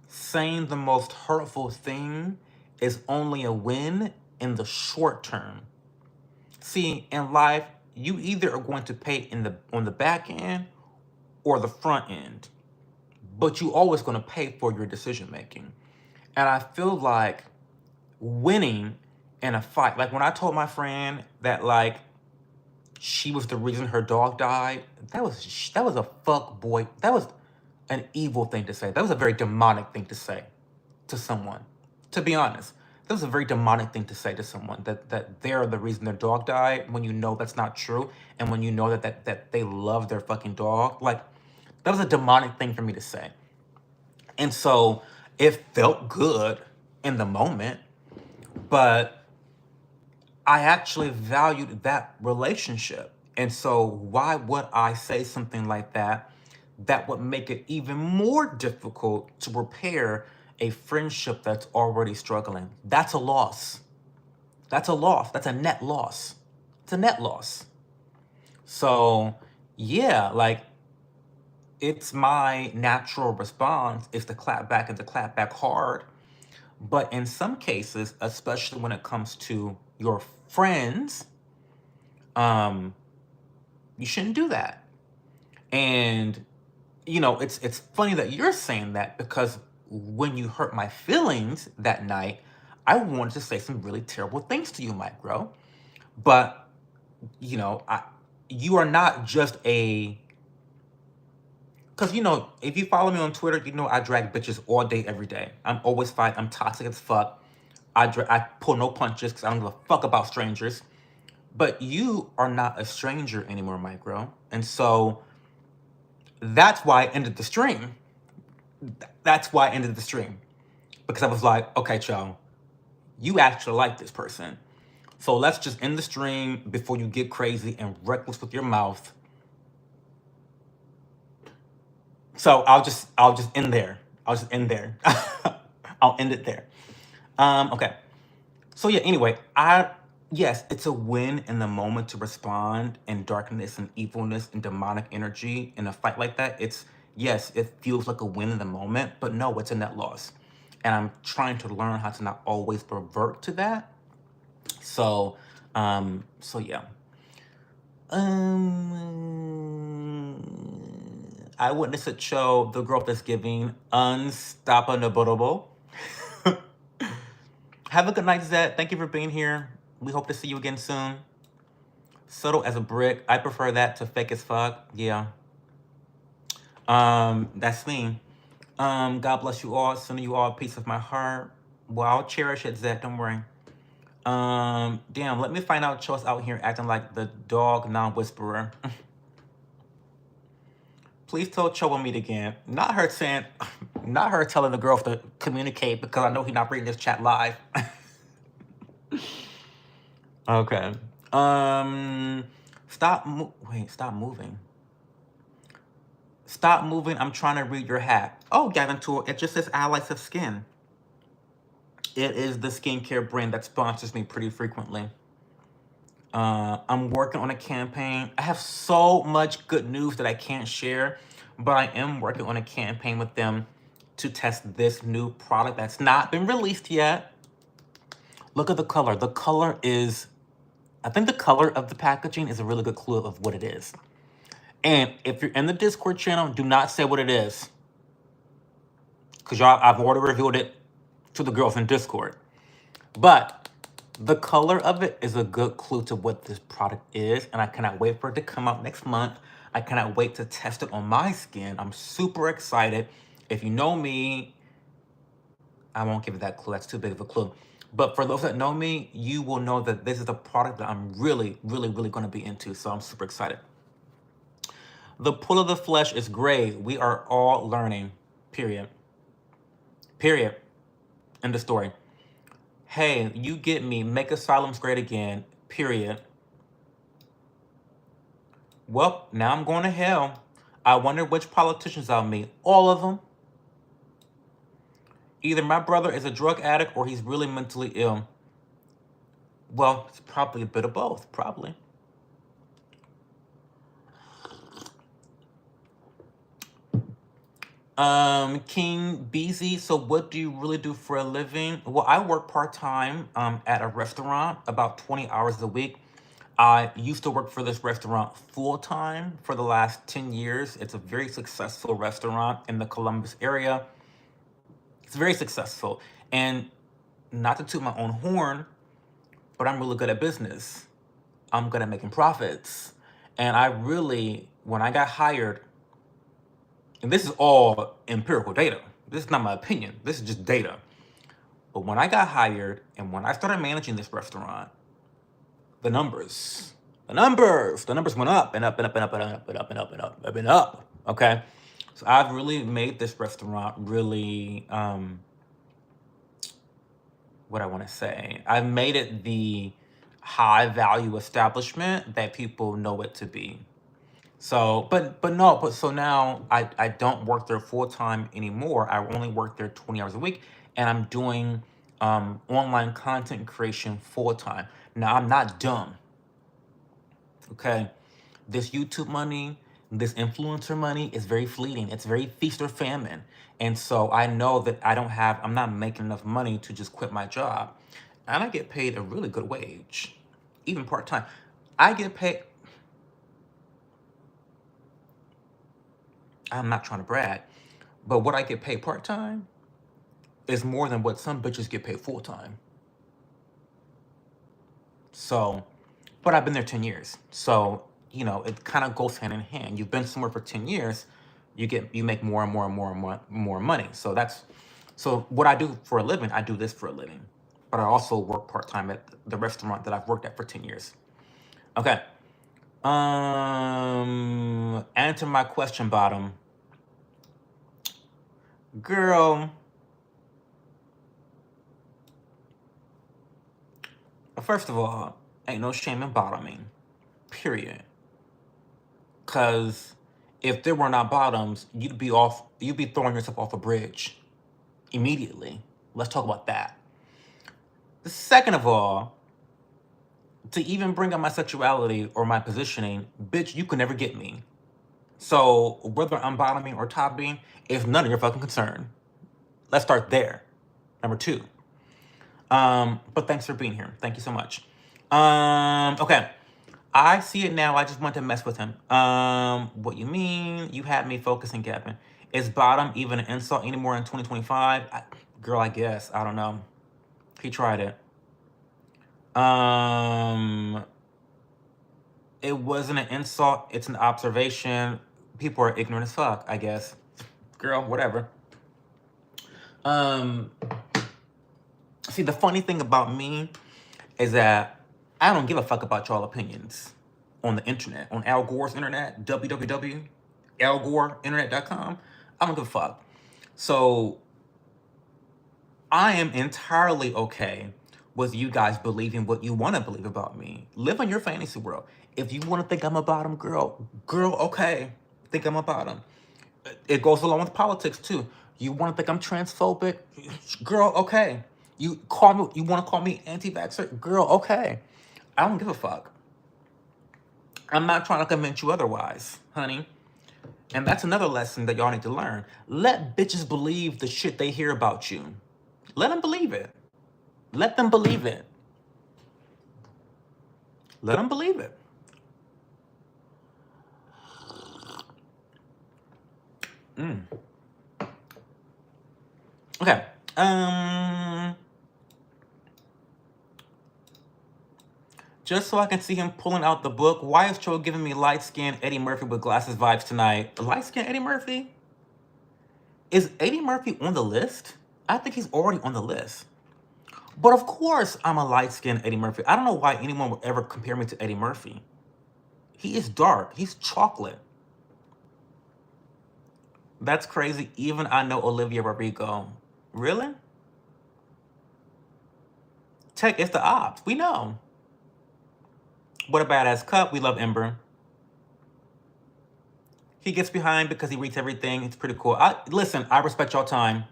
A: saying the most hurtful thing is only a win in the short term. See, in life, you either are going to pay on the back end or the front end, but you always going to pay for your decision making. And I feel like winning in a fight, like when I told my friend that like she was the reason her dog died, that was a fuck boy. That was an evil thing to say. That was a very demonic thing to say to someone. To be honest, that was a very demonic thing to say to someone, that they're the reason their dog died, when you know that's not true, and when you know that they love their fucking dog. Like, that was a demonic thing for me to say. And so it felt good in the moment, but I actually valued that relationship. And so why would I say something like that that would make it even more difficult to repair a friendship that's already struggling. That's a loss. That's a loss. That's a net loss. It's a net loss. So, yeah, like it's my natural response is to clap back and to clap back hard. But in some cases, especially when it comes to your friends, um, you shouldn't do that. And it's funny that you're saying that because when you hurt my feelings that night, I wanted to say some really terrible things to you, Micro. But you are not just a because if you follow me on Twitter, I drag bitches all day, every day. I'm always fight. I'm toxic as fuck. I pull no punches because I don't give a fuck about strangers. But you are not a stranger anymore, Micro. And so that's why I ended the stream. That's why I ended the stream. Because I was like, okay, Cho, you actually like this person. So let's just end the stream before you get crazy and reckless with your mouth. So I'll just end there. I'll just end there. I'll end it there. Okay. So yeah, anyway, yes, it's a win in the moment to respond in darkness and evilness and demonic energy in a fight like that. Yes, it feels like a win in the moment, but no, it's a net loss. And I'm trying to learn how to not always revert to that. So yeah. I witnessed a show, the girl that's giving unstoppable. Have a good night, Zed. Thank you for being here. We hope to see you again soon. Subtle as a brick. I prefer that to fake as fuck. Yeah. That's me. God bless you all. Sending you all a piece of my heart. Well, I'll cherish it, Zed. Don't worry. Damn, let me find out Cho's out here acting like the dog non-whisperer. Please tell Cho we'll meet again. Not her telling the girls to communicate because I know he's not reading this chat live. Okay. Stop moving. Stop moving. I'm trying to read your hat. Oh, Gavin Tool, it just says Allies of Skin. It is the skincare brand that sponsors me pretty frequently. I'm working on a campaign. I have so much good news that I can't share, but I am working on a campaign with them to test this new product that's not been released yet. Look at the color. I think the color of the packaging is a really good clue of what it is. And if you're in the Discord channel, do not say what it is. Because I've already revealed it to the girls in Discord. But the color of it is a good clue to what this product is. And I cannot wait for it to come out next month. I cannot wait to test it on my skin. I'm super excited. If you know me, I won't give it that clue. That's too big of a clue. But for those that know me, you will know that this is a product that I'm really, really, really going to be into. So I'm super excited. The pull of the flesh is great. We are all learning. Period. Period. End of story. Hey, you get me. Make Asylums great again. Period. Well, now I'm going to hell. I wonder which politicians I'll meet. All of them. Either my brother is a drug addict or he's really mentally ill. Well, it's probably a bit of both. Probably. King Beezy, so what do you really do for a living? Well, I work part-time at a restaurant, about 20 hours a week. I used to work for this restaurant full-time for the last 10 years. It's a very successful restaurant in the Columbus area. It's very successful. And not to toot my own horn, but I'm really good at business. I'm good at making profits. And when I got hired, and this is all empirical data. This is not my opinion. This is just data. But when I got hired and when I started managing this restaurant, the numbers went up and up and up and up and up and up and up and up and up. Okay. So I've really made this restaurant really, what I want to say. I've made it the high value establishment that people know it to be. So, but no, but so now I don't work there full time anymore. I only work there 20 hours a week, and I'm doing online content creation full time. Now I'm not dumb, okay? This YouTube money, this influencer money is very fleeting. It's very feast or famine. And so I know that I'm not making enough money to just quit my job. And I get paid a really good wage, even part time. I get paid, I'm not trying to brag, but what I get paid part time is more than what some bitches get paid full time. So, but I've been there 10 years. So, it kind of goes hand in hand. You've been somewhere for 10 years, you make more and more and more and more money. So what I do for a living, I do this for a living. But I also work part-time at the restaurant that I've worked at for 10 years. Okay. Answer my question, Bottom. Girl, first of all, ain't no shame in bottoming. Period. Cause if there were not bottoms, you'd be throwing yourself off a bridge immediately. Let's talk about that. Second of all, to even bring up my sexuality or my positioning, bitch, you can never get me. So whether I'm bottoming or topping is none of your fucking concern. Let's start there. Number two. But thanks for being here. Thank you so much. Okay. I see it now. I just want to mess with him. What you mean? You had me focusing, Gavin. Is bottom even an insult anymore in 2025? Girl, I guess. I don't know. He tried it. It wasn't an insult. It's an observation. People are ignorant as fuck, I guess. Girl, whatever. See, the funny thing about me is that I don't give a fuck about y'all opinions on the internet, on Al Gore's internet, www.algoreinternet.com. I don't give a fuck. So I am entirely okay with you guys believing what you want to believe about me. Live in your fantasy world. If you want to think I'm a bottom girl, okay, think I'm a bottom. It goes along with politics too. You want to think I'm transphobic, girl, okay. You want to call me anti-vaxxer, girl, okay. I don't give a fuck. I'm not trying to convince you otherwise, honey. And that's another lesson that y'all need to learn. Let bitches believe the shit they hear about you. Let them believe it. Let them believe it. Let them believe it. Okay. Just so I can see him pulling out the book. Why is Joe giving me light-skinned Eddie Murphy with glasses vibes tonight? Light-skinned Eddie Murphy? Is Eddie Murphy on the list? I think he's already on the list. But of course I'm a light-skinned Eddie Murphy. I don't know why anyone would ever compare me to Eddie Murphy. He is dark. He's chocolate. That's crazy. Even I know Olivia Rodrigo. Really? Tech is the ops. We know. What a badass cup. We love Ember. He gets behind because he reads everything. It's pretty cool. Listen, I respect your time.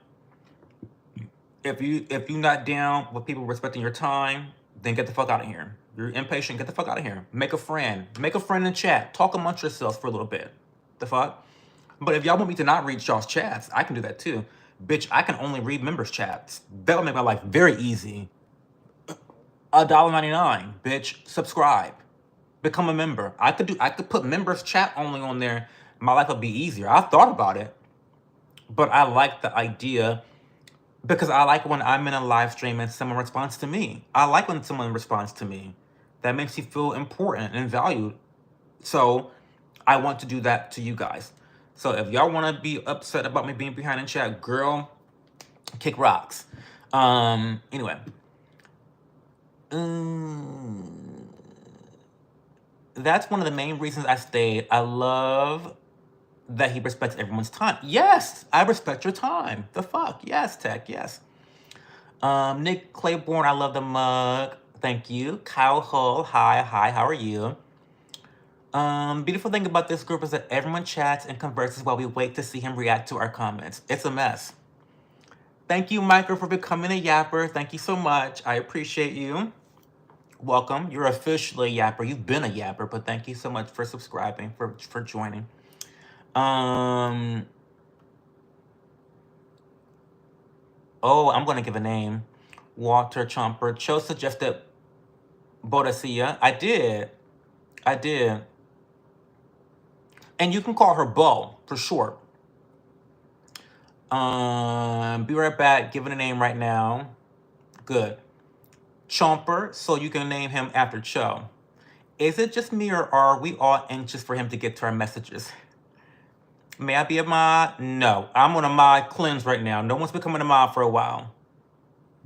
A: If you're not down with people respecting your time, then get the fuck out of here. You're impatient, get the fuck out of here. Make a friend. Make a friend in chat. Talk amongst yourselves for a little bit. The fuck? But if y'all want me to not read y'all's chats, I can do that too. Bitch, I can only read members' chats. That would make my life very easy. $1.99, bitch. Subscribe. Become a member. I could put members chat only on there. My life would be easier. I thought about it. But I like the idea because I like when I'm in a live stream and someone responds to me. I like when someone responds to me. That makes you feel important and valued. So I want to do that to you guys. So if y'all want to be upset about me being behind in chat, girl, kick rocks. Anyway. That's one of the main reasons I stayed. I love that he respects everyone's time. Yes, I respect your time. The fuck? Yes, Tech, yes. Nick Claiborne, I love the mug. Thank you. Kyle Hull, hi, how are you? Beautiful thing about this group is that everyone chats and converses while we wait to see him react to our comments. It's a mess. Thank you, Michael, for becoming a yapper. Thank you so much. I appreciate you. Welcome. You're officially a yapper. You've been a yapper, but thank you so much for subscribing, for joining. Oh, I'm gonna give a name. Walter Chomper. Cho suggested Bodacia. I did. And you can call her Bo for short. Be right back. Giving a name right now. Good. Chomper, so you can name him after Cho. Is it just me, or are we all anxious for him to get to our messages? May I be a mod? No. I'm on a mod cleanse right now. No one's becoming a mod for a while.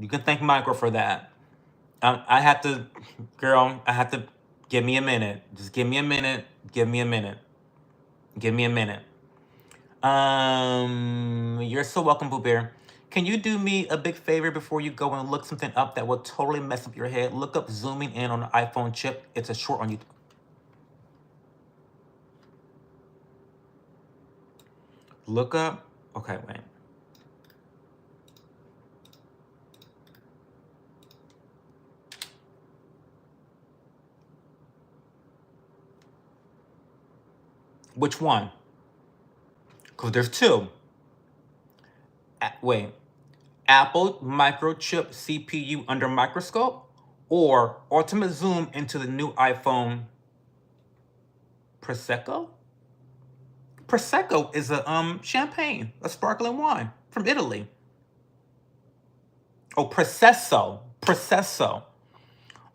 A: You can thank Michael for that. I have to, girl, I have to, give me a minute. Just give me a minute. Give me a minute. Give me a minute. You're so welcome, Boo Bear. Can you do me a big favor before you go and look something up that will totally mess up your head? Look up zooming in on an iPhone chip. It's a short on YouTube. Look up. Okay, wait. Which one? Because there's two. Wait. Apple microchip CPU under microscope, or ultimate zoom into the new iPhone Prosecco? Prosecco is a champagne, a sparkling wine from Italy. Oh, Processo.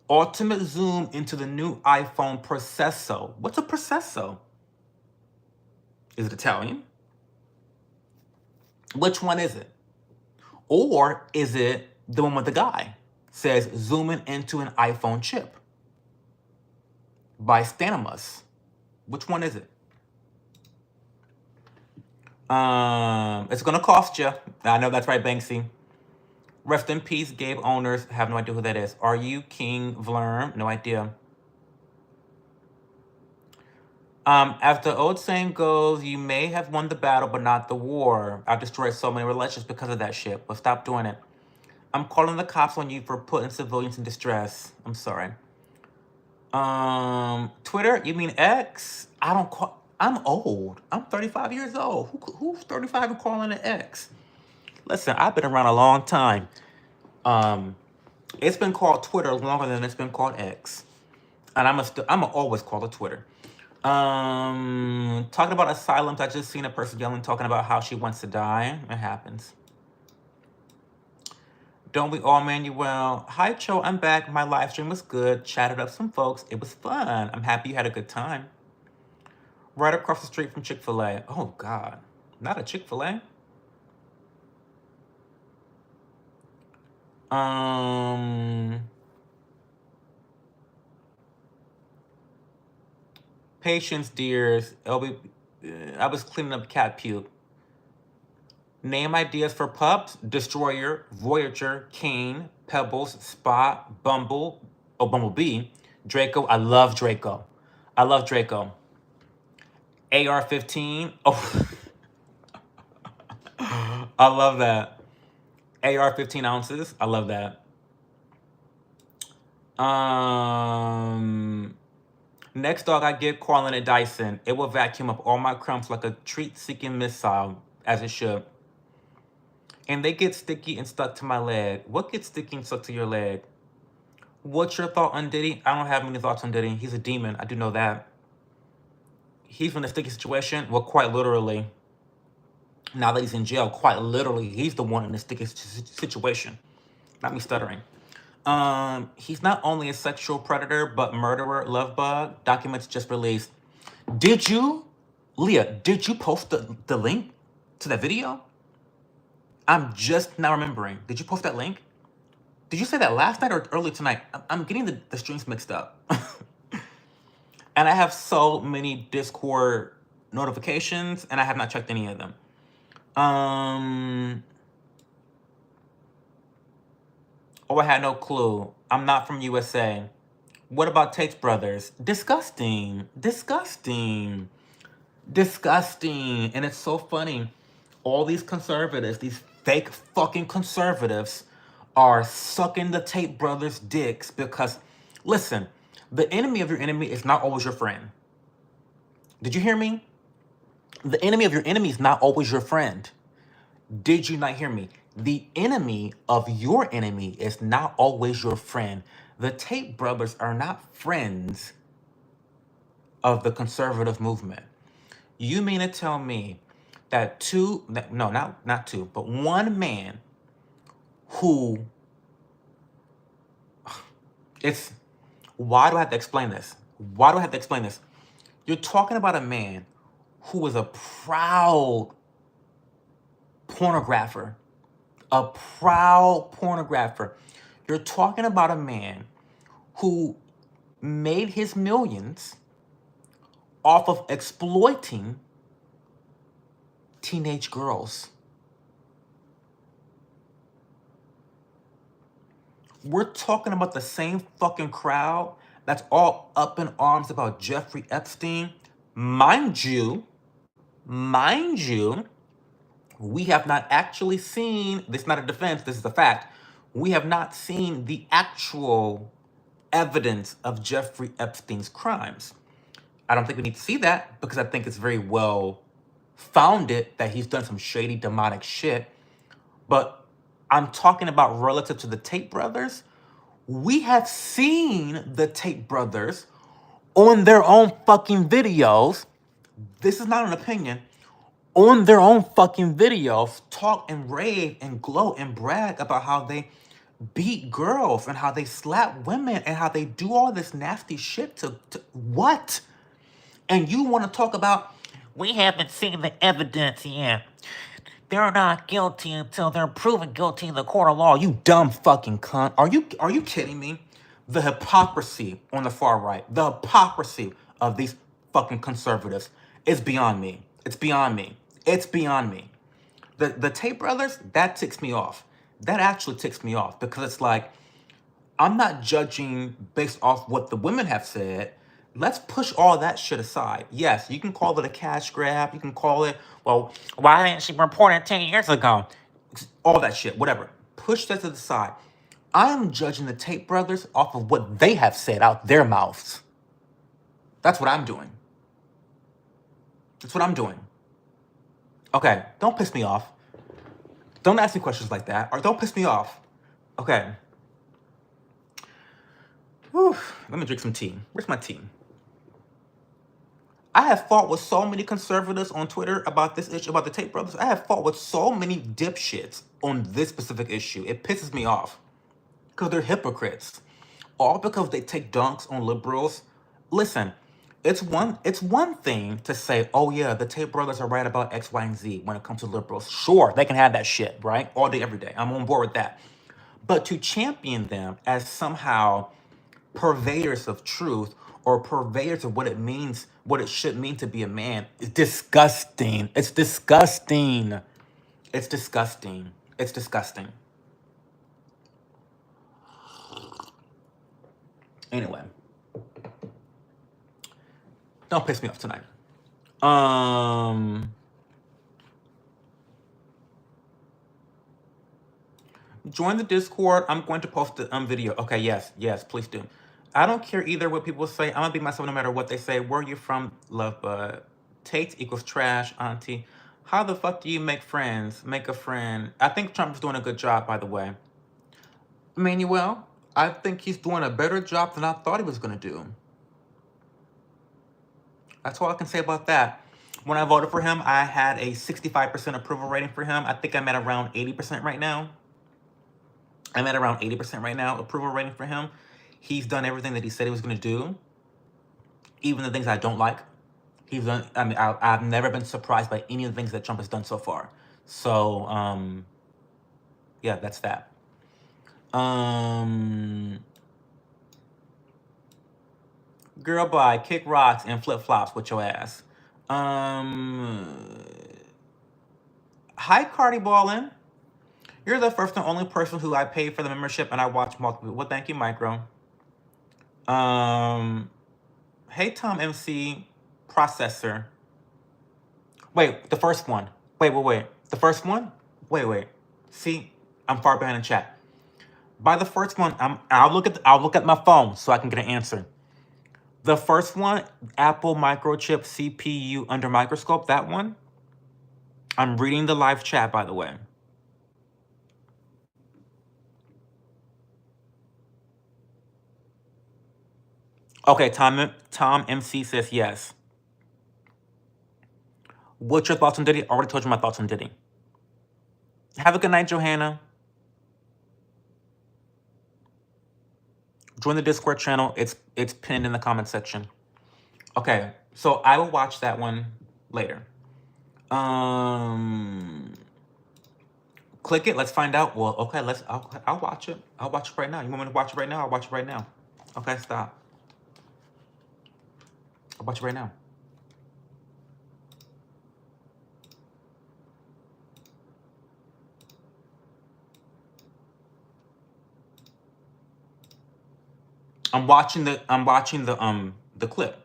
A: Ultimate zoom into the new iPhone Processo. What's a Processo? Is it Italian? Which one is it? Or is it the one with the guy? Says zooming into an iPhone chip by Stanimus. Which one is it? It's gonna cost you. I know that's right, Banksy. Rest in peace, Gabe owners. Have no idea who that is. Are you King Vlerm? No idea. As the old saying goes, you may have won the battle, but not the war. I've destroyed so many relationships because of that shit. But stop doing it. I'm calling the cops on you for putting civilians in distress. I'm sorry. Twitter? You mean X? I don't call. I'm old. I'm 35 years old. Who's 35 and calling it X? Listen, I've been around a long time. It's been called Twitter longer than it's been called X, and I'm always call it Twitter. Talking about Asylums, I just seen a person yelling, talking about how she wants to die. It happens. Don't we all, Manuel? Hi, Cho, I'm back. My live stream was good. Chatted up some folks. It was fun. I'm happy you had a good time. Right across the street from Chick-fil-A. Oh, God. Not a Chick-fil-A? Patience, dears. I was cleaning up cat puke. Name ideas for pups: Destroyer, Voyager, Kane, Pebbles, Spot, Bumblebee, Draco. I love Draco. AR-15. Oh, I love that. AR 15 ounces. I love that. Next dog I get, calling it Dyson. It will vacuum up all my crumbs like a treat-seeking missile, as it should. And they get sticky and stuck to my leg. What gets sticky and stuck to your leg? What's your thought on Diddy? I don't have many thoughts on Diddy. He's a demon. I do know that. He's in a sticky situation. Well, quite literally. Now that he's in jail, quite literally, he's the one in the sticky situation. Not me stuttering. He's not only a sexual predator, but murderer, love bug. Documents just released. Did you, Leah, did you post the link to that video? I'm just now remembering. Did you post that link? Did you say that last night or early tonight? I'm getting the streams mixed up. And I have so many Discord notifications, and I have not checked any of them. Oh, I had no clue. I'm not from USA. What about Tate's brothers? Disgusting. Disgusting. Disgusting. And it's so funny. All these conservatives, these fake fucking conservatives, are sucking the Tate brothers' dicks because, listen, the enemy of your enemy is not always your friend. Did you hear me? The enemy of your enemy is not always your friend. Did you not hear me? The enemy of your enemy is not always your friend. The Tate brothers are not friends of the conservative movement. You mean to tell me that not two, but one man who, it's, why do I have to explain this? Why do I have to explain this? You're talking about a man who was a proud pornographer, a proud pornographer. You're talking about a man who made his millions off of exploiting teenage girls. We're talking about the same fucking crowd that's all up in arms about Jeffrey Epstein. Mind you, we have not actually seen, this is not a defense, this is a fact. We have not seen the actual evidence of Jeffrey Epstein's crimes. I don't think we need to see that because I think it's very well founded that he's done some shady, demonic shit. But I'm talking about relative to the Tate brothers. We have seen the Tate brothers on their own fucking videos. This is not an opinion. On their own fucking videos, talk and rave and gloat and brag about how they beat girls and how they slap women and how they do all this nasty shit to what? And you want to talk about, we haven't seen the evidence yet. They're not guilty until they're proven guilty in the court of law. You dumb fucking cunt. Are you kidding me? The hypocrisy on the far right, the hypocrisy of these fucking conservatives is beyond me. It's beyond me. It's beyond me. The Tate brothers, that ticks me off. That actually ticks me off because it's like, I'm not judging based off what the women have said. Let's push all that shit aside. Yes, you can call it a cash grab. You can call it, well, why didn't she report it 10 years ago? All that shit, whatever. Push that to the side. I am judging the Tate brothers off of what they have said out their mouths. That's what I'm doing. That's what I'm doing. Okay, don't piss me off. Don't ask me questions like that, or don't piss me off. Okay. Whew. Let me drink some tea. Where's my tea? I have fought with so many conservatives on Twitter about this issue, about the Tate brothers. I have fought with so many dipshits on this specific issue. It pisses me off because they're hypocrites. All because they take dunks on liberals. Listen, it's one thing to say, oh yeah, the Tate brothers are right about X, Y, and Z when it comes to liberals. Sure, they can have that shit, right? All day, every day. I'm on board with that. But to champion them as somehow purveyors of truth or purveyors of what it means, what it should mean to be a man, is disgusting. It's disgusting. It's disgusting. It's disgusting. Anyway, don't piss me off tonight. Join the Discord. I'm going to post the video. Okay, yes, please do. I don't care either what people say. I'm gonna be myself no matter what they say. Where are you from, love bud? Tate equals trash, auntie. How the fuck do you make friends? Make a friend. I think Trump's doing a good job, by the way. Emmanuel, I think he's doing a better job than I thought he was gonna do. That's all I can say about that. When I voted for him, I had a 65% approval rating for him. I think I'm at around 80% right now. I'm at around 80% right now, approval rating for him. He's done everything that he said he was going to do, even the things I don't like. He's done. I mean, I've never been surprised by any of the things that Trump has done so far. So, yeah, that's that. Girl, bye. Kick rocks and flip flops with your ass. Hi, Cardi Ballin'. You're the first and only person who I paid for the membership and I watch multiple. Well, thank you, Micro. Hey, Tom MC Processor. Wait, the first one. Wait. The first one? Wait. See, I'm far behind in chat. By the first one, I'll look at my phone so I can get an answer. The first one, Apple microchip CPU under microscope, that one. I'm reading the live chat, by the way. Okay, Tom MC says yes. What's your thoughts on Diddy? I already told you my thoughts on Diddy. Have a good night, Johanna. Join the Discord channel. It's pinned in the comment section. Okay, so I will watch that one later. Click it. Let's find out. Well, okay. I'll watch it. I'll watch it right now. You want me to watch it right now? I'll watch it right now. Okay, stop. I'll watch it right now. I'm watching the clip.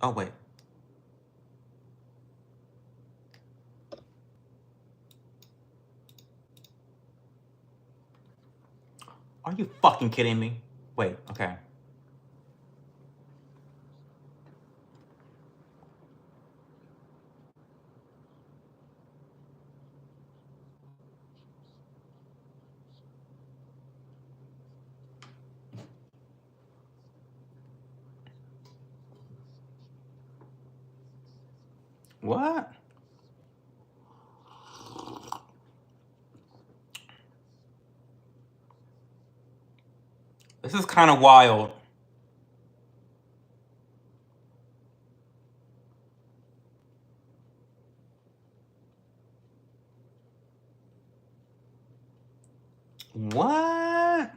A: Oh wait. Are you fucking kidding me? Wait, okay. What? This is kind of wild. What?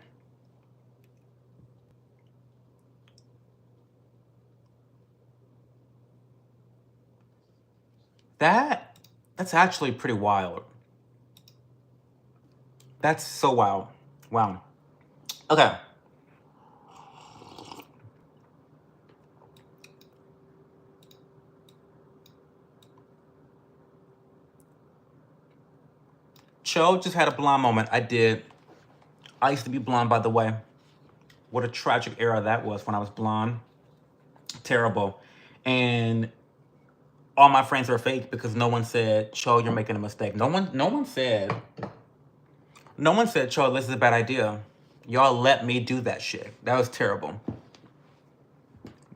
A: That's actually pretty wild. That's so wild. Wow. Okay. Cho just had a blonde moment. I did. I used to be blonde, by the way. What a tragic era that was when I was blonde. Terrible. And all my friends are fake because no one said, Cho, you're making a mistake. No one said, Cho, this is a bad idea. Y'all let me do that shit. That was terrible.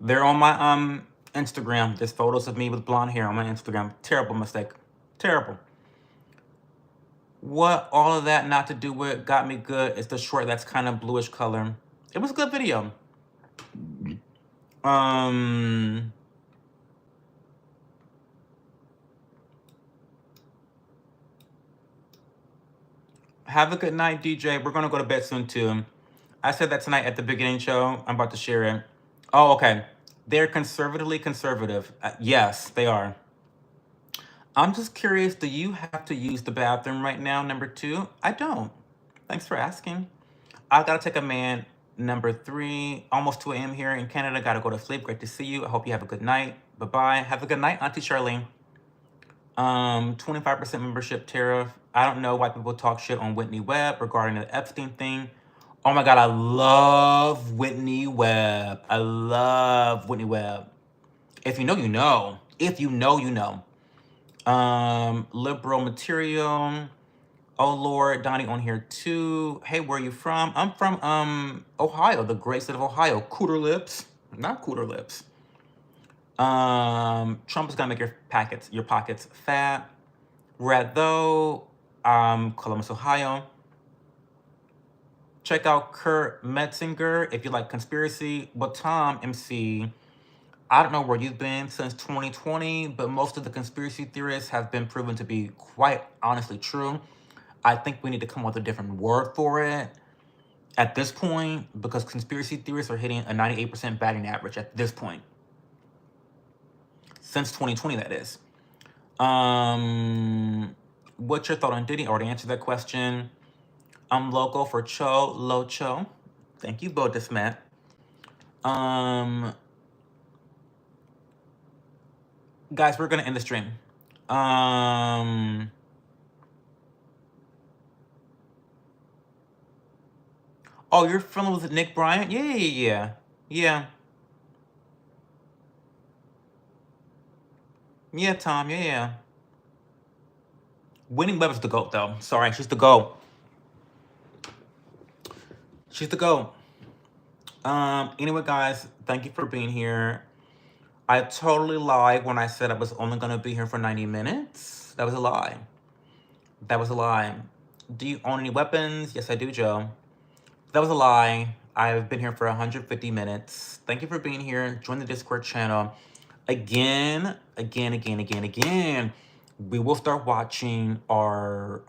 A: They're on my Instagram. There's photos of me with blonde hair on my Instagram. Terrible mistake. Terrible. What all of that not to do with got me good is the short that's kind of bluish color. It was a good video. Have a good night, DJ. We're gonna go to bed soon too. I said that tonight at the beginning show. I'm about to share it. Oh, okay. They're conservatively conservative. Yes, they are. I'm just curious, do you have to use the bathroom right now, number 2? I don't. Thanks for asking. I gotta take a man, number 3, almost 2 a.m. here in Canada. Gotta go to sleep. Great to see you. I hope you have a good night. Bye-bye. Have a good night, Auntie Charlene. 25% membership tariff. I don't know why people talk shit on Whitney Webb regarding the Epstein thing. Oh my God, I love Whitney Webb. I love Whitney Webb. If you know, you know. If you know, you know. Liberal material. Oh Lord, Donnie on here too. Hey, where are you from? I'm from Ohio, the great state of Ohio. Cooter lips. Not cooter lips. Trump is gonna make your pockets fat. Red though. Columbus, Ohio. Check out Kurt Metzinger if you like conspiracy. But Tom MC, I don't know where you've been since 2020, but most of the conspiracy theorists have been proven to be quite honestly true. I think we need to come up with a different word for it at this point because conspiracy theorists are hitting a 98% batting average at this point. Since 2020, that is. What's your thought on Diddy? I already answered that question. I'm local for Cho Locho. Thank you, Bodismat. Guys, we're gonna end the stream. Oh, you're friendly with Nick Bryant? Yeah. Yeah, Tom, yeah. Winnie Weber's the GOAT, though. Sorry, she's the GOAT. She's the GOAT. Anyway, guys, thank you for being here. I totally lied when I said I was only gonna be here for 90 minutes. That was a lie. That was a lie. Do you own any weapons? Yes, I do, Joe. That was a lie. I've been here for 150 minutes. Thank you for being here. Join the Discord channel. Again. We will start watching our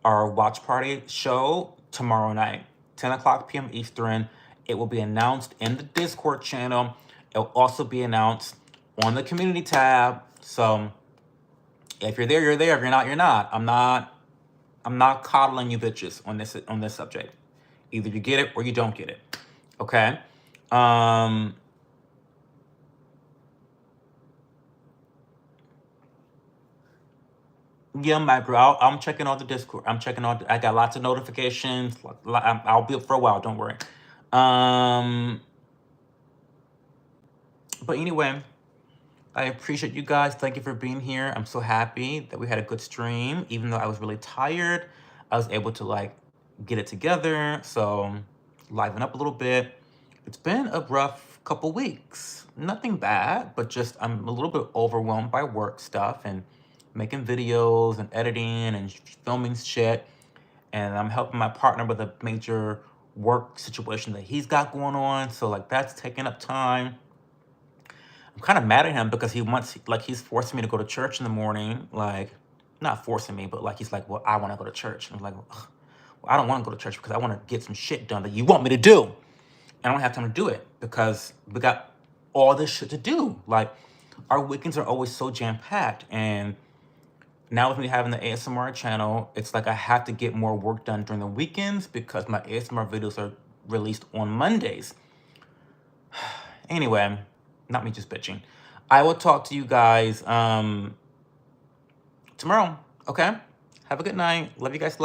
A: watch party show tomorrow night, 10 o'clock p.m. Eastern. It will be announced in the Discord channel. It'll also be announced on the community tab. So if you're there, you're there. If you're not, you're not. I'm not coddling you bitches on this subject. Either you get it or you don't get it. Okay? Yeah, Micro. I'm checking out the Discord. I got lots of notifications. I'll be up for a while. Don't worry. But anyway, I appreciate you guys. Thank you for being here. I'm so happy that we had a good stream. Even though I was really tired, I was able to like get it together. So liven up a little bit. It's been a rough couple weeks. Nothing bad, but just I'm a little bit overwhelmed by work stuff and making videos and editing and filming shit. And I'm helping my partner with a major work situation that he's got going on. So like that's taking up time. I'm kind of mad at him because he's forcing me to go to church in the morning. Like, not forcing me, but like he's like, well, I want to go to church. And I'm like, well, I don't want to go to church because I want to get some shit done that you want me to do. And I don't have time to do it because we got all this shit to do. Like, our weekends are always so jam-packed. And now with me having the ASMR channel, it's like I have to get more work done during the weekends because my ASMR videos are released on Mondays. Anyway, not me just bitching. I will talk to you guys tomorrow, okay? Have a good night. Love you guys.